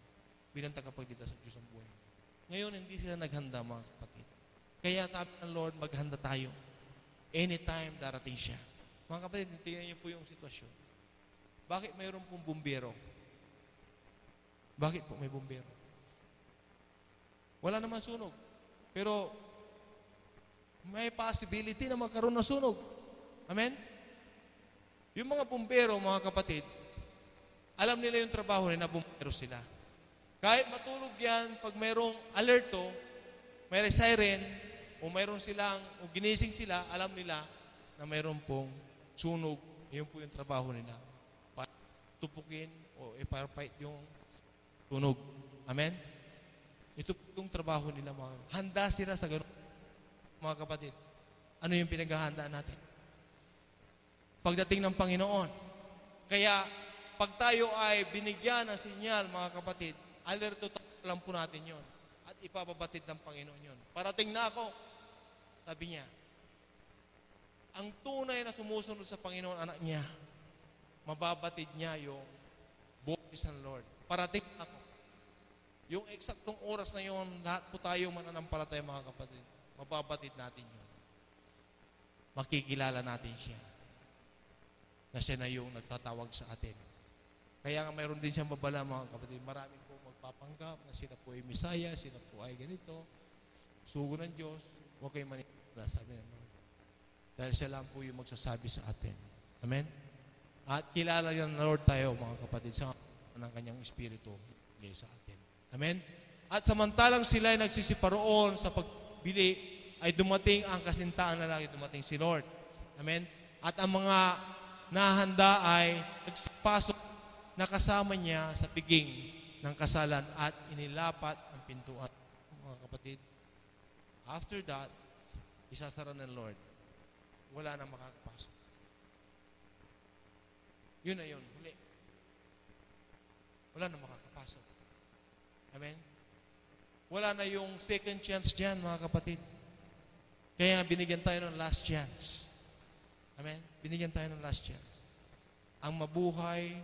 bilang tagapagligtas sa Diyos ang buhay. Ngayon, hindi sila naghanda, mga kapatid. Kaya sabi ng Lord, maghanda tayo. Anytime darating siya. Mga kapatid, tingnan niyo po yung sitwasyon. Bakit mayroon pong bumbero? Bakit po may bumbero? Wala naman sunog. Pero, may possibility na magkaroon ng sunog. Amen? Yung mga bumbero, mga kapatid, alam nila yung trabaho nila, bumbero sila. Kahit matulog yan, pag mayroong alerto, may siren, o mayroon silang, o ginising sila, alam nila na mayroon pong sunog. Yun po yung trabaho nila. Para tupukin o i-firefight yung tunog. Amen? Ito yung trabaho nila mga. Handa sila sa ganun. Mga kapatid, ano yung pinaghahandaan natin? Pagdating ng Panginoon. Kaya, pag tayo ay binigyan ng sinyal, mga kapatid, alerto lang po natin yon at ipapabatid ng Panginoon yon. Parating na ako, sabi niya, ang tunay na sumusunod sa Panginoon, anak niya, mababatid niya yung boses ng Lord. Parating na ako. Yung eksaktong oras na yon, lahat po tayo mananampalataya, mga kapatid, mababatid natin yun. Makikilala natin siya na siya na yung nagtatawag sa atin. Kaya nga mayroon din siyang babala, mga kapatid. Maraming po magpapanggap na sila po ay Misaya, sila po ay ganito. Sugo ng Diyos, huwag kayo manipula, sabi ng Lord. Dahil siya lang po yung magsasabi sa atin. Amen? At kilala yan ng Lord tayo, mga kapatid, sa ng kanyang Espiritu sa atin. Amen? At samantalang sila ay nagsisiparoon sa pagbili, ay dumating ang kasintaang lalaki, dumating si Lord. Amen? At ang mga nahanda ay nagpasok na kasama niya sa piging ng kasalan at inilapat ang pintuan. Mga kapatid, after that, isasara ng Lord. Wala na makakapasok. Yun na yun, huli. Wala na makakapasok. Amen? Wala na yung second chance dyan, mga kapatid. Kaya nga binigyan tayo ng last chance. Amen? Binigyan tayo ng last chance. Ang mabuhay,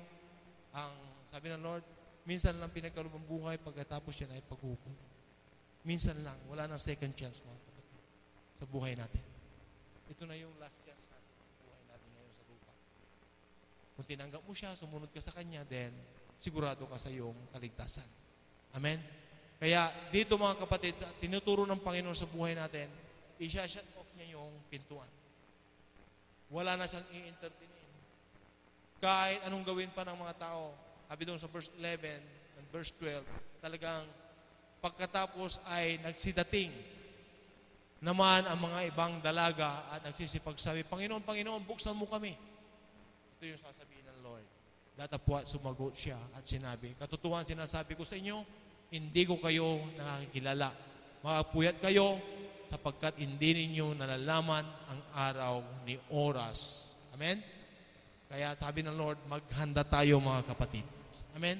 ang sabi ng Lord, minsan lang pinagkaroon ng buhay pagkatapos yan ay paghukom. Minsan lang. Wala nang second chance, mga kapatid, sa buhay natin. Ito na yung last chance natin sa buhay natin ngayon sa lupa. Kung tinanggap mo siya, sumunod ka sa Kanya, then sigurado ka sa iyong kaligtasan. Amen? Kaya dito, mga kapatid, tinuturo ng Panginoon sa buhay natin, i-shut off niya yung pintuan. Wala na siyang i-entertain. Kahit anong gawin pa ng mga tao, sabi doon sa verse 11 and verse 12, talagang pagkatapos ay nagsidating naman ang mga ibang dalaga at nagsisipagsabi, Panginoon, Panginoon, buksan mo kami. Ito yung sasabihin ng Lord. Datapwat sumagot siya at sinabi, katotohanan sinasabi ko sa inyo, hindi ko kayo nakakilala. Makapuyat kayo sapagkat hindi ninyo nalalaman ang araw ni oras. Amen? Kaya sabi ng Lord, maghanda tayo, mga kapatid. Amen?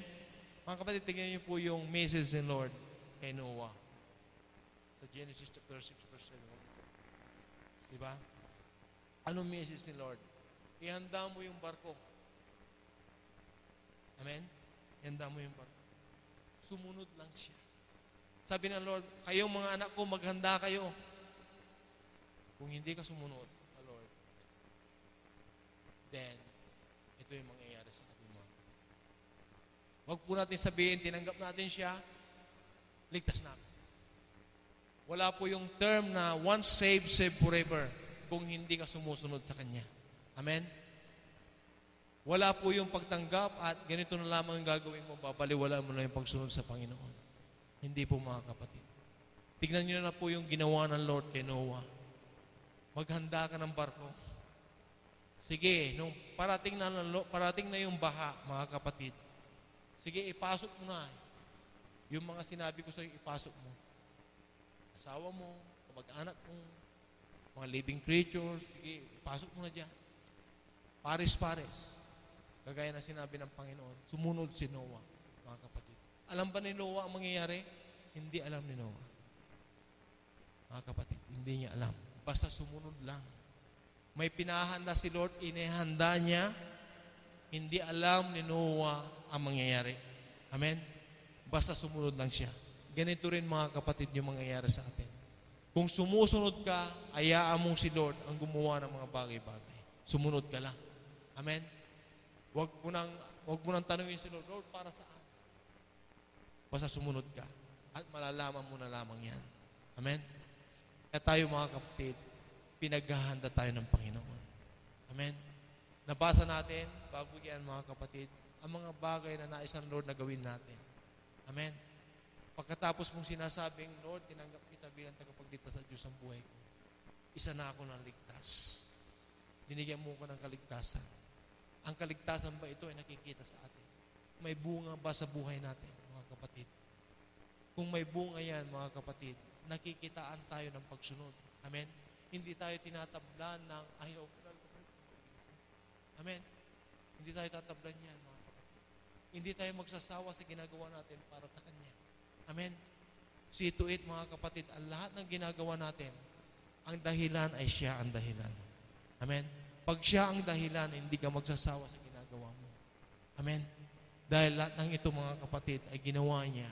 Mga kapatid, tingnan niyo po yung message ng Lord kay Noah. Sa Genesis chapter 6, verse 7. Diba? Anong message ni Lord? Ihanda mo yung barko. Amen? Ihanda mo yung barko. Sumunod lang siya. Sabi ng Lord, kayong mga anak ko, maghanda kayo. Kung hindi ka sumunod sa Lord, then, ito yung mangyayari sa ating mga kapatid. Huwag po natin sabihin, tinanggap natin siya, ligtas na ako. Wala po yung term na once saved, saved forever kung hindi ka sumusunod sa Kanya. Amen? Wala po yung pagtanggap at ganito na lamang yung gagawin mo, babaliwala mo na yung pagsunod sa Panginoon. Hindi po, mga kapatid. Tignan niyo na po yung ginawa ng Lord kay Noah. Maghanda ka ng barko. Sige, nung parating na yung baha, mga kapatid, sige, ipasok mo na. Yung mga sinabi ko sa iyo, ipasok mo. Asawa mo, kamag-anak mo, mga living creatures, sige, ipasok mo na dyan. Pares-pares. Kagaya na sinabi ng Panginoon, sumunod si Noah, mga kapatid. Alam ba ni Noah ang mangyayari? Hindi alam ni Noah. Mga kapatid, hindi niya alam. Basta sumunod lang. May pinahanda si Lord, inihanda niya, hindi alam ni Noah ang mangyayari. Amen? Basta sumunod lang siya. Ganito rin, mga kapatid, yung mangyayari sa atin. Kung sumusunod ka, hayaan mong si Lord ang gumawa ng mga bagay-bagay. Sumunod ka lang. Amen? Huwag mo nang tanungin si Lord, Lord, para saan? Basta sumunod ka. At malalaman mo na lamang yan. Amen? Kaya tayo, mga kapatid, pinaghahanda tayo ng Panginoon. Amen? Nabasa natin, bago yan, mga kapatid, ang mga bagay na nais ng Lord na gawin natin. Amen? Pagkatapos mong sinasabing, Lord, tinanggap kita bilang tagapagligtas sa Diyos ang buhay ko. Isa na ako ng ligtas. Dinigyan mo ko ng kaligtasan. Ang kaligtasan ba ito ay nakikita sa atin? may bunga ba sa buhay natin, mga kapatid? Kung may bunga yan, mga kapatid, nakikitaan tayo ng pagsunod. Amen? Hindi tayo tinatablan ng ayaw. Amen? Hindi tayo tatablan yan, mga kapatid. Hindi tayo magsasawa sa ginagawa natin para sa Kanya. Amen? See to it, mga kapatid, ang lahat ng ginagawa natin, ang dahilan ay siya ang dahilan. Amen? Pag siya ang dahilan, hindi ka magsasawa sa ginagawa mo. Amen? Dahil lahat ng ito, mga kapatid, ay ginawa niya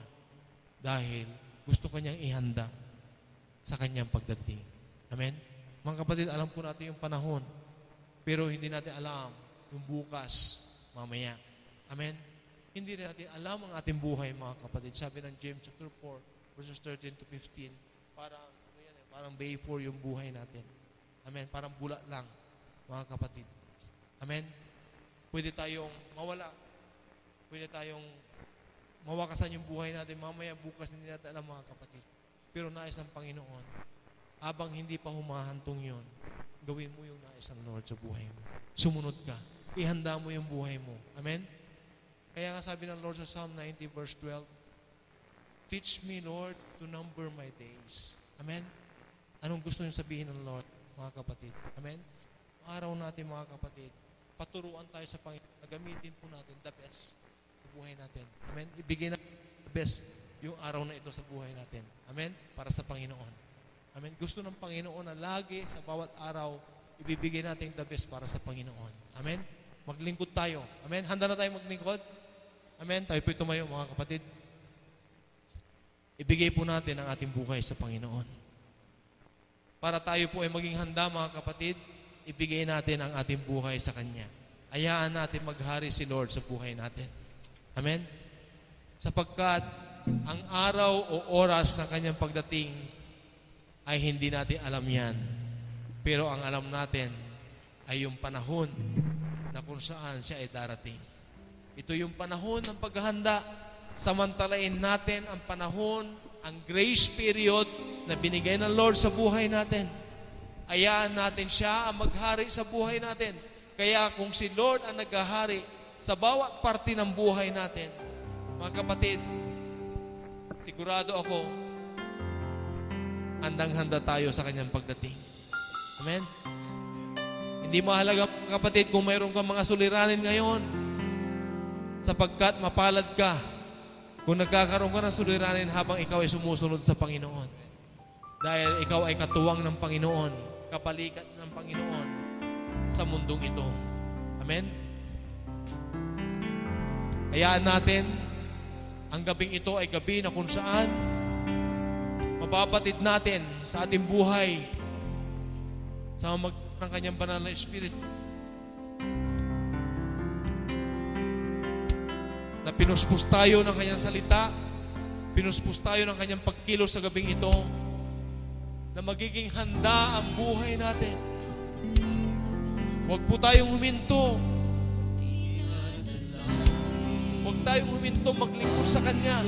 dahil gusto kanyang ihanda sa kanyang pagdating. Amen? Mga kapatid, alam po natin yung panahon, pero hindi natin alam yung bukas, mamaya. Amen? Hindi natin alam ang ating buhay, mga kapatid. Sabi ng James chapter 4, verses 13 to 15, parang bay 4 yung buhay natin. Amen? Parang bula lang, mga kapatid. Amen? Pwede tayong mawala. Pwede tayong mawakasan yung buhay natin. Mamaya, bukas, hindi natin alam, mga kapatid. Pero nais ng Panginoon, habang hindi pa humahantong yon, gawin mo yung nais ng Lord sa buhay mo. Sumunod ka. Ihanda mo yung buhay mo. Amen? Kaya nga sabi ng Lord sa Psalm 90 verse 12, teach me, Lord, to number my days. Amen? Anong gusto niyo sabihin ng Lord, mga kapatid? Amen? Araw natin, mga kapatid, paturuan tayo sa Panginoon na gamitin po natin the best sa buhay natin. Amen? Ibigay natin the best yung araw na ito sa buhay natin. Amen? Para sa Panginoon. Amen? Gusto ng Panginoon na lagi sa bawat araw, ibibigay natin the best para sa Panginoon. Amen? Maglingkod tayo. Amen? Handa na tayo maglingkod? Amen? Tayo po tumayo, mga kapatid. Ibigay po natin ang ating buhay sa Panginoon. Para tayo po ay maging handa, mga kapatid, ibigay natin ang ating buhay sa Kanya. Hayaan natin maghari si Lord sa buhay natin. Amen? Sapagkat ang araw o oras ng Kanyang pagdating ay hindi natin alam yan. Pero ang alam natin ay yung panahon na kung saan siya ay darating. Ito yung panahon ng paghahanda. Samantalain natin ang panahon, ang grace period na binigay ng Lord sa buhay natin. Hayaan natin siya ang maghari sa buhay natin. Kaya kung si Lord ang naghahari sa bawat parte ng buhay natin, mga kapatid, sigurado ako, handang-handa tayo sa Kanyang pagdating. Amen? Hindi mahalaga, mga kapatid, kung mayroon kang mga suliranin ngayon, sapagkat mapalad ka kung nagkakaroon ka ng suliranin habang ikaw ay sumusunod sa Panginoon. Dahil ikaw ay katuwang ng Panginoon, kapalikat ng Panginoon sa mundong ito. Amen? Hayaan natin, ang gabing ito ay gabi na kung saan mababatid natin sa ating buhay sa ng Kanyang banal na Espiritu na pinuspos tayo ng Kanyang salita, pinuspos tayo ng Kanyang pagkilos sa gabing ito, na magiging handa ang buhay natin. Huwag po tayong huminto. Huwag tayong huminto maglingkod sa Kanya,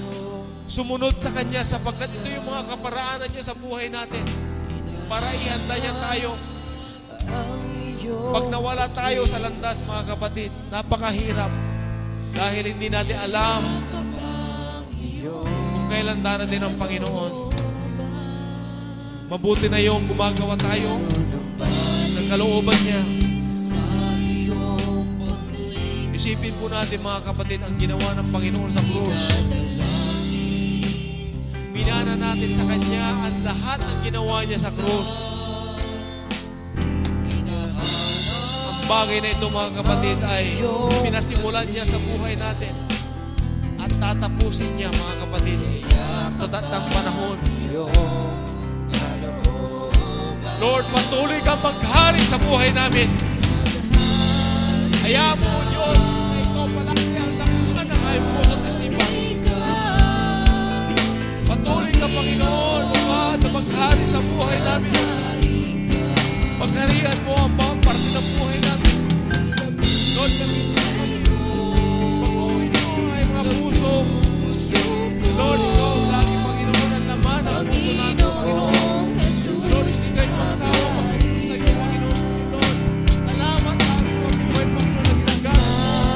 sumunod sa Kanya, sapagkat ito yung mga kaparaanan niya sa buhay natin para ihanda niya tayo. Pag nawala tayo sa landas, mga kapatid, napakahirap dahil hindi natin alam kung kailan darating ang Panginoon. Mabuti na yung gumagawa tayo ng kalooban niya. Isipin po natin, mga kapatid, ang ginawa ng Panginoon sa krus. Minana natin sa Kanya ang lahat ng ginawa niya sa krus. Bagay na ito, mga kapatid, ay pinasimulan niya sa buhay natin at tatapusin niya, mga kapatid, sa datang panahon. Lord, patuloy kang maghari sa buhay namin. Hayaan mo, Diyos, na ikaw palagi ang lakas ng ayong puso at isipan. Patuloy kang, Panginoon, na maghari sa buhay namin. Pagharian mo ang bawat parte ng buhay namin. Lord, pag-uwi mo ay mga puso. Lord, ikaw ang lagi, Panginoon, ang laman ang puso namin, Panginoon. Lord, hindi kayo magsawa, Panginoon, sa iyo, Panginoon. Lord, salamat ang aming mabuhay, Panginoon, na ginagamit mo.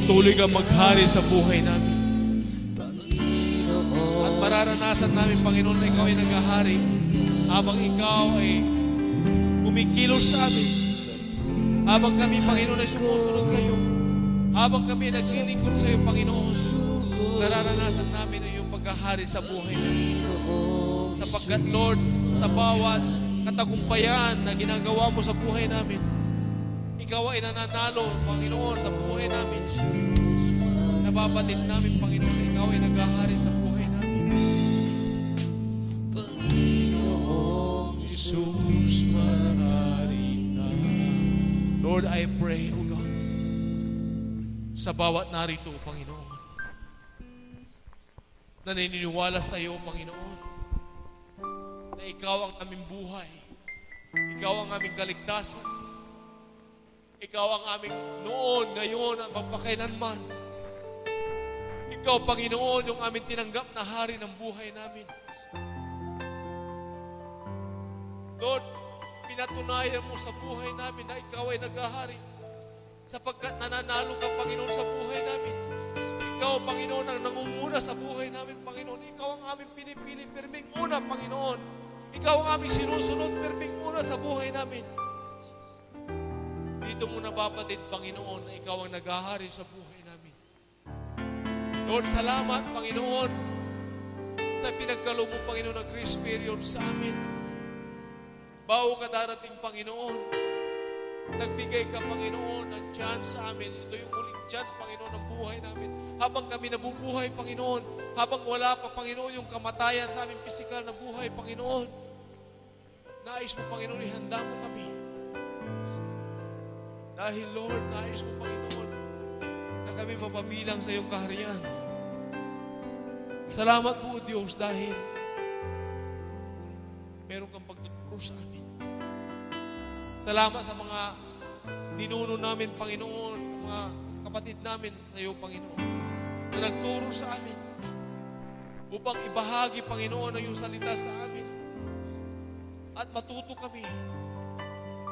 Patuloy kang maghari sa buhay namin. At mararanasan namin, Panginoon, na ikaw ay naghahari habang ikaw ay kumikilos sa amin. Habang kami, Panginoon, ay sumusunod kayo. Habang kami ay naglilingkod sa iyo, Panginoon, nararanasan namin ang iyong paghahari sa buhay namin. Sapagkat, Lord, sa bawat katagumpayan na ginagawa mo sa buhay namin, ikaw ay nananalo, Panginoon, sa buhay namin. Nababatid namin, Panginoon, ikaw ay naghahari sa buhay namin. Panginoon Jesus, mahari ka. Lord, I pray, O God, sa bawat narito, Panginoon, na naniniwala sa iyo, Panginoon, na ikaw ang aming buhay, ikaw ang aming kaligtasan, ikaw ang aming noon, ngayon, at magpakailanman. Ikaw, Panginoon, yung aming tinanggap na hari ng buhay namin. Lord, pinatunayan mo sa buhay namin na ikaw ay naghahari sapagkat nananalo ka, Panginoon, sa buhay namin. Ikaw, Panginoon, ang nangunguna sa buhay namin, Panginoon. Ikaw ang aming pinipili, pirming una, Panginoon. Ikaw ang aming sinusunod, pirming una sa buhay namin. Dito mo nababatid, Panginoon, na ikaw ang naghahari sa buhay namin. Lord, salamat, Panginoon, sa pinagkaloob mo, Panginoon, ng grace period sa amin. Bago ka darating, Panginoon, nagbigay ka, Panginoon, ng chance sa amin. Ito yung huling chance, Panginoon, ng buhay namin. Habang kami nabubuhay, Panginoon, habang wala pa, Panginoon, yung kamatayan sa aming pisikal na buhay, Panginoon, nais mo, Panginoon, ihanda mo kami. Dahil, Lord, nais mo, Panginoon, na kami mapabilang sa iyong kaharian. Salamat po, Diyos, dahil meron kang pagtuturo sa amin. Salamat sa mga ninuno namin, Panginoon, mga kapatid namin sa iyo, Panginoon, na nagturo sa amin upang ibahagi, Panginoon, ang iyong salita sa amin. At matuto kami.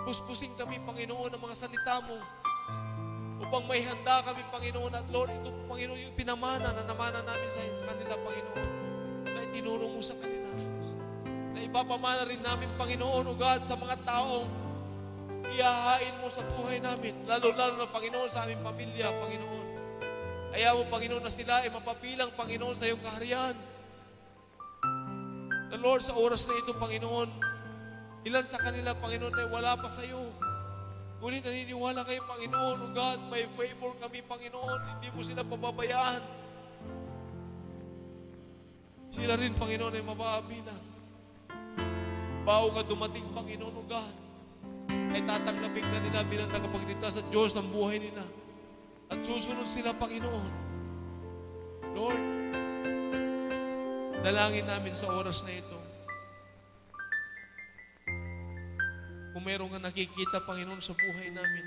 Puspusin kami, Panginoon, ng mga salita mo upang may handa kami, Panginoon. At Lord, ito, Panginoon, yung pinamana na namana namin sa kanila, Panginoon, na itinuro mo sa kanila. Na ipapamana rin namin, Panginoon, O God, sa mga taong ihahain mo sa buhay namin. Lalo-lalo na, Panginoon, sa aming pamilya, Panginoon. Ayaw mo, Panginoon, na sila ay mapapilang, Panginoon, sa iyong kaharian. Na Lord, sa oras na ito, Panginoon, ilan sa kanila, Panginoon, ay wala pa sa iyo. Ngunit naniniwala kayo, Panginoon, O God, may favor kami, Panginoon. Hindi mo sila pababayaan. Sila rin, Panginoon, ay mababilang. Bago ka dumating, Panginoon, O God, ay tatanggapin ka nila bilang tagapagligtas sa Diyos ng buhay nila. At susunod sila, Panginoon. Lord, dalangin namin sa oras na ito. Kung meron ka nakikita, Panginoon, sa buhay namin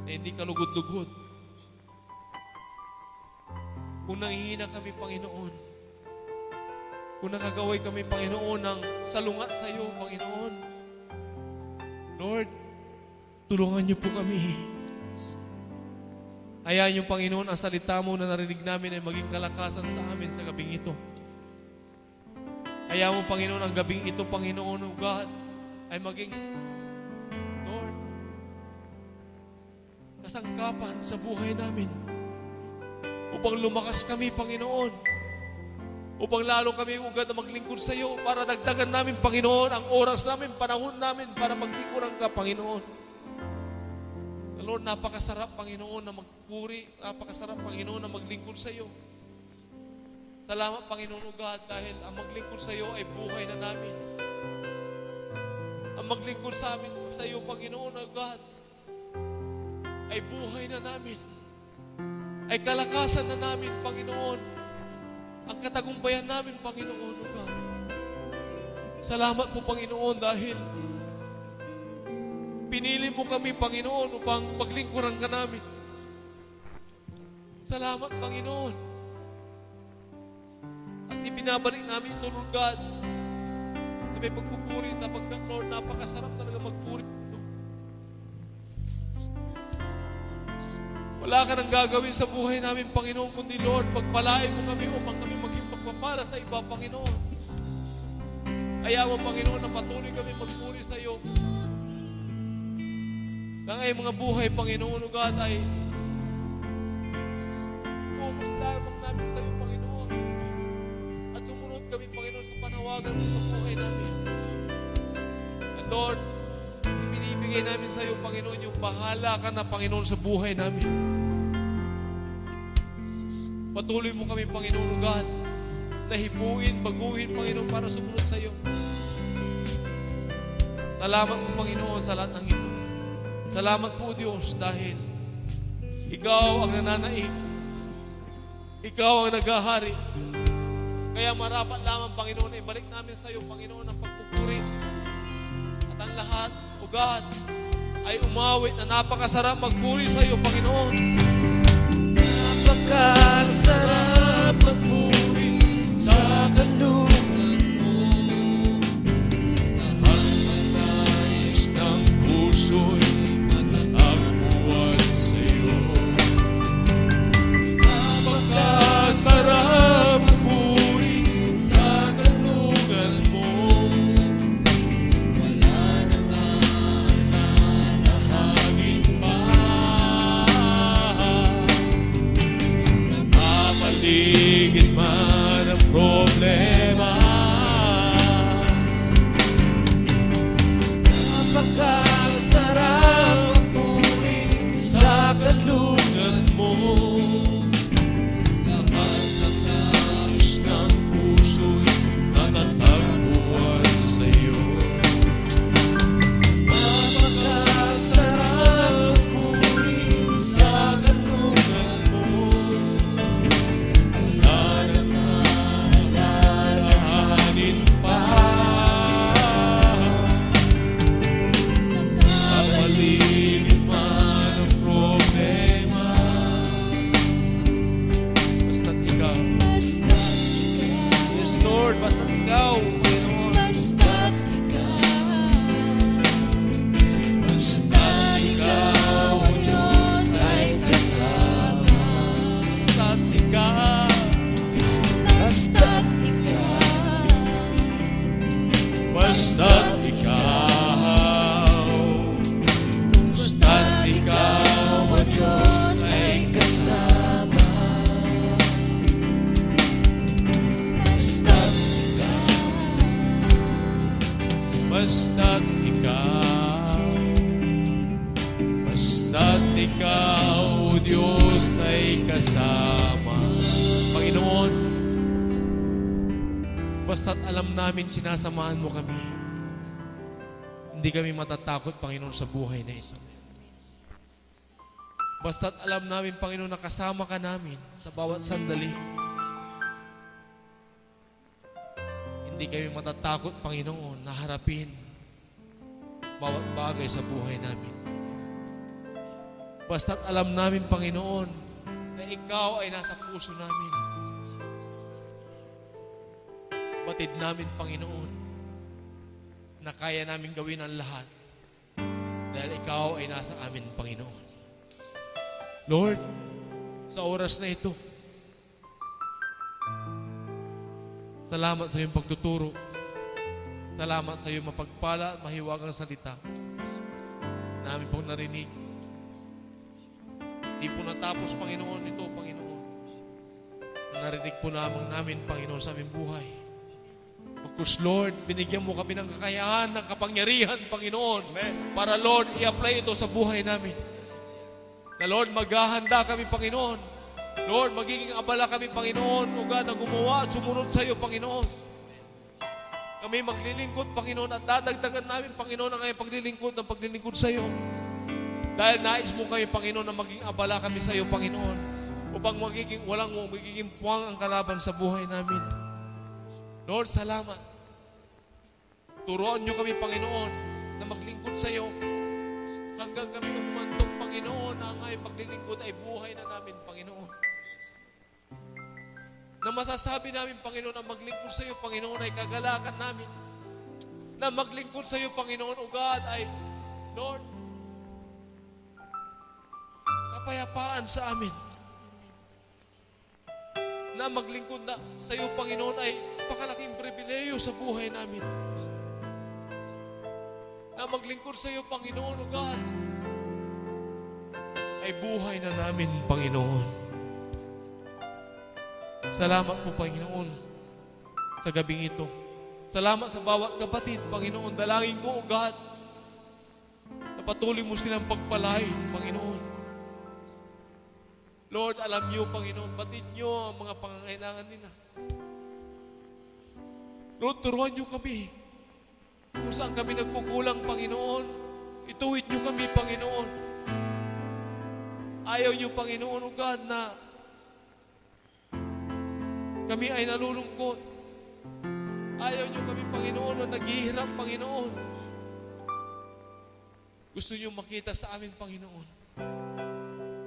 na hindi ka lugod-lugod. Kung nanghihina kami, Panginoon. Kung nakagaway kami, Panginoon, ng salungat sa iyo, Panginoon. Lord, tulungan niyo po kami. Hayaan niyo, Panginoon, ang salita mo na narinig namin ay maging kalakasan sa amin sa gabing ito. Hayaan mo, Panginoon, ang gabing ito, Panginoon, O God, ay maging, Lord, kasangkapan sa buhay namin. Upang lumakas kami, Panginoon. Upang lalo kami, O God, na maglingkod sa iyo para dagdagan namin, Panginoon, ang oras namin, panahon namin para maglingkuran ka, Panginoon. Lord, napakasarap, Panginoon, na magpuri. Napakasarap, Panginoon, na maglingkod sa iyo. Salamat, Panginoon, O God, dahil ang maglingkod sa iyo ay buhay na namin. Ang maglingkod sa amin, sa iyo, Panginoon, O God, ay buhay na namin. Ay kalakasan na namin, Panginoon. Ang katagumpayan namin, Panginoon, O God. Salamat po, Panginoon, dahil pinili mo kami, Panginoon, upang maglingkuran ka namin. Salamat, Panginoon. At ibinabalik namin ito, Lord God, na may pagpupuri, na Lord, napakasarap talaga magpuri. Wala Wala ka nang gagawin sa buhay namin, Panginoon, kundi Lord, pagpalain mo kami upang kami maging pagpapala sa iba, Panginoon. Kaya mo, Panginoon, na patuloy kami magpuri sa iyo. Na ngayong mga buhay, Panginoon, God, ay focus lamang namin sa iyo, Panginoon. At sumunod kami, Panginoon, sa panawagan mo sa buhay namin. And Lord, ibinibigay namin sa iyo, Panginoon, yung bahala ka na, Panginoon, sa buhay namin. Patuloy mo kami, Panginoon, God, na hipuin, baguhin, Panginoon, para sumunod sa iyo. Salamat po, Panginoon, sa lahat ng ito. Salamat po, Diyos, dahil Ikaw ang nananaig. Ikaw ang naghahari. Kaya marapat lamang, Panginoon, ibalik namin sa iyo, Panginoon, ang pagpupuri. At ang lahat, O God, ay umawit na napakasarap magpuri sa iyo, Panginoon. Napakasarap magpuri sa kanlungan mo. Lahat ng nais ng puso'y matatagpuan sa iyo. Napakasarap magpuri sa kanlungan mo. Wala nang aalalahanin pa. Napapaligid man ang problema. Napakasarap magpuri sa kanlungan mo. Lahat ng nais ng puso'y natatagpuan sa iyo. Napakasarap magpuri sa kanlungan mo. Wala nang aalalahanin pa. Napapaligid man ang problema. Basta't ikaw. Yes, Lord, basta't ikaw, Panginoon. Basta't ikaw, O Diyos, ay kasama. Basta't ikaw. Basta't ikaw. Basta't ikaw. Basta't ikaw, O Diyos, ay kasama. Basta't Basta't ikaw. Basta't ikaw, O Diyos, ay kasama. Panginoon, basta't alam namin sinasamahan mo kami. Hindi kami matatakot, Panginoon, sa buhay na ito. Basta't alam namin, Panginoon, na kasama ka namin sa bawat sandali. Hindi kami matatakot, Panginoon, na harapin bawat bagay sa buhay namin. Basta't alam namin, Panginoon, na Ikaw ay nasa puso namin. Batid namin, Panginoon, na kaya namin gawin ang lahat dahil Ikaw ay nasa amin, Panginoon. Lord, sa oras na ito, salamat sa iyong pagtuturo. Salamat sa iyong mapagpala at mahiwagang salita na amin pong narinig. Hindi po natapos, Panginoon, ito, Panginoon. Narinig po namin, Panginoon, sa aming buhay. Because, Lord, binigyan mo kami ng kakayahan, ng kapangyarihan, Panginoon. Para, Lord, i-apply ito sa buhay namin. Na, Lord, maghahanda kami, Panginoon. Lord, magiging abala kami, Panginoon, o God, na gumawa at sumunod sa iyo, Panginoon. Kami maglilingkod, Panginoon, at dadagdagan namin, Panginoon, ang ngayong paglilingkod sa iyo. Dahil nais mo kami, Panginoon, na maging abala kami sa iyo, Panginoon, upang walang magiging puwang ang kalaban sa buhay namin. Lord, salamat. Turuan niyo kami, Panginoon, na maglingkod sa iyo hanggang kami humantong, Panginoon, na ang ngayong paglilingkod ay buhay na namin, Panginoon. Na masasabi namin, Panginoon, na maglingkod sa iyo, Panginoon, ay kagalakan namin. Na maglingkod sa iyo, Panginoon, O God, ay, Lord, kapayapaan sa amin. Na maglingkod na sa iyo, Panginoon, ay napakalaking pribileyo sa buhay namin. Na maglingkod sa iyo, Panginoon, O God, ay buhay na namin, Panginoon. Salamat po, Panginoon, sa gabing ito. Salamat sa bawat kapatid, Panginoon. Dalangin ko, O God, na patuloy mo silang pagpalain, Panginoon. Lord, alam niyo, Panginoon, batid niyo ang mga pangangailangan nila. Lord, turuan niyo kami. Kung saan kami nagkukulang, Panginoon, ituwid niyo kami, Panginoon. Ayaw niyo, Panginoon, O God, na kami ay nalulungkot. Ayaw niyo kami, Panginoon, na naghihirap, Panginoon. Gusto niyo makita sa amin, Panginoon,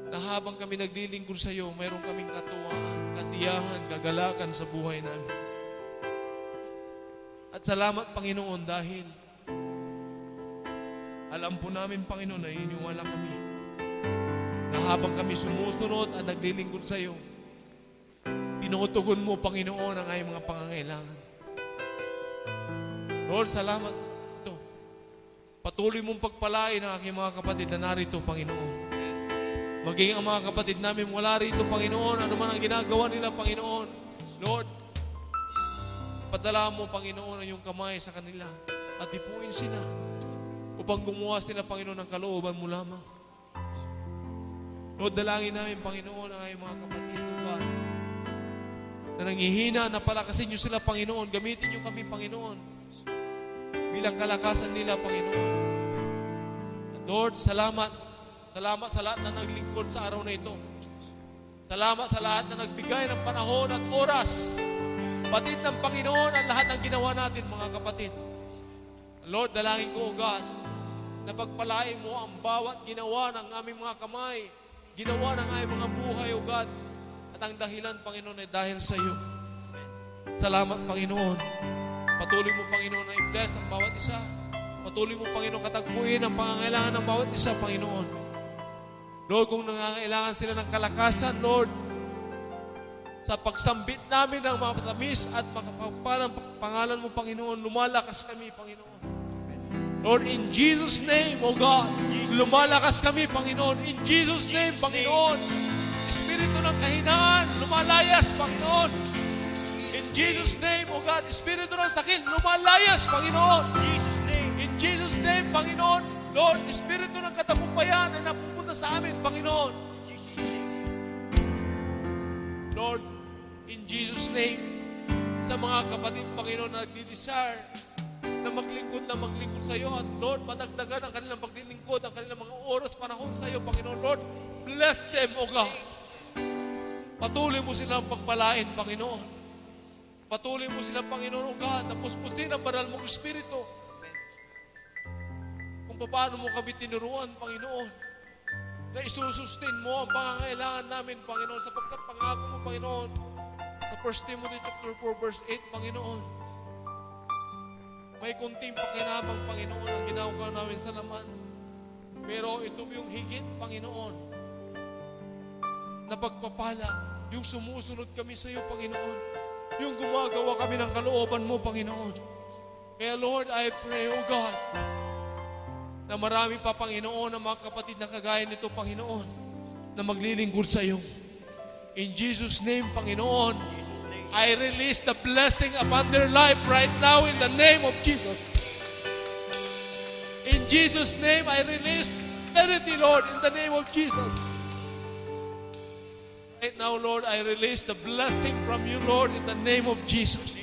na habang kami naglilingkod sa iyo, mayroon kaming katuwaan, kasiyahan, kagalakan sa buhay namin. At salamat, Panginoon, dahil alam po namin, Panginoon, na iniwala kami na habang kami sumusunod at naglilingkod sa iyo, tinutugon mo, Panginoon, ang aming mga pangangailangan. Lord, salamat ito. Patuloy mong pagpalain ang aking mga kapatid na narito, Panginoon. Maging ang mga kapatid namin wala rito, Panginoon, ano man ang ginagawa nila, Panginoon. Lord, padala mo, Panginoon, ang iyong kamay sa kanila at ipuin sila upang gumawa sila, Panginoon, ng kalooban mo lamang. Lord, dalangin namin, Panginoon, ang aming mga kapatid, O God, na nanghihina, na palakasin niyo sila, Panginoon. Gamitin niyo kami, Panginoon, bilang kalakasan nila, Panginoon. At Lord, salamat. Salamat sa lahat na naglingkod sa araw na ito. Salamat sa lahat na nagbigay ng panahon at oras. Batid ng Panginoon ang lahat ng ginawa natin, mga kapatid. Lord, dalangin ko, O God, na pagpalain mo ang bawat ginawa ng aming mga kamay, ginawa ng aming mga buhay, O God, at ang dahilan, Panginoon, ay dahil sa iyo. Salamat, Panginoon. Patuloy mo, Panginoon, na i-bless ang bawat isa. Patuloy mo, Panginoon, katagpuin ang pangangailangan ng bawat isa, Panginoon. Lord, kung nangangailangan sila ng kalakasan, Lord, sa pagsambit namin ng mga matamis at makapapalang pangalan mo, Panginoon, lumalakas kami, Panginoon. Lord, in Jesus' name, O God, lumalakas kami, Panginoon. In Jesus' name, Panginoon, Espiritu ng kahinaan, lumalayas, Panginoon. In Jesus' name, O God, Espiritu ng sakit, lumalayas, Panginoon. In Jesus' name, Panginoon, Lord, Espiritu ng katagumpayan na napupunta sa amin, Panginoon. Lord, in Jesus' name, sa mga kapatid, Panginoon, na nagdi-desire na maglingkod sa iyo, at Lord, madagdagan ang kanilang paglilingkod, ang kanilang mga oras, panahon sa iyo, Panginoon. Lord, bless them, O God. Patuloy mo silang pagpalain, Panginoon. Patuloy mo silang, Panginoon, O God, na puspusin ang banal mong Espiritu. Kung paano mo kami tinuruan, Panginoon, na isusustain mo ang pangangailangan namin, Panginoon, sapagkat pangako mo, Panginoon, sa 1 Timothy chapter 4, verse 8, Panginoon, may kunting pakinabang, Panginoon, ang ginagawa namin sa laman. Pero ito yung higit, Panginoon, na pagpapala, yung sumusunod kami sa iyo, Panginoon, yung gumagawa kami ng kalooban mo, Panginoon. Kaya, Lord, I pray, O God, na marami pa, Panginoon, ang mga kapatid na kagaya nito, Panginoon, na maglilingkod sa iyo. In Jesus' name, Panginoon, I release the blessing upon their life right now in the name of Jesus. In Jesus' name, I release prosperity, Lord, in the name of Jesus. Right now, Lord, I release the blessing from you, Lord, in the name of Jesus.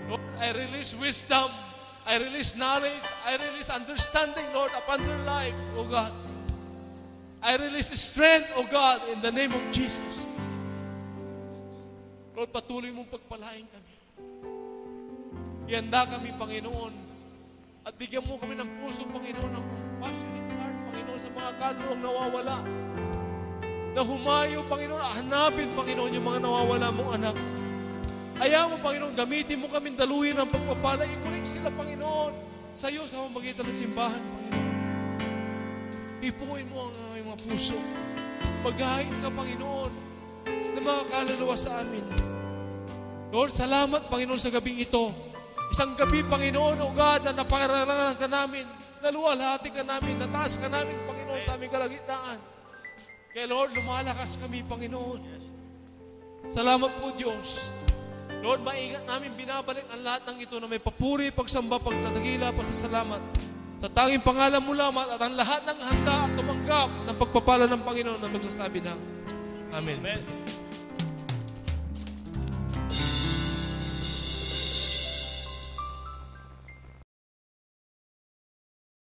Lord, I release wisdom. I release knowledge. I release understanding, Lord, upon their lives, O God. I release strength, O God, in the name of Jesus. Lord, patuloy mong pagpalain kami. Ihanda kami, Panginoon. At bigyan mo kami ng puso, Panginoon, ng compassionate heart, Panginoon, sa mga kaluluwang nawawala. Na humayo, Panginoon, hanapin, Panginoon, yung mga nawawala mong anak. Ayaw mo, Panginoon, gamitin mo kami daluyin ng pagpapala. Ikulik sila, Panginoon, sa iyo sa pamamagitan ng simbahan, Panginoon. Hipuin mo ang aming mga puso. Maghain ka, Panginoon, ng mga kaluluwa sa amin. Lord, salamat, Panginoon, sa gabing ito. Isang gabi, Panginoon, O God, na napakaralangan ka namin, naluwalhati ka namin, nataas ka namin, Panginoon, sa aming kalagitnaan. Kaya Lord, lumalakas kami, Panginoon. Salamat po, Diyos. Lord, maingat namin, binabalik ang lahat ng ito na may papuri, pagsamba, pagtatagila, pasasalamat. Sa tanging pangalan mo lamang at ang lahat ng handa at tumanggap ng pagpapala ng Panginoon na magsasabi na, Amen. Amen.